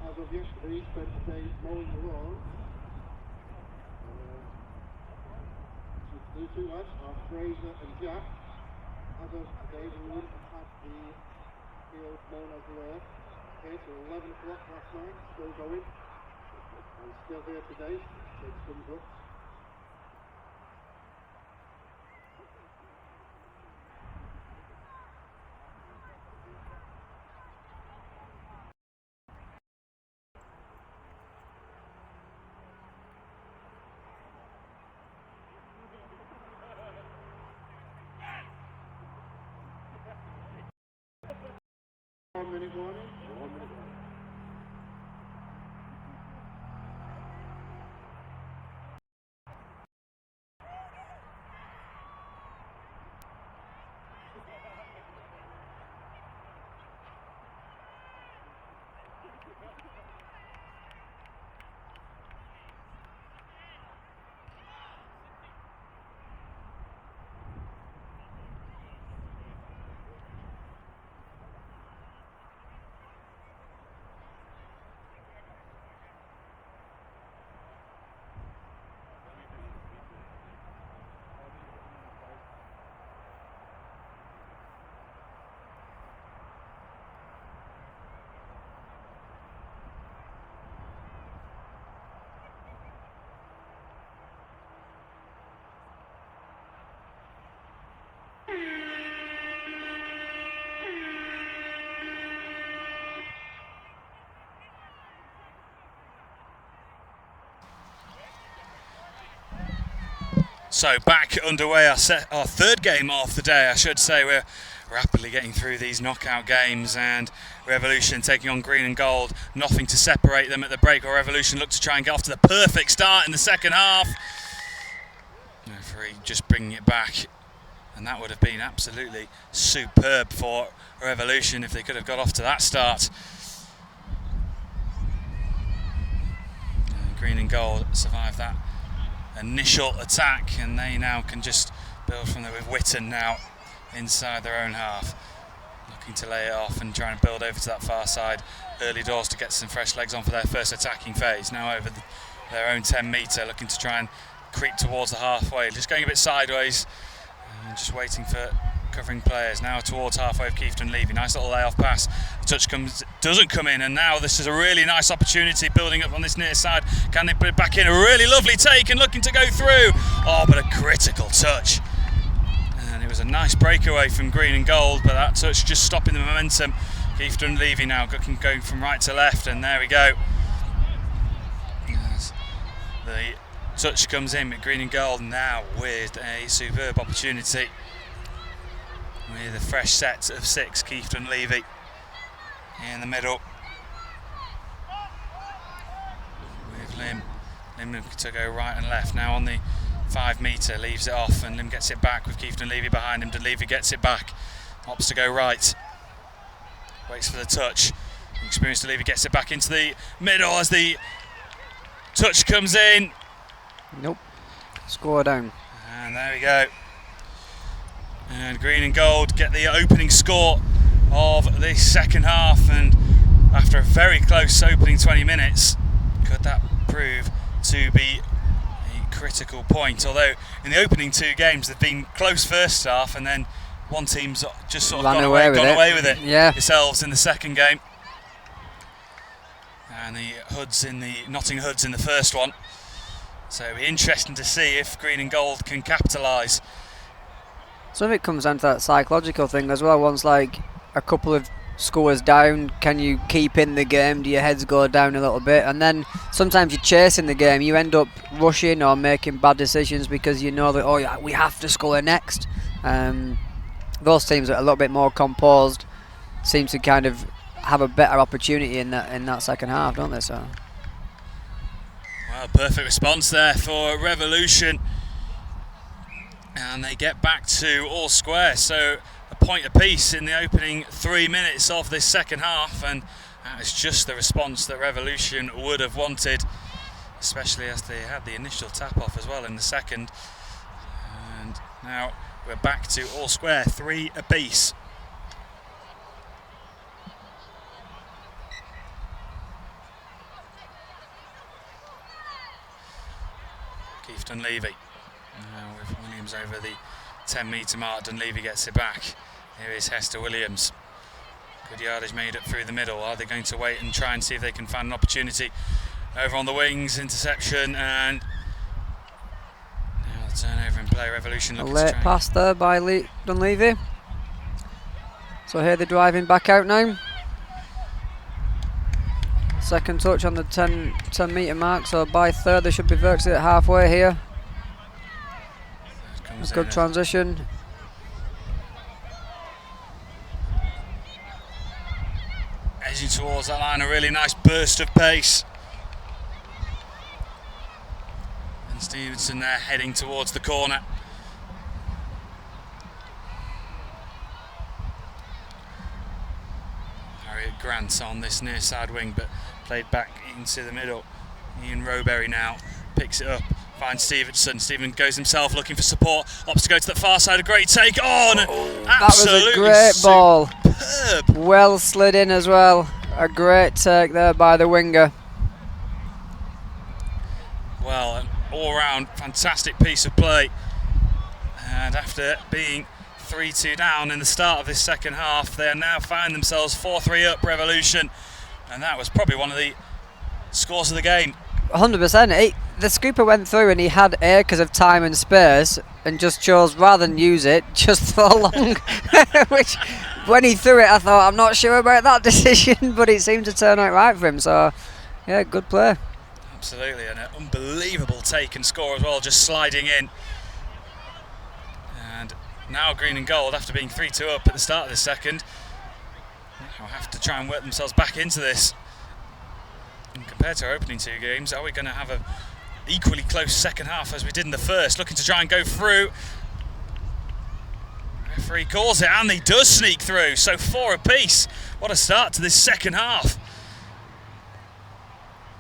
as of yesterday, spent the day mowing the lawn. These two lads are Fraser and Jack. As of today, we wouldn't have had the field mown as they were. Okay, so 11 o'clock last night, still going. And still here today, take some books. One minute warning. So back underway, our third game of the day, I should say. We're rapidly getting through these knockout games, and Revolution taking on Green and Gold. Nothing to separate them at the break, or Revolution look to try and get off to the perfect start in the second half. Referee just bringing it back, and that would have been absolutely superb for Revolution if they could have got off to that start. Green and Gold survived that initial attack, and they now can just build from there with Witten now inside their own half, looking to lay it off and try and build over to that far side early doors to get some fresh legs on for their first attacking phase. Now over their own 10 metre, looking to try and creep towards the halfway, just going a bit sideways and just waiting for covering players. Now towards halfway of Keefton Levy, nice little layoff pass. The touch doesn't come in, and now this is a really nice opportunity building up on this near side. Can they put it back in? A really lovely take and looking to go through. Oh, but a critical touch. And it was a nice breakaway from green and gold, but that touch just stopping the momentum. Keefton Levy now going from right to left, and there we go. Yes. The touch comes in with green and gold now with a superb opportunity. With a fresh set of 6, Keefton Levy in the middle. With Lim to go right and left. Now on the 5 metre, leaves it off, and Lim gets it back with Keefton Levy behind him. Levy gets it back, opts to go right. Waits for the touch. Experienced Levy gets it back into the middle as the touch comes in. Nope. Score down. And there we go. And green and gold get the opening score of this second half, and after a very close opening 20 minutes, could that prove to be a critical point? Although in the opening 2 games they've been close first half, and then one team's just sort of gone away with it. Yeah. Yourselves in the second game, and the Nottingham Hoods in the first one. So it'll be interesting to see if green and gold can capitalise. Some of it comes down to that psychological thing as well. Once like a couple of scores down, can you keep in the game? Do your heads go down a little bit? And then sometimes you're chasing the game, you end up rushing or making bad decisions because you know that, oh yeah, we have to score next. Those teams that are a little bit more composed seem to kind of have a better opportunity in that second half, don't they? So, well, perfect response there for Revolution. And they get back to all square, so a point apiece in the opening 3 minutes of this second half, and that is just the response that Revolution would have wanted, especially as they had the initial tap-off as well in the second. And now we're back to all square, 3 apiece. Keefton Levy. Now with Williams over the 10 metre mark, Dunleavy gets it back. Here is Hester Williams. Good yardage made up through the middle. Are they going to wait and try and see if they can find an opportunity over on the wings? Interception, and now the turnover in play. Revolution looking a late pass there by Dunleavy. So here they're driving back out now. Second touch on the 10 metre mark, so by third they should be virtually at halfway here. Good transition. Edging towards that line, a really nice burst of pace. And Stevenson there heading towards the corner. Harriet Grant on this near side wing, but played back into the middle. Ian Rowberry now picks it up. Finds Stevenson. Stevenson goes himself looking for support. Opts to go to the far side. A great take on. That was a great ball. Well slid in as well. A great take there by the winger. Well, an all-round fantastic piece of play. And after being 3-2 down in the start of this second half, they now find themselves 4-3 up, Revolution. And that was probably one of the scores of the game. 100%. The scooper went through and he had acres of time and space and just chose, rather than use it, just throw long. Which, when he threw it, I thought, I'm not sure about that decision, but it seemed to turn out right for him. So, yeah, good play. Absolutely, and an unbelievable take and score as well, just sliding in. And now green and gold, after being 3-2 up at the start of the second, will have to try and work themselves back into this. And compared to our opening 2 games, are we going to have a equally close second half as we did in the first? Looking to try and go through. Referee calls it, and he does sneak through. So 4 apiece. What a start to this second half.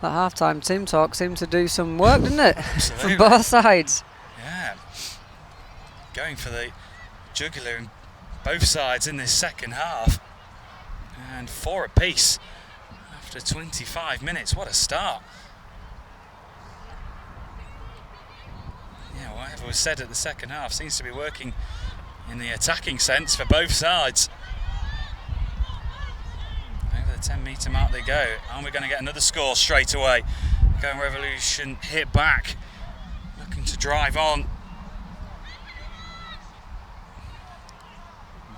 That half-time team talk seemed to do some work, didn't it? Absolutely. From both sides. Yeah. Going for the jugular in both sides in this second half. And 4 apiece. After 25 minutes, what a start. was said at the second half, seems to be working in the attacking sense for both sides. Over the 10-metre mark they go, and we're going to get another score straight away. Going Revolution, hit back, looking to drive on.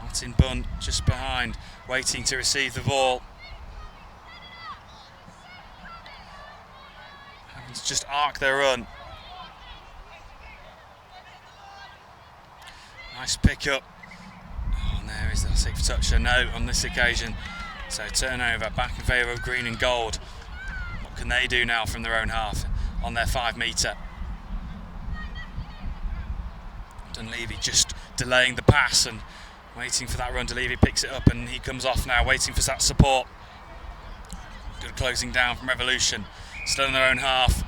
Martin Bunt just behind, waiting to receive the ball. Having to just arc their run. Nice pick up. Oh, and there is the sixth touch. A no on this occasion. So turnover back in favour of green and gold. What can they do now from their own half on their 5-metre? Dunleavy just delaying the pass and waiting for that run. Dunleavy picks it up and he comes off now, waiting for that support. Good closing down from Revolution. Still in their own half,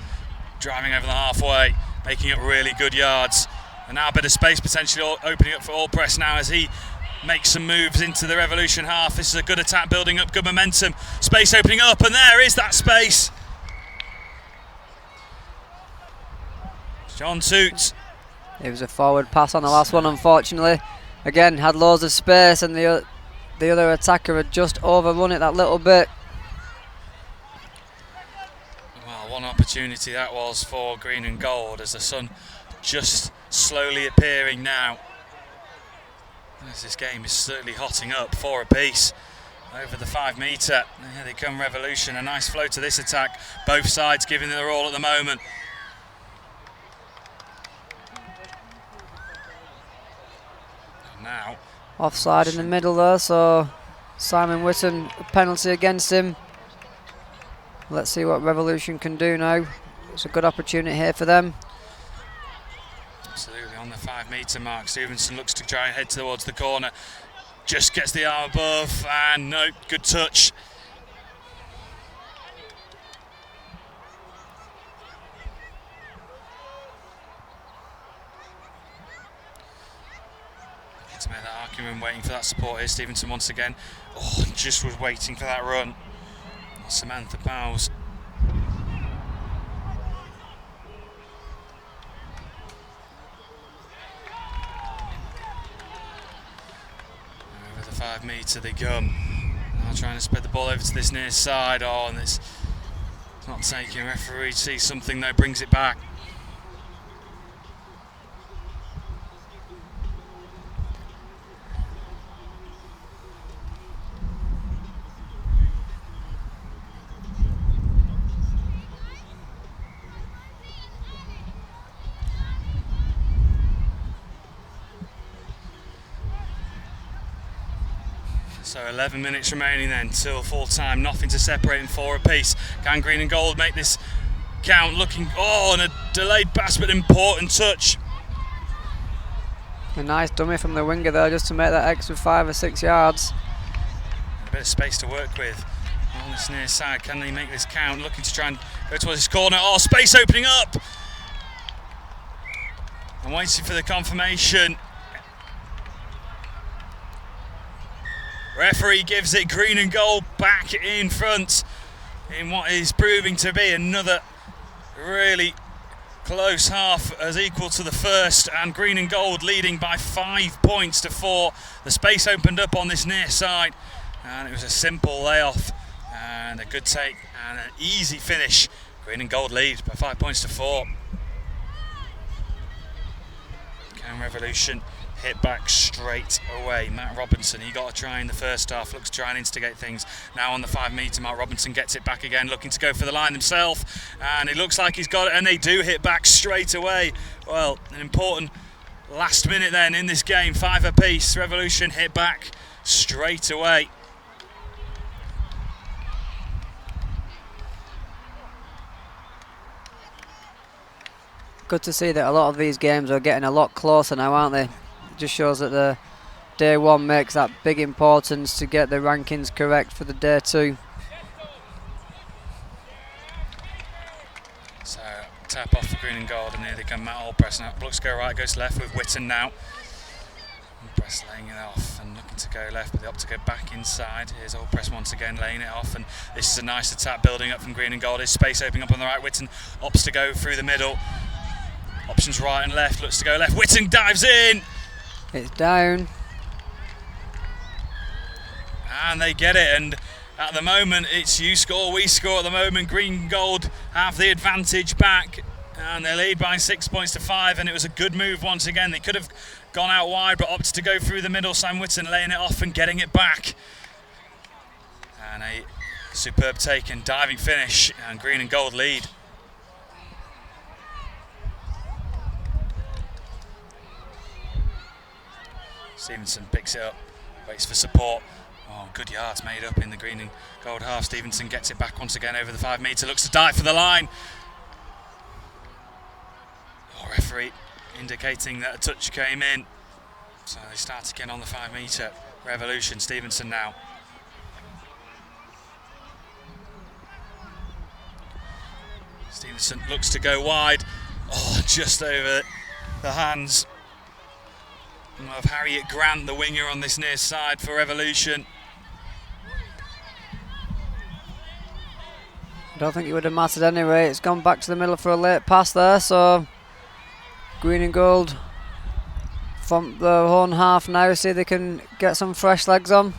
driving over the halfway, making up really good yards. And now a bit of space potentially opening up for Allpress now as he makes some moves into the Revolution half. This is a good attack building up, good momentum. Space opening up, and there is that space. John Toots. It was a forward pass on the last one, unfortunately. Again, had loads of space, and the other attacker had just overrun it that little bit. Well, one opportunity that was for green and gold as the sun just slowly appearing now. As this game is certainly hotting up, 4 apiece over the 5-metre. Here they come, Revolution. A nice flow to this attack. Both sides giving their all at the moment. And now Offside in the middle there, so Simon Whitten, a penalty against him. Let's see what Revolution can do now. It's a good opportunity here for them. Absolutely, on the 5-metre mark, Stevenson looks to try and head towards the corner. Just gets the arm above, and no, good touch. To make that argument, waiting for that support here. Stevenson once again. Oh, just was waiting for that run. Samantha Bowes. Over the 5-metre they come. Now trying to spread the ball over to this near side. Oh, and it's not taking. Referee sees something though, brings it back. So 11 minutes remaining then till full time, nothing to separate them, 4 apiece. Can green and gold make this count? Looking, oh, and a delayed pass, but important touch. A nice dummy from the winger there just to make that extra 5 or 6 yards. A bit of space to work with on this near side. Can they make this count? Looking to try and go towards this corner. Oh, space opening up. I'm waiting for the confirmation. Referee gives it green and gold back in front in what is proving to be another really close half as equal to the first, and green and gold leading by 5 points to 4. The space opened up on this near side and it was a simple layoff and a good take and an easy finish. Green and gold lead by 5 points to 4. Can Revolution hit back straight away. Matt Robinson, he got a try in the first half, looks to try and instigate things. Now on the 5-metre mark, Robinson gets it back again, looking to go for the line himself, and it looks like he's got it, and they do hit back straight away. Well, an important last minute then in this game, 5 apiece. Revolution hit back straight away. Good to see that a lot of these games are getting a lot closer now, aren't they? Just shows that the day one makes that big importance to get the rankings correct for the day 2. So tap off for green and gold, and here they come. Matt Allpress now looks to go right, goes left with Whitten now. Allpress laying it off and looking to go left, but they opt to go back inside. Here's Allpress once again laying it off, and this is a nice attack building up from green and gold. There's space opening up on the right. Whitten opts to go through the middle. Options right and left, looks to go left. Whitten dives in. It's down. And they get it, and at the moment it's you score, we score at the moment. Green and gold have the advantage back, and they lead by 6 points to 5, and it was a good move once again. They could have gone out wide but opted to go through the middle. Sam Whitten laying it off and getting it back. And a superb take and diving finish, and green and gold lead. Stevenson picks it up, waits for support. Oh, good yards made up in the green and gold half. Stevenson gets it back once again over the 5 metre, looks to dive for the line. Oh, referee indicating that a touch came in. So they start again on the 5 metre. Revolution, Stevenson now. Stevenson looks to go wide. Oh, just over the hands of Harriet Grant, the winger on this near side for Revolution. I don't think it would have mattered anyway. It's gone back to the middle for a late pass there, so green and gold from the own half now, see if they can get some fresh legs on.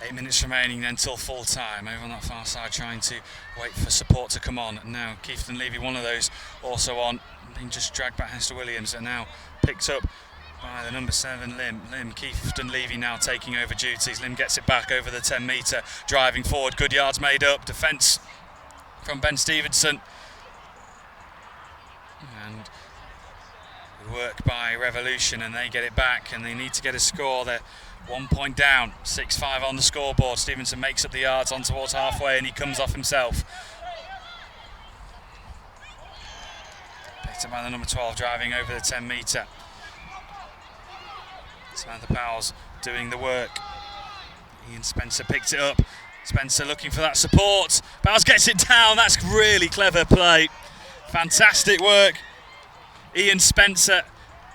8 minutes remaining until full time. Over on that far side, trying to wait for support to come on. And now Keefton Levy, one of those, also on. Being just dragged back Hester Williams, and now picked up by the number 7 Lim. Keefton Levy now taking over duties. Lim gets it back over the 10 metre, driving forward. Good yards made up. Defence from Ben Stevenson. And work by Revolution, and they get it back, and they need to get a score. They're 1 point down, 6-5 on the scoreboard. Stevenson makes up the yards on towards halfway, and he comes off himself. Picked up by the number 12, driving over the 10 metre. Samantha Powell's doing the work. Ian Spencer picked it up. Spencer looking for that support. Bowles gets it down. That's really clever play. Fantastic work. Ian Spencer.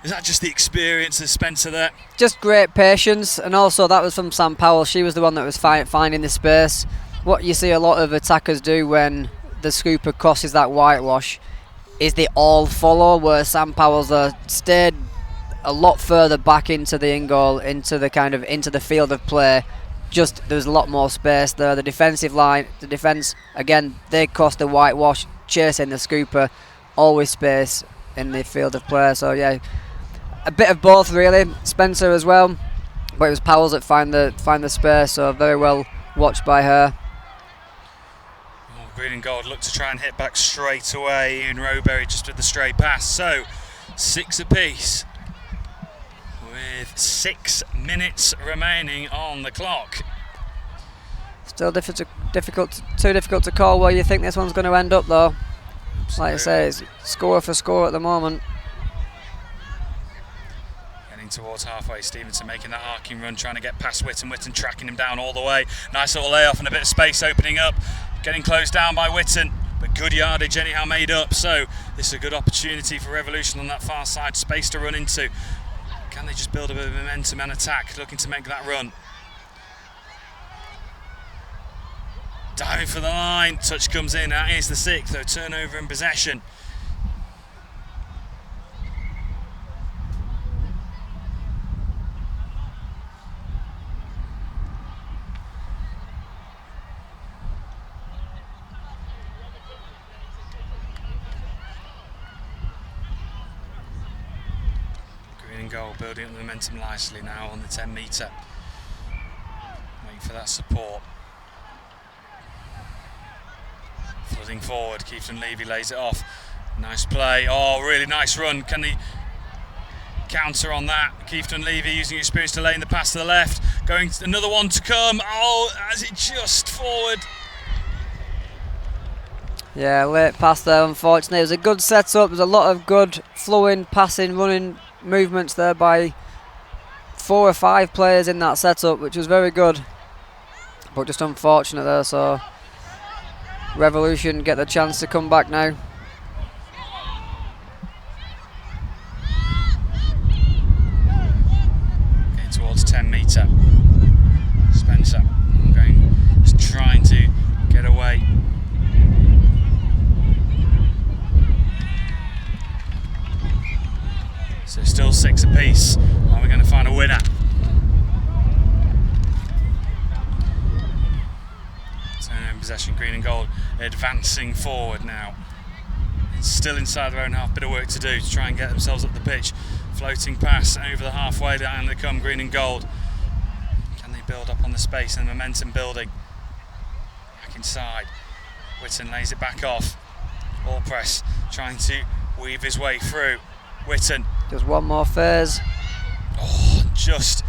Is that just the experience of Spencer there? Just great patience, and also that was from Sam Powell. She was the one that was finding the space. What you see a lot of attackers do when the scooper crosses that whitewash is they all follow, where Sam Powell's stayed a lot further back into the in goal, into the field of play. Just there's a lot more space there. The defensive line, the defence again, they cross the whitewash, chasing the scooper, always space in the field of play. So yeah, a bit of both really. Spencer as well, but it was Powell's that find the space. So very well watched by her. Green and gold look to try and hit back straight away. Ian Rowberry just with the stray pass. So 6 apiece, with 6 minutes remaining on the clock. Still too difficult to call where you think this one's going to end up though. Like I say, it's score for score at the moment. Getting towards halfway, Stevenson making that arcing run, trying to get past Whitten. Whitten tracking him down all the way. Nice little layoff and a bit of space opening up. Getting closed down by Whitten, but good yardage anyhow made up. So this is a good opportunity for Revolution on that far side. Space to run into. Can they just build a bit of momentum and attack, looking to make that run? Diving for the line, touch comes in, that is the 6th, though turnover and possession. Green and gold building up the momentum nicely now on the 10 metre. Waiting for that support. Flooding forward, Keefton Levy lays it off. Nice play. Oh, really nice run. Can they counter on that? Keefton Levy using experience to lay in the pass to the left. Going another one to come. Oh, as it just forward. Yeah, late pass there, unfortunately. It was a good setup. There's a lot of good flowing, passing, running movements there by 4 or 5 players in that setup, which was very good. But just unfortunate there, so Revolution get the chance to come back now. Getting towards 10 metre. Spencer just trying to get away. still 6 apiece. Are we going to find a winner? Turnover possession, green and gold advancing forward now. It's still inside their own half, bit of work to do to try and get themselves up the pitch. Floating pass over the halfway line, they come, green and gold. Can they build up on the space and the momentum building? Back inside, Witten lays it back off. All press, trying to weave his way through. Witten. There's one more phase. Oh, just.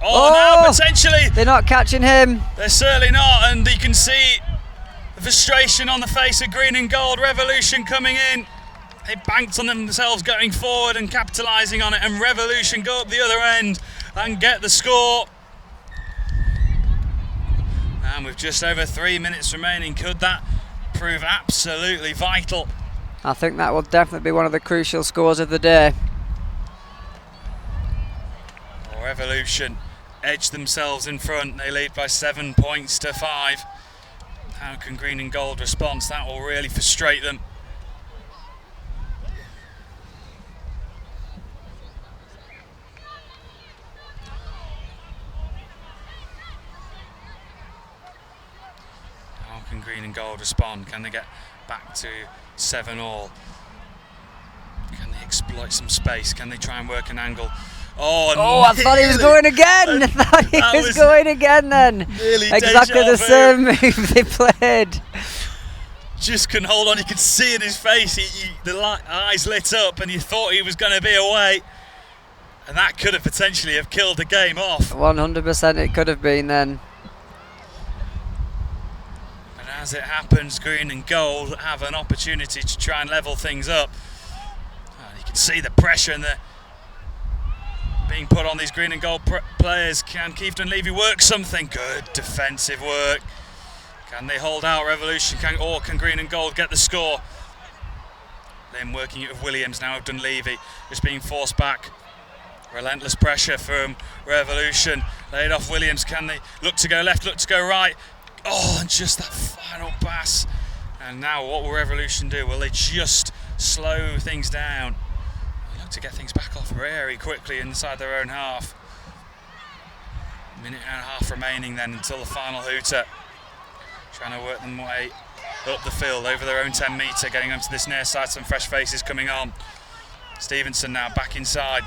Oh, now potentially. They're not catching him. They're certainly not, and you can see the frustration on the face of green and gold. Revolution coming in. They banked on themselves going forward and capitalising on it, and Revolution go up the other end and get the score. And with just over 3 minutes remaining, could that prove absolutely vital? I think that will definitely be one of the crucial scores of the day. Revolution edge themselves in front. They lead by 7 points to 5. How can green and gold respond? That will really frustrate them. How can green and gold respond? Can they get back to 7-all? Can they exploit some space? Can they try and work an angle? Oh, I thought he was going again. I thought he was going again then. Exactly the same move they played. Just couldn't hold on. You could see in his face, the eyes lit up, and you thought he was going to be away. And that could have potentially have killed the game off. 100% it could have been then. But as it happens, green and gold have an opportunity to try and level things up. You can see the pressure and the being put on these green and gold players. Can Keefton Levy work something? Good defensive work. Can they hold out Revolution? Can green and gold get the score? Then working it with Williams, now have done Levy. Just being forced back. Relentless pressure from Revolution. Laid off Williams. Can they look to go left, look to go right? Oh, and just that final pass. And now what will Revolution do? Will they just slow things down? To get things back off very quickly inside their own half. Minute and a half remaining then until the final hooter. Trying to work them way up the field over their own 10 metre, getting onto this near side. Some fresh faces coming on. Stevenson now back inside.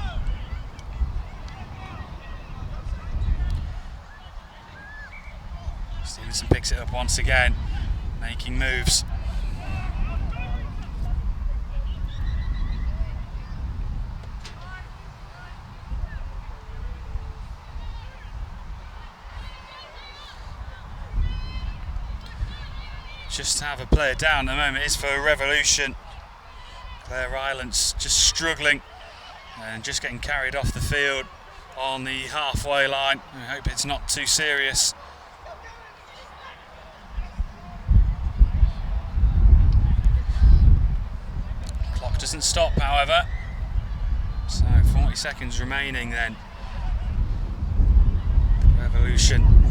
Stevenson picks it up once again, making moves. Just to have a player down at the moment is for Revolution. Claire Ryland's just struggling and just getting carried off the field on the halfway line. I hope it's not too serious. Clock doesn't stop, however. So 40 seconds remaining then. Revolution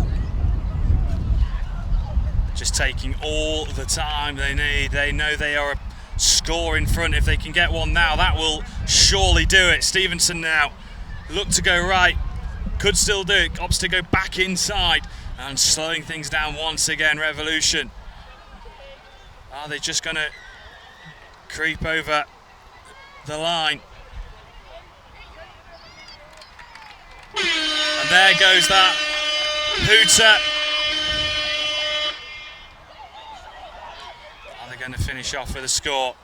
just taking all the time they need. They know they are a score in front. If they can get one now, that will surely do it. Stevenson now look to go right, could still do it. Opts to go back inside and slowing things down once again. Revolution, are they just going to creep over the line? And there goes that hooter. Going to finish off with a score.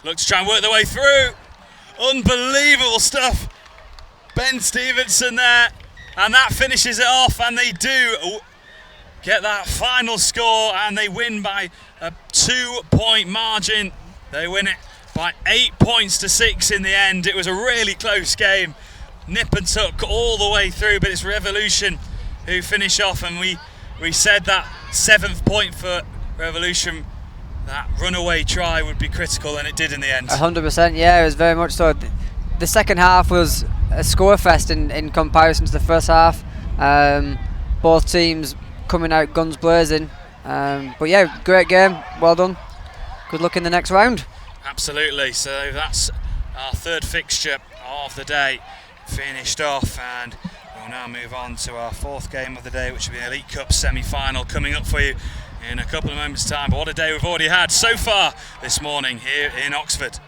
Look to try and work their way through. Unbelievable stuff. Ben Stevenson there, and that finishes it off, and they do get that final score, and they win by a 2-point margin. They win it by 8 points to 6 in the end. It was a really close game, nip and tuck all the way through, but it's Revolution who finish off, and we said that 7th point for Revolution, that runaway try would be critical, and it did in the end. 100%, yeah, it was very much so. The second half was a score fest in comparison to the first half. Both teams coming out guns blazing. But yeah, great game, well done. Good luck in the next round. Absolutely, so that's our third fixture of the day finished off, and we'll now move on to our fourth game of the day, which will be the Elite Cup semi-final coming up for you in a couple of moments' time. But what a day we've already had so far this morning here in Oxford.